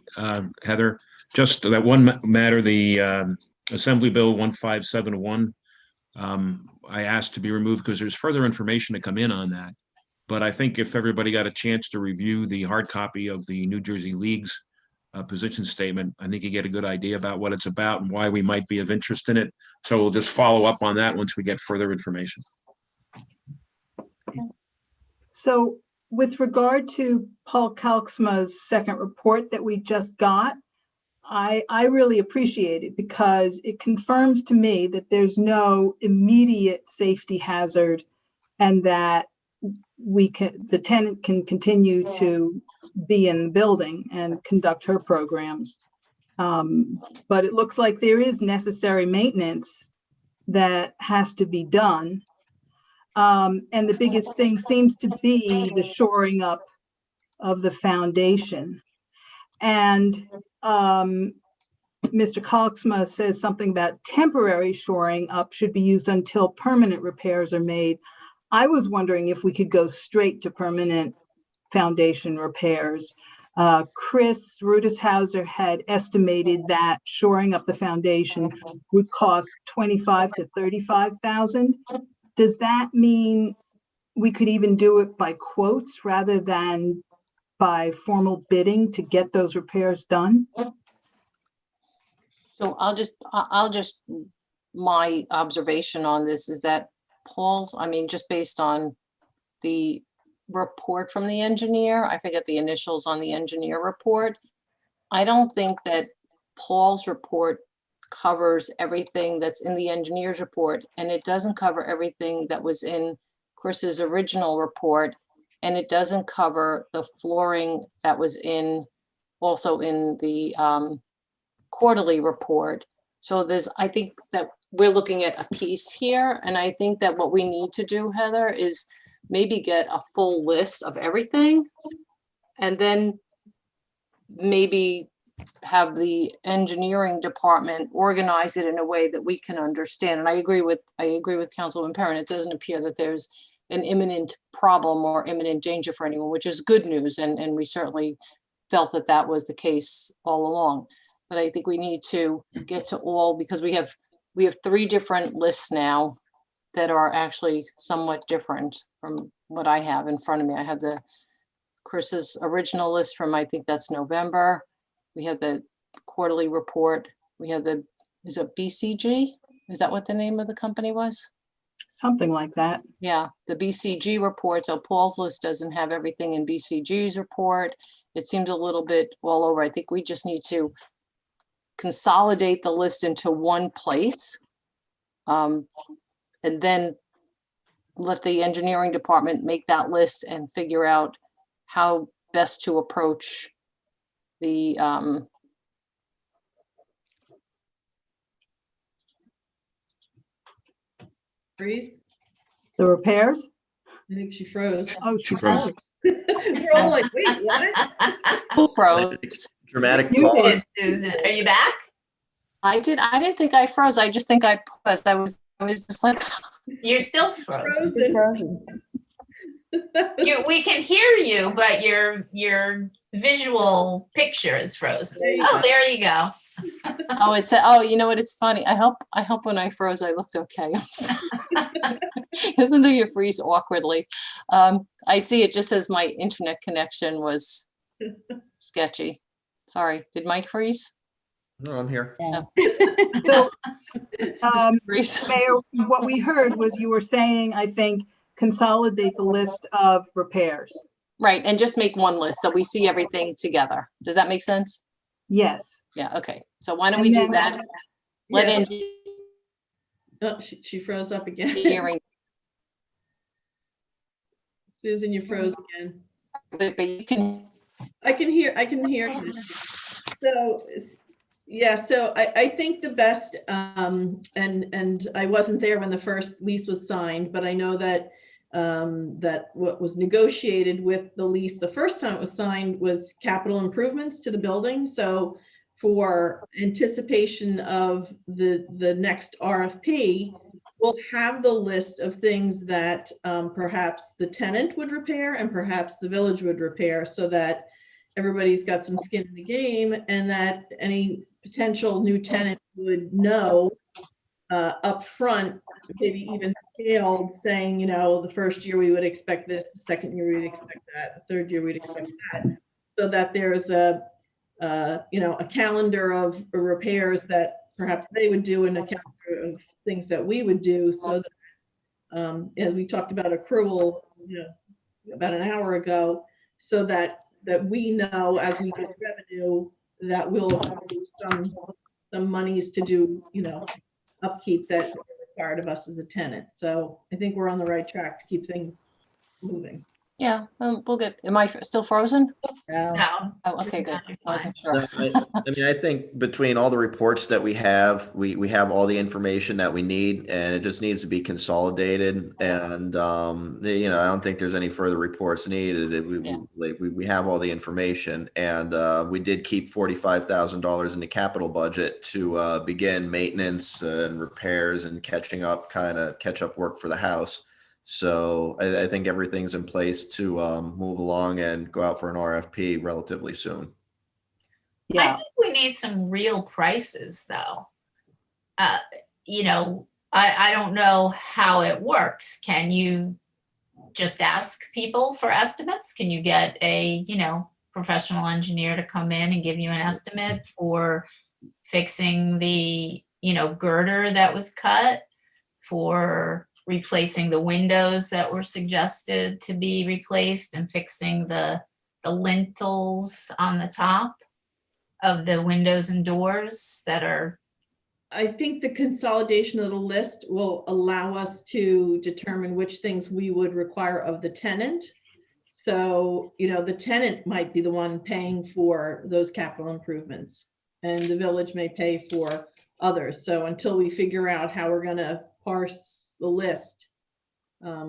Heather, just that one matter, the Assembly Bill 1571, I asked to be removed because there's further information to come in on that. But I think if everybody got a chance to review the hard copy of the New Jersey League's position statement, I think you get a good idea about what it's about and why we might be of interest in it. So we'll just follow up on that once we get further information. So with regard to Paul Kalksma's second report that we just got, I really appreciate it because it confirms to me that there's no immediate safety hazard and that the tenant can continue to be in the building and conduct her programs. But it looks like there is necessary maintenance that has to be done. And the biggest thing seems to be the shoring up of the foundation. And Mr. Kalksma says something about temporary shoring up should be used until permanent repairs are made. I was wondering if we could go straight to permanent foundation repairs. Chris Rudishauser had estimated that shoring up the foundation would cost $25,000 to $35,000. Does that mean we could even do it by quotes rather than by formal bidding to get those repairs done? So I'll just, my observation on this is that Paul's, I mean, just based on the report from the engineer, I forget the initials on the engineer report. I don't think that Paul's report covers everything that's in the engineer's report, and it doesn't cover everything that was in Chris's original report, and it doesn't cover the flooring that was also in the quarterly report. So I think that we're looking at a piece here, and I think that what we need to do, Heather, is maybe get a full list of everything, and then maybe have the engineering department organize it in a way that we can understand. And I agree with Councilwoman Perrin. It doesn't appear that there's an imminent problem or imminent danger for anyone, which is good news. And we certainly felt that that was the case all along. But I think we need to get to all, because we have 3 different lists now that are actually somewhat different from what I have in front of me. I have Chris's original list from, I think that's November. We have the quarterly report. We have is it BCG? Is that what the name of the company was? Something like that. Yeah, the BCG report. So Paul's list doesn't have everything in BCG's report. It seems a little bit all over. I think we just need to consolidate the list into one place. And then let the engineering department make that list and figure out how best to approach the Freeze? The repairs? I think she froze. Oh, She froze. We're all like, wait, what? who froze. Dramatic You pause. did. Susan, are you back? I didn't think I froze. I just think I paused. I was just like, You're still frozen. Frozen. We can hear you, but your visual picture is frozen. There you Oh, go. there you go. oh, you know what? It's funny. I hope when I froze, I looked okay. Doesn't you freeze awkwardly? I see it just says my internet connection was sketchy. Sorry, did Mike freeze? No, I'm here. Yeah. So, Freeze. Mayor, what we heard was you were saying, I think, consolidate the list of repairs. Right, and just make one list so we see everything together. Does that make sense? Yes. Yeah, okay. So why don't And we do then- that? Let Yes. in Oh, she froze up again. hearing, Susan, you froze again. but you can, I can hear you. So, yeah, so I think the best, and I wasn't there when the first lease was signed, but I know that that what was negotiated with the lease the first time it was signed was capital improvements to the building. So for anticipation of the next RFP, we'll have the list of things that perhaps the tenant would repair and perhaps the village would repair, so that everybody's got some skin in the game, and that any potential new tenant would know up front, maybe even scaled, saying, you know, the first year we would expect this, the second year we'd expect that, the third year we'd expect that, so that there's a you know, a calendar of repairs that perhaps they would do and a calendar of things that we would do, so that as we talked about accrual, you know, about an hour ago, so that we know as we get revenue that we'll accrue some monies to do, you know, upkeep that are required of us as a tenant. So I think we're on the right track to keep things moving. yeah, we'll get, am I still frozen? No. No. Oh, okay, good. I wasn't No, sure. I mean, I think between all the reports that we have all the information that we need, and it just needs to be consolidated. And you know, I don't think there's any further reports needed. We have all the information, and we did keep $45,000 in the capital budget to begin maintenance and repairs and catch up work for the house. So I think everything's in place to move along and go out for an RFP relatively soon. I think we need some real prices, though. You know, I don't know how it works. Can you just ask people for estimates? Can you get a, you know, professional engineer to come in and give you an estimate for fixing the, you know, girder that was cut, for replacing the windows that were suggested to be replaced, and fixing the lintels on the top of the windows and doors that are? I think the consolidation of the list will allow us to determine which things we would require of the tenant. So, you know, the tenant might be the one paying for those capital improvements, and the village may pay for others. So until we figure out how we're going to parse the list, I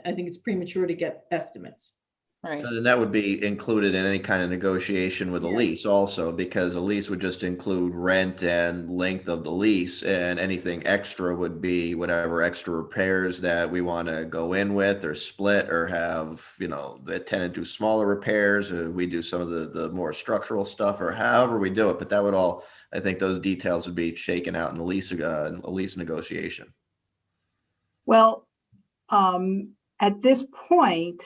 think it's premature to get estimates. Right. And that would be included in any kind of negotiation with a lease also, because a lease would just include rent and length of the lease, and anything extra would be whatever extra repairs that we want to go in with or split, or have, you know, the tenant do smaller repairs, or we do some of the more structural stuff, or however we do it. But that would all, I think those details would be shaken out in the lease negotiation. Well, at this point,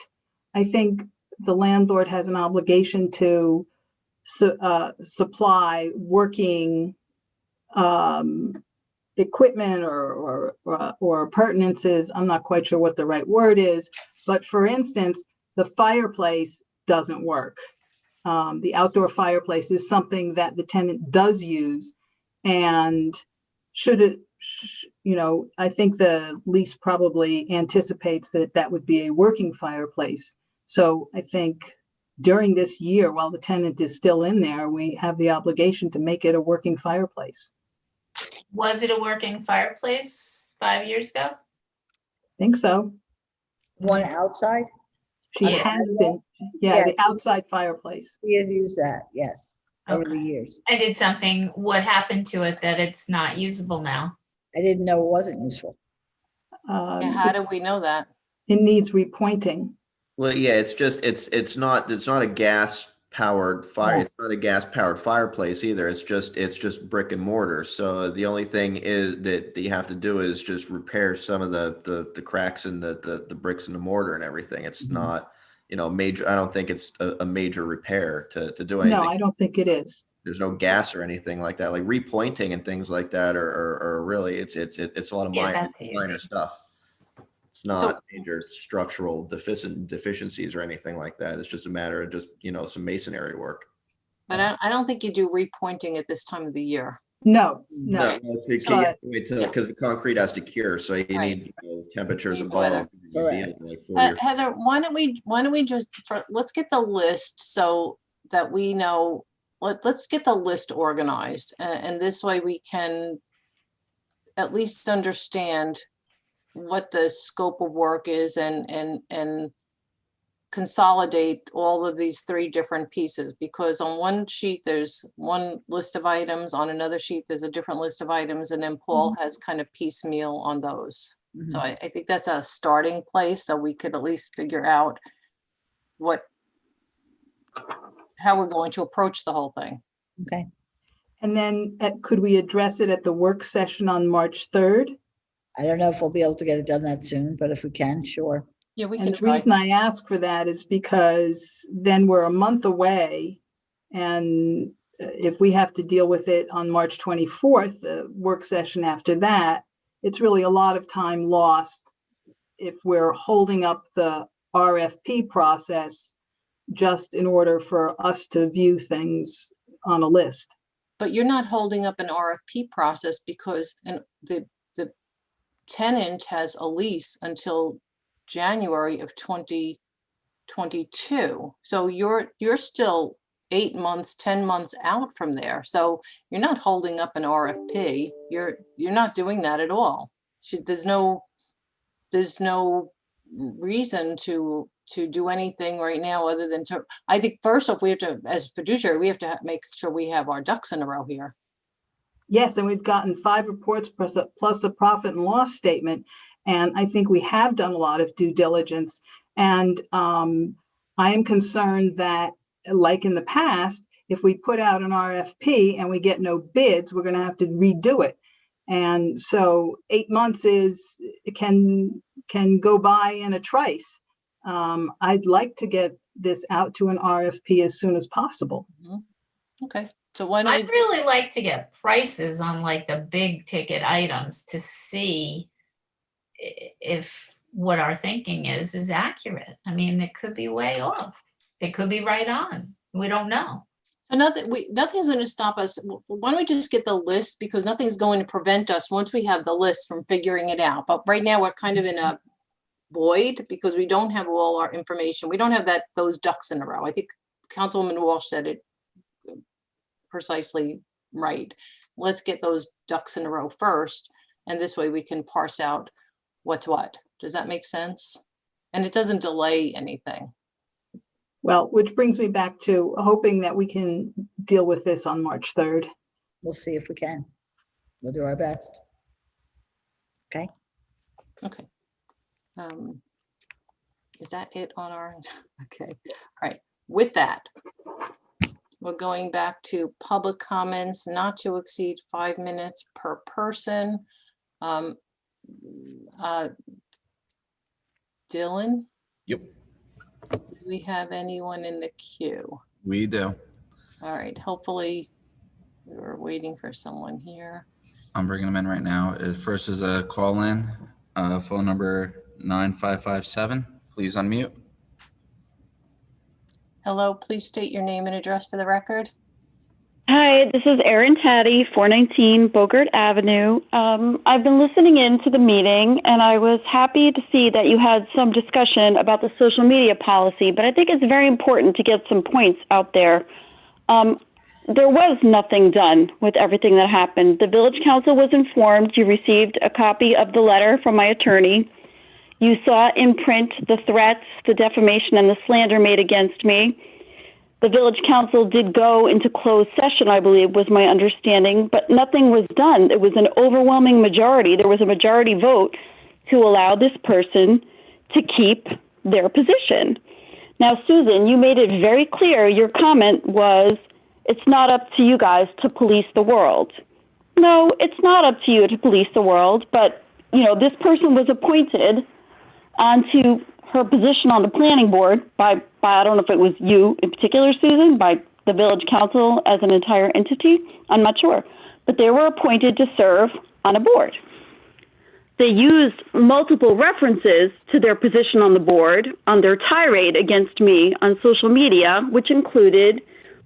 I think the landlord has an obligation to supply working equipment or appurtenances. I'm not quite sure what the right word is, but for instance, the fireplace doesn't work. The outdoor fireplace is something that the tenant does use, and should it, you know, I think the lease probably anticipates that that would be a working fireplace. So I think during this year, while the tenant is still in there, we have the obligation to make it a working fireplace. Was it a working fireplace 5 years ago? I think so. One outside? She has been, yeah, the outside fireplace. We have used that, yes, over the years. And did something, what happened to it that it's not usable now? I didn't know it wasn't useful. Yeah, how do we know that? It needs repointing. Well, yeah, it's just it's not a gas powered fire. Yeah. It's not a gas powered fireplace either. It's just brick and mortar. So the only thing is that you have to do is just repair some of the cracks in the bricks and the mortar and everything. It's not, you know, major. I don't think it's a major repair to do anything. No, I don't think it is. There's no gas or anything like that. Like repointing and things like that are really it's a lot of minor stuff. It's not major structural deficiencies or anything like that. It's just a matter of just, you know, some masonry work. But I don't think you do repointing at this time of the year. No. Because the concrete has to cure, so you need temperatures Need the weather. above. Like 40 or Heather, why don't we just, let's get the list so that we know, let's get the list organized. And this way we can at least understand what the scope of work is and consolidate all of these three different pieces, because on one sheet, there's one list of items, on another sheet, there's a different list of items, and then Paul has kind of piecemeal on those. So I think that's a starting place, so we could at least figure out how we're going to approach the whole thing. Okay. And then could we address it at the work session on March 3rd? I don't know if we'll be able to get it done that soon, but if we can, sure. Yeah, we And can the try. reason I ask for that is because then we're a month away. And if we have to deal with it on March 24th, the work session after that, it's really a lot of time lost if we're holding up the RFP process just in order for us to view things on a list. But you're not holding up an RFP process because the tenant has a lease until January of 2022. So you're still 8 months, 10 months out from there. So you're not holding up an RFP. You're not doing that at all. There's no reason to do anything right now other than to, I think first off, we have to, as fiduciary, we have to make sure we have our ducks in a row here. Yes, and we've gotten 5 reports plus a profit and loss statement. And I think we have done a lot of due diligence. And I am concerned that, like in the past, if we put out an RFP and we get no bids, we're going to have to redo it. And so 8 months can go by in a trice. I'd like to get this out to an RFP as soon as possible. Okay, so why don't I'd really like to get prices on like the big ticket items to see if what our thinking is accurate. I mean, it could be way off. It could be right on. We don't know. So nothing's going to stop us. Why don't we just get the list, because nothing's going to prevent us once we have the list from figuring it out. But right now we're kind of in a void because we don't have all our information. We don't have those ducks in a row. I think Councilwoman Walsh said it precisely right. Let's get those ducks in a row first, and this way we can parse out what's what. Does that make sense? And it doesn't delay anything. Well, which brings me back to hoping that we can deal with this on March 3rd. We'll see if we can. We'll do our best. Okay. Okay. Is that it on our, okay. All right. With that, we're going back to public comments, not to exceed 5 minutes per person. Dylan? Yep. Do we have anyone in the queue? We do. All right, hopefully we're waiting for someone here. I'm bringing them in right now. First is a call in, phone number 9557. Please unmute. Hello, please state your name and address for the record. Hi, this is Erin Taddy, 419 Bogart Avenue. I've been listening in to the meeting, and I was happy to see that you had some discussion about the social media policy, but I think it's very important to get some points out there. There was nothing done with everything that happened. The Village Council was informed. You received a copy of the letter from my attorney. You saw in print the threats, the defamation, and the slander made against me. The Village Council did go into closed session, I believe, was my understanding, but nothing was done. It was an overwhelming majority. There was a majority vote to allow this person to keep their position. Now, Susan, you made it very clear. Your comment was, it's not up to you guys to police the world. No, it's not up to you to police the world, but, you know, this person was appointed onto her position on the planning board by I don't know if it was you in particular, Susan, by the Village Council as an entire entity. I'm not sure. But they were appointed to serve on a board. They used multiple references to their position on the board on their tirade against me on social media, which included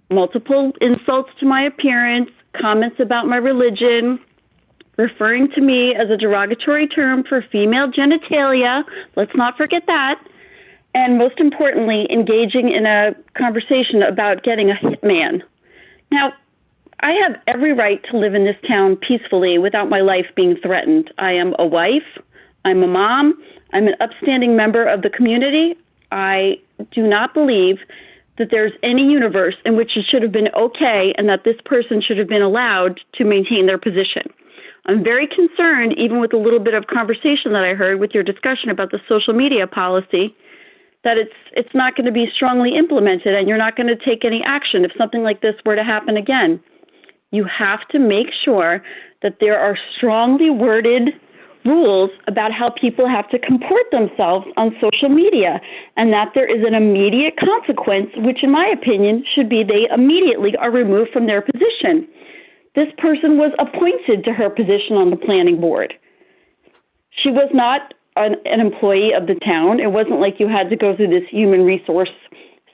multiple insults to my appearance, comments about my religion, referring to me as a derogatory term for female genitalia. Let's not forget that. And most importantly, engaging in a conversation about getting a hitman. Now, I have every right to live in this town peacefully without my life being threatened. I am a wife. I'm a mom. I'm an upstanding member of the community. I do not believe that there's any universe in which it should have been okay and that this person should have been allowed to maintain their position. I'm very concerned, even with a little bit of conversation that I heard with your discussion about the social media policy, that it's not going to be strongly implemented and you're not going to take any action if something like this were to happen again. You have to make sure that there are strongly worded rules about how people have to comport themselves on social media and that there is an immediate consequence, which in my opinion should be they immediately are removed from their position. This person was appointed to her position on the planning board. She was not an employee of the town. It wasn't like you had to go through this human resource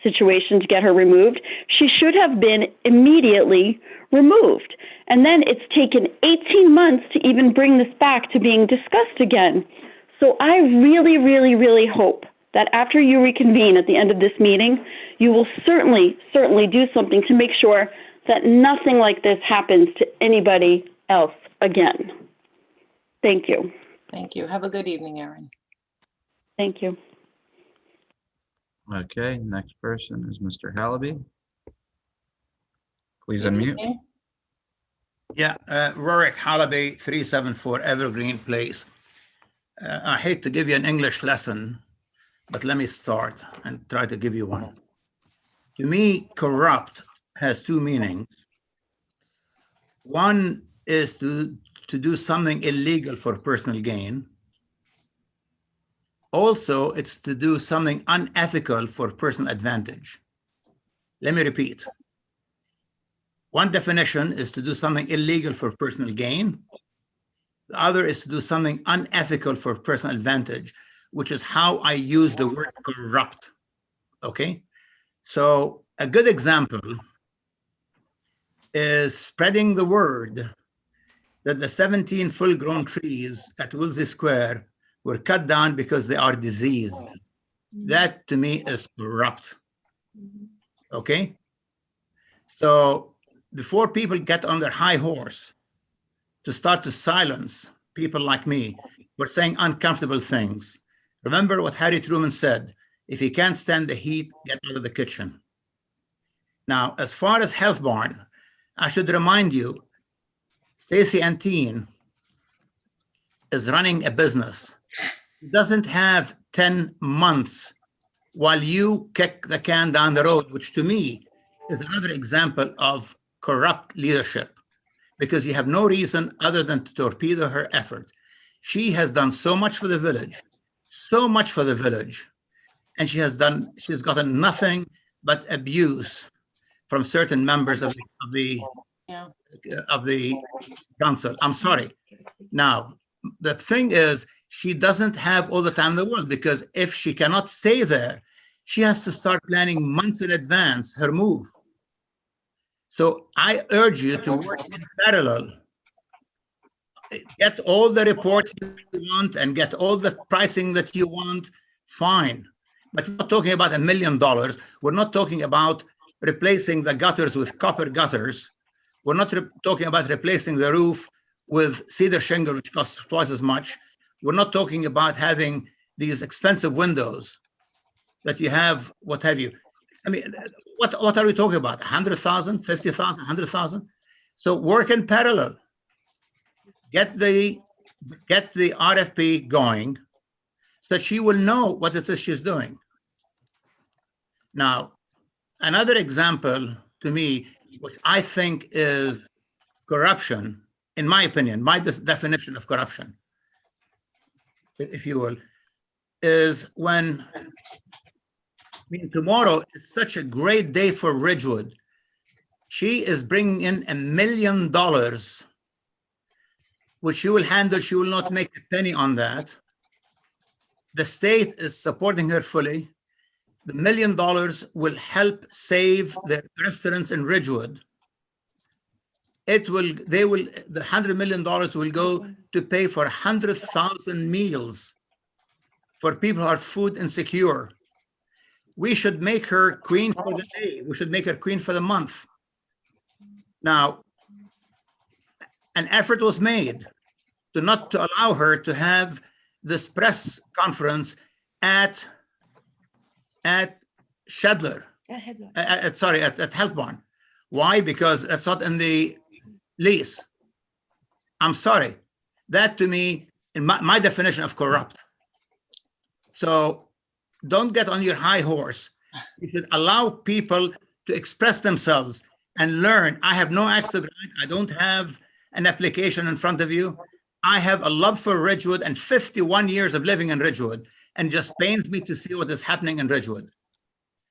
situation to get her removed. She should have been immediately removed. And then it's taken 18 months to even bring this back to being discussed again. So I really, really, really hope that after you reconvene at the end of this meeting, you will certainly do something to make sure that nothing like this happens to anybody else again. Thank you. Thank you. Have a good evening, Erin. Thank you. Okay, next person is Mr. Hallaby. Please Good unmute. evening. Yeah, Rorik Hallaby, 374 Evergreen Place. I hate to give you an English lesson, but let me start and try to give you one. To me, corrupt has two meanings. One is to do something illegal for personal gain. Also, it's to do something unethical for personal advantage. Let me repeat. One definition is to do something illegal for personal gain. The other is to do something unethical for personal advantage, which is how I use the word corrupt. Okay? So a good example is spreading the word that the 17 full-grown trees at Woolsey Square were cut down because they are diseased. That to me is corrupt. Okay? So before people get on their high horse to start to silence people like me, we're saying uncomfortable things. Remember what Harry Truman said, if you can't stand the heat, get out of the kitchen. Now, as far as Health Barn, I should remind you, Stacy Antine is running a business. It doesn't have 10 months while you kick the can down the road, which to me is another example of corrupt leadership, because you have no reason other than to torpedo her effort. She has done so much for the village, and she's gotten nothing but abuse from certain members of the council. I'm sorry. Now, the thing is, she doesn't have all the time in the world, because if she cannot stay there, she has to start planning months in advance her move. So I urge you to work in parallel. Get all the reports you want and get all the pricing that you want, fine. But we're not talking about $1 million. We're not talking about replacing the gutters with copper gutters. We're not talking about replacing the roof with cedar shingle, which costs twice as much. We're not talking about having these expensive windows that you have, what have you. I mean, what are we talking about? 100,000, 50,000, 100,000? So work in parallel. Get the RFP going so that she will know what it is she's doing. Now, another example to me, which I think is corruption, in my opinion, my definition of corruption, if you will, is when, tomorrow is such a great day for Ridgewood. She is bringing in $1 million, which she will handle. She will not make a penny on that. The state is supporting her fully. The $1 million will help save the restaurants in Ridgewood. the $100 million will go to pay for 100,000 meals for people who are food insecure. We should make her queen for the day. We should make her queen for the month. Now, an effort was made to not to allow her to have this press conference at Shedler, at Health Barn. Why? Because it's not in the lease. I'm sorry. That to me, in my definition of corrupt. So don't get on your high horse. You should allow people to express themselves and learn. I have no axe to grind. I don't have an application in front of you. I have a love for Ridgewood and 51 years of living in Ridgewood, and just pains me to see what is happening in Ridgewood.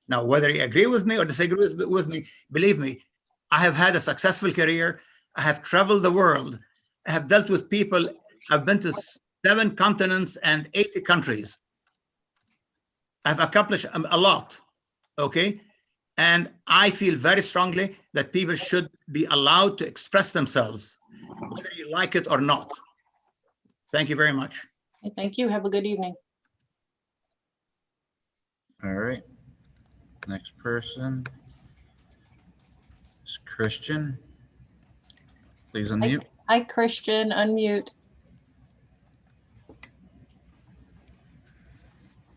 Now, whether you agree with me or disagree with me, believe me, I have had a successful career. I have traveled the world. I have dealt with people. I've been to 7 continents and 80 countries. I've accomplished a lot, okay? And I feel very strongly that people should be allowed to express themselves, whether you like it or not. Thank you very much. Thank you. Have a good evening. All right. Next person is Christian. Please unmute. Hi, Christian. Unmute.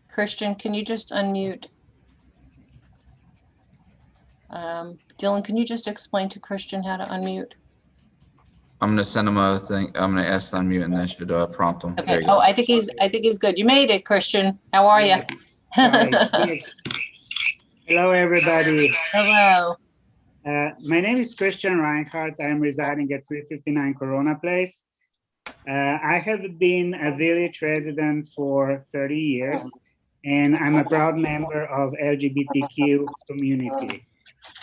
Christian, can you just unmute? Dylan, can you just explain to Christian how to unmute? I'm gonna send him a thing. I'm gonna ask to unmute and then should prompt him. There Okay. you Oh, go. I think he's good. You made it, Christian. How are you? Hello, everybody. Hello. My name is Christian Reinhardt. I'm residing at 359 Corona Place. I have been a village resident for 30 years, and I'm a proud member of LGBTQ community.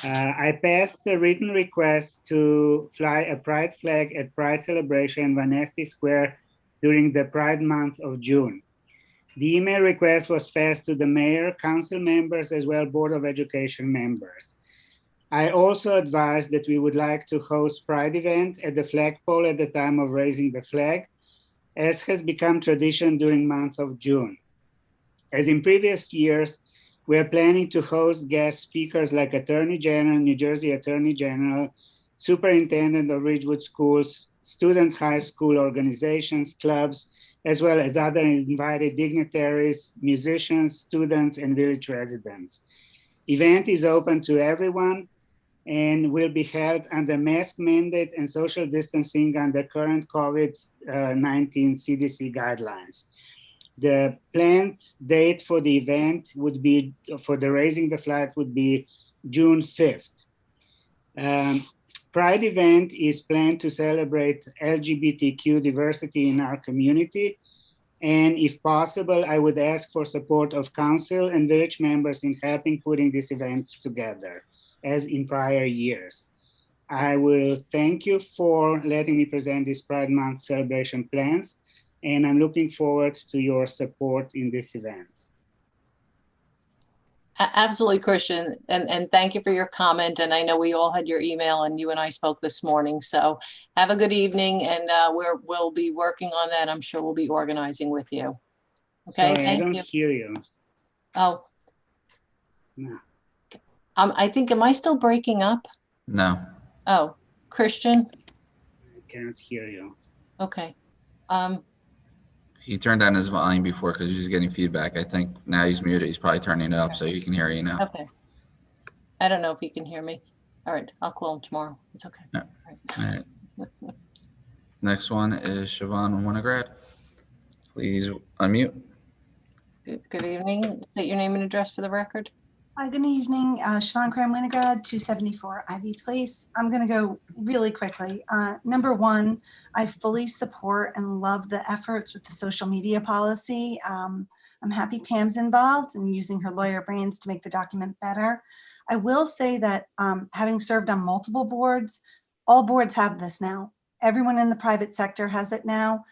I passed a written request to fly a pride flag at Pride Celebration Van Este Square during the Pride month of June. The email request was passed to the mayor, council members, as well Board of Education members. I also advised that we would like to host Pride event at the flagpole at the time of raising the flag, as has become tradition during month of June. As in previous years, we are planning to host guest speakers like Attorney General, New Jersey Attorney General, Superintendent of Ridgewood Schools, student high school organizations, clubs, as well as other invited dignitaries, musicians, students, and village residents. Event is open to everyone and will be held under mask mandate and social distancing under current COVID-19 CDC guidelines. The planned date for the event would be, for the raising the flag, would be June 5th. Pride event is planned to celebrate LGBTQ diversity in our community. And if possible, I would ask for support of council and village members in helping putting this event together, as in prior years. I will thank you for letting me present this Pride Month celebration plans, and I'm looking forward to your support in this event. Absolutely, Christian, and thank you for your comment. And I know we all had your email, and you and I spoke this morning. So have a good evening, and we'll be working on that. I'm sure we'll be organizing with you. Okay, Sorry, thank I don't you. hear you. Oh, No. I think, am I still breaking up? No. Oh, Christian. I cannot hear you. Okay. He turned down his volume before because he was getting feedback. I think now he's muted. He's probably turning it up so he can hear you now. Okay. I don't know if he can hear me. All right, I'll call him tomorrow. It's okay. Yeah. All right. Next one is Siobhan Winograd. Please unmute. Good evening. State your name and address for the record. Hi, good evening. Siobhan Cram-Winograd, 274 Ivy Place. I'm going to go really quickly. Number one, I fully support and love the efforts with the social media policy. I'm happy Pam's involved and using her lawyer brains to make the document better. I will say that having served on multiple boards, all boards have this now. Everyone in the private sector has it now.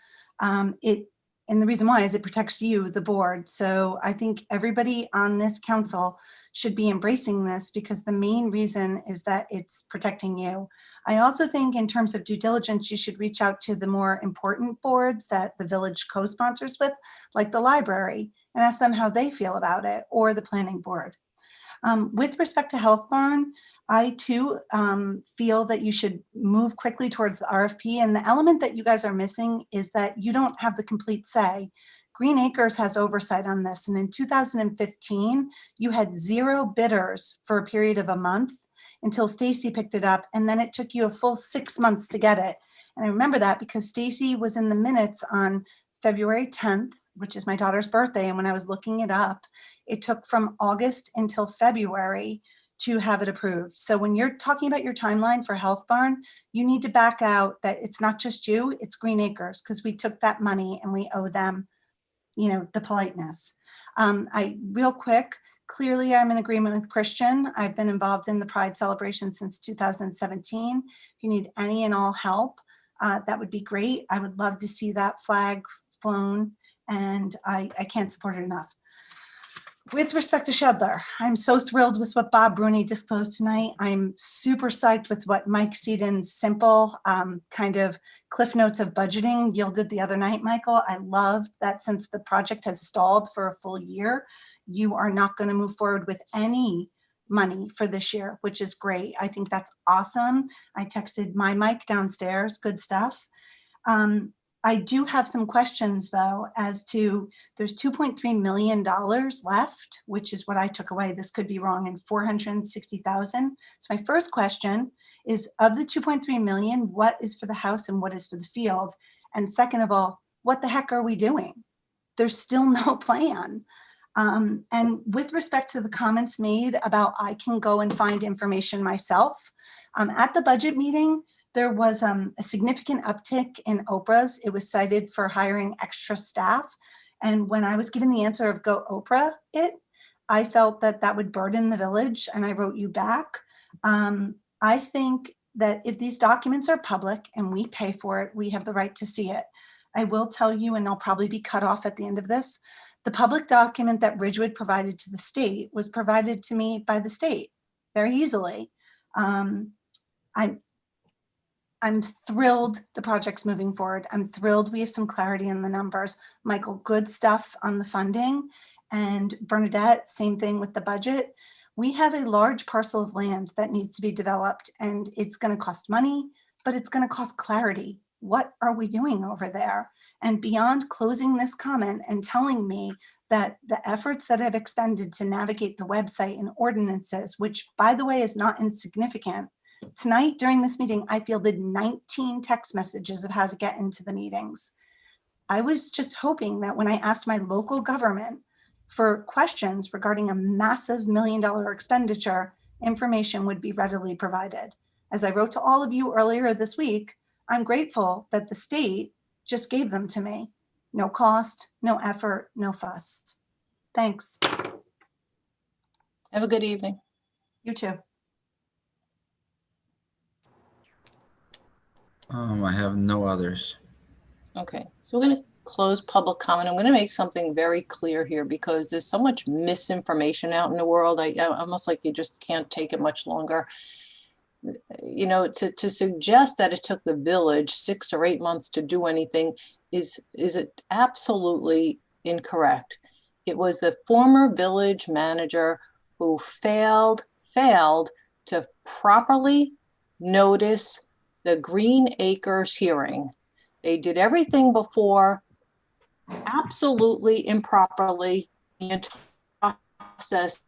And the reason why is it protects you, the board. So I think everybody on this council should be embracing this because the main reason is that it's protecting you. I also think in terms of due diligence, you should reach out to the more important boards that the village co-sponsors with, like the library, and ask them how they feel about it, or the planning board. With respect to Health Barn, I too feel that you should move quickly towards the RFP. And the element that you guys are missing is that you don't have the complete say. Green Acres has oversight on this. And in 2015, you had 0 bidders for a period of a month until Stacy picked it up. And then it took you a full 6 months to get it. And I remember that because Stacy was in the minutes on February 10th, which is my daughter's birthday. And when I was looking it up, it took from August until February to have it approved. So when you're talking about your timeline for Health Barn, you need to back out that it's not just you, it's Green Acres, because we took that money and we owe them, you know, the politeness. Real quick, clearly I'm in agreement with Christian. I've been involved in the Pride celebration since 2017. If you need any and all help, that would be great. I would love to see that flag flown, and I can't support it enough. With respect to Shedler, I'm so thrilled with what Bob Bruni disclosed tonight. I'm super psyched with what Mike Seaton's simple kind of cliff notes of budgeting yielded the other night, Michael. I love that since the project has stalled for a full year, you are not going to move forward with any money for this year, which is great. I think that's awesome. I texted my Mike downstairs, good stuff. I do have some questions though, as to there's $2.3 million left, which is what I took away. This could be wrong, and 460,000. So my first question is, of the 2.3 million, what is for the house and what is for the field? And second of all, what the heck are we doing? There's still no plan. And with respect to the comments made about I can go and find information myself, at the budget meeting, there was a significant uptick in Oprahs. It was cited for hiring extra staff. And when I was given the answer of go Oprah it, I felt that that would burden the village, and I wrote you back. I think that if these documents are public and we pay for it, we have the right to see it. I will tell you, and I'll probably be cut off at the end of this, the public document that Ridgewood provided to the state was provided to me by the state very easily. I'm thrilled the project's moving forward. I'm thrilled we have some clarity in the numbers. Michael, good stuff on the funding. And Bernadette, same thing with the budget. We have a large parcel of land that needs to be developed, and it's going to cost money, but it's going to cost clarity. What are we doing over there? And beyond closing this comment and telling me that the efforts that I've expended to navigate the website and ordinances, which by the way is not insignificant, tonight during this meeting, I fielded 19 text messages of how to get into the meetings. I was just hoping that when I asked my local government for questions regarding a massive $1 million expenditure, information would be readily provided. As I wrote to all of you earlier this week, I'm grateful that the state just gave them to me. No cost, no effort, no fuss. Thanks. Have a good evening. You too. I have no others. Okay, so we're going to close public comment. I'm going to make something very clear here because there's so much misinformation out in the world. I almost like you just can't take it much longer. You know, to suggest that it took the village 6 or 8 months to do anything is it absolutely incorrect. It was the former village manager who failed to properly notice the Green Acres hearing. They did everything before absolutely improperly. The entire process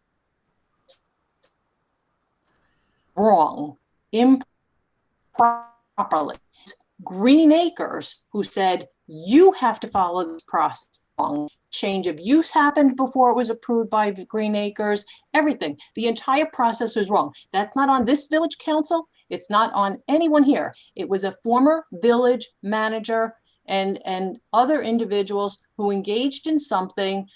wrong, improperly. Green Acres who said, you have to follow this process. Change of use happened before it was approved by Green Acres, everything. The entire process was wrong. That's not on this village council. It's not on anyone here. It was a former village manager and other individuals who engaged in something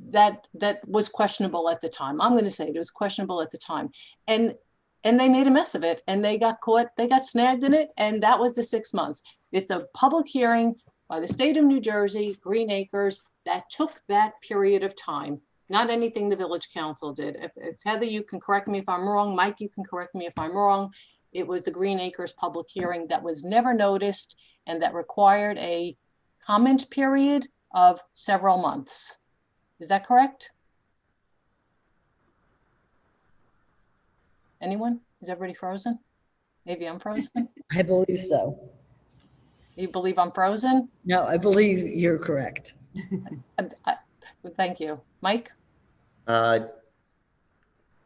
that was questionable at the time. I'm going to say it was questionable at the time. And they made a mess of it, and they got caught, they got snagged in it, and that was the 6 months. It's a public hearing by the state of New Jersey, Green Acres, that took that period of time, not anything the village council did. If Heather, you can correct me if I'm wrong. Mike, you can correct me if I'm wrong. It was the Green Acres public hearing that was never noticed and that required a comment period of several months. Is that correct? Anyone? Is everybody frozen? Maybe I'm frozen. I believe so. You believe I'm frozen? No, I believe you're correct. Thank you. Mike? I'd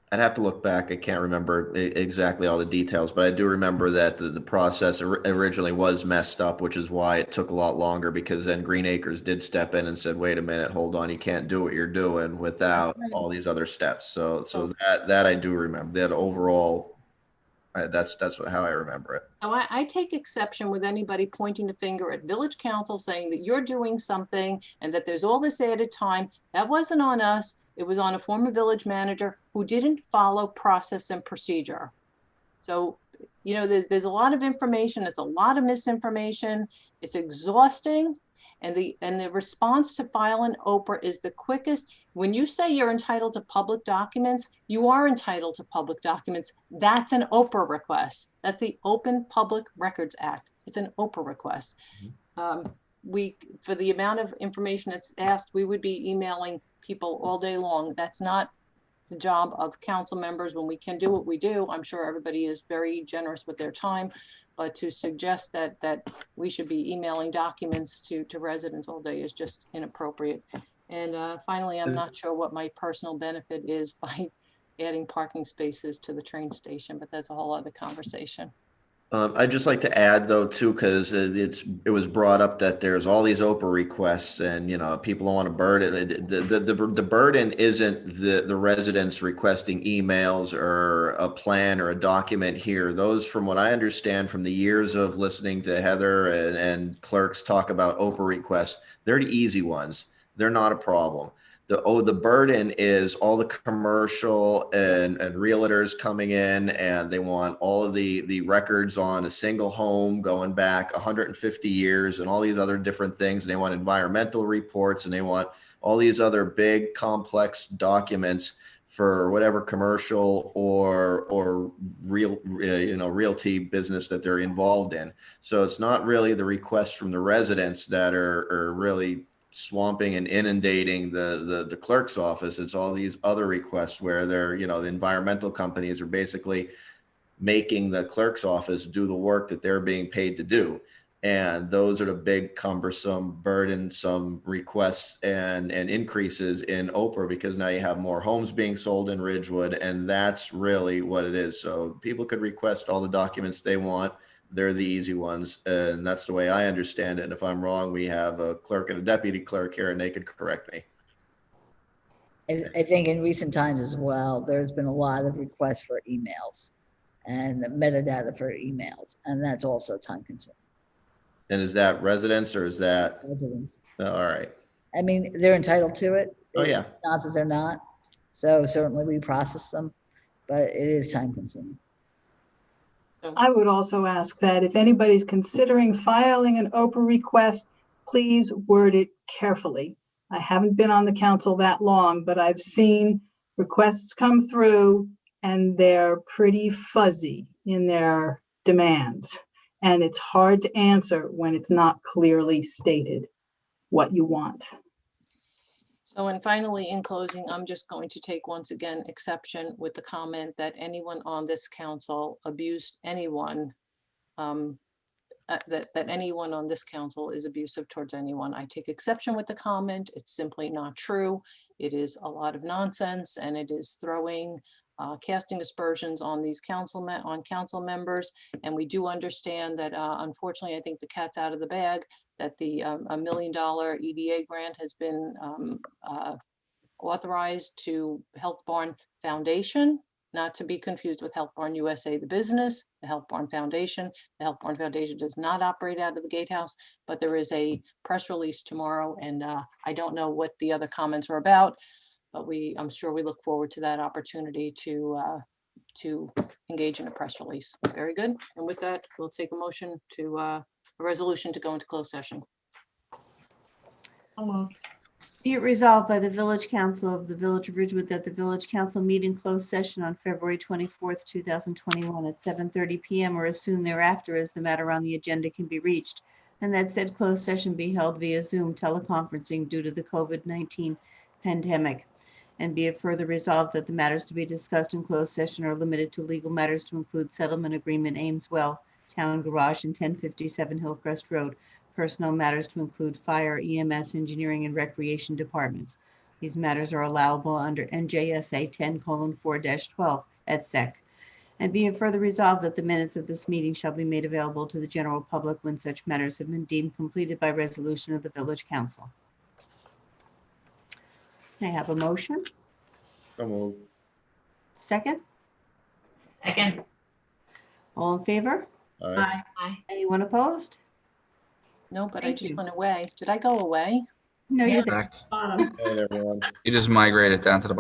have to look back. I can't remember exactly all the details, but I do remember that the process originally was messed up, which is why it took a lot longer, because then Green Acres did step in and said, wait a minute, hold on, you can't do what you're doing without all these other steps. So that I do remember. That overall, that's how I remember it. So I take exception with anybody pointing the finger at village council saying that you're doing something and that there's all this added time. That wasn't on us. It was on a former village manager who didn't follow process and procedure. So, you know, there's a lot of information. It's a lot of misinformation. It's exhausting. And the response to file an OPR is the quickest. When you say you're entitled to public documents, you are entitled to public documents. That's an OPR request. That's the Open Public Records Act. It's an OPR request. For the amount of information that's asked, we would be emailing people all day long. That's not the job of council members. When we can do what we do, I'm sure everybody is very generous with their time, but to suggest that we should be emailing documents to residents all day is just inappropriate. And finally, I'm not sure what my personal benefit is by adding parking spaces to the train station, but that's a whole other conversation. I'd just like to add though too, because it was brought up that there's all these OPR requests, and you know people don't want to burden. The burden isn't the residents requesting emails or a plan or a document here. Those, from what I understand from the years of listening to Heather and clerks talk about OPR requests, they're the easy ones. They're not a problem. The burden is all the commercial and realtors coming in, and they want all of the records on a single home going back 150 years and all these other different things. And they want environmental reports, and they want all these other big complex documents for whatever commercial or real, realty business that they're involved in. So it's not really the requests from the residents that are really swamping and inundating the clerk's office. It's all these other requests where they're, the environmental companies are basically making the clerk's office do the work that they're being paid to do. And those are the big, cumbersome, burdensome requests and increases in OPR, because now you have more homes being sold in Ridgewood, and that's really what it is. So people could request all the documents they want. They're the easy ones, and that's the way I understand it. And if I'm wrong, we have a clerk and a deputy clerk here, and they could correct me. I think in recent times as well, there's been a lot of requests for emails and metadata for emails, and that's also time consuming. And is that residents or is that? Residents. All right. I mean, they're entitled to it. Oh, yeah. Not that they're not. So certainly we process them, but it is time consuming. I would also ask that if anybody's considering filing an OPR request, please word it carefully. I haven't been on the council that long, but I've seen requests come through and they're pretty fuzzy in their demands. And it's hard to answer when it's not clearly stated what you want. So, and finally, in closing, I'm just going to take once again exception with the comment that anyone on this council abused anyone, that anyone on this council is abusive towards anyone. I take exception with the comment. It's simply not true. It is a lot of nonsense, and it is throwing, casting aspersions on these council members. And we do understand that, unfortunately, I think the cat's out of the bag, that the $1 million EDA grant has been authorized to Health Barn Foundation, not to be confused with Health Barn USA, the business, the Health Barn Foundation. The Health Barn Foundation does not operate out of the Gatehouse, but there is a press release tomorrow, and I don't know what the other comments are about, but I'm sure we look forward to that opportunity to engage in a press release. Very good. And with that, we'll take a motion to a resolution to go into closed session. So moved. Be it resolved by the Village Council of the Village of Ridgewood that the Village Council meet in closed session on February 24th, 2021 at 7:30 PM or as soon thereafter as the matter on the agenda can be reached, and that said closed session be held via Zoom teleconferencing due to the COVID-19 pandemic. And be it further resolved that the matters to be discussed in closed session are limited to legal matters to include settlement agreement Ames Well, Town Garage, and 1057 Hillcrest Road. Personnel matters to include fire, EMS, engineering, and recreation departments. These matters are allowable under NJSA 10:4-12 et sec. And be it further resolved that the minutes of this meeting shall be made available to the general public when such matters have been deemed completed by resolution of the Village Council. May I have a motion? So moved. Second? Second. All in favor? Aye. Aye. Anyone opposed? No, but I Thank just you. went away. Did I go away? No, Yeah. you're there. Back. Bottom. Hey, everyone. You just migrated down to the bottom.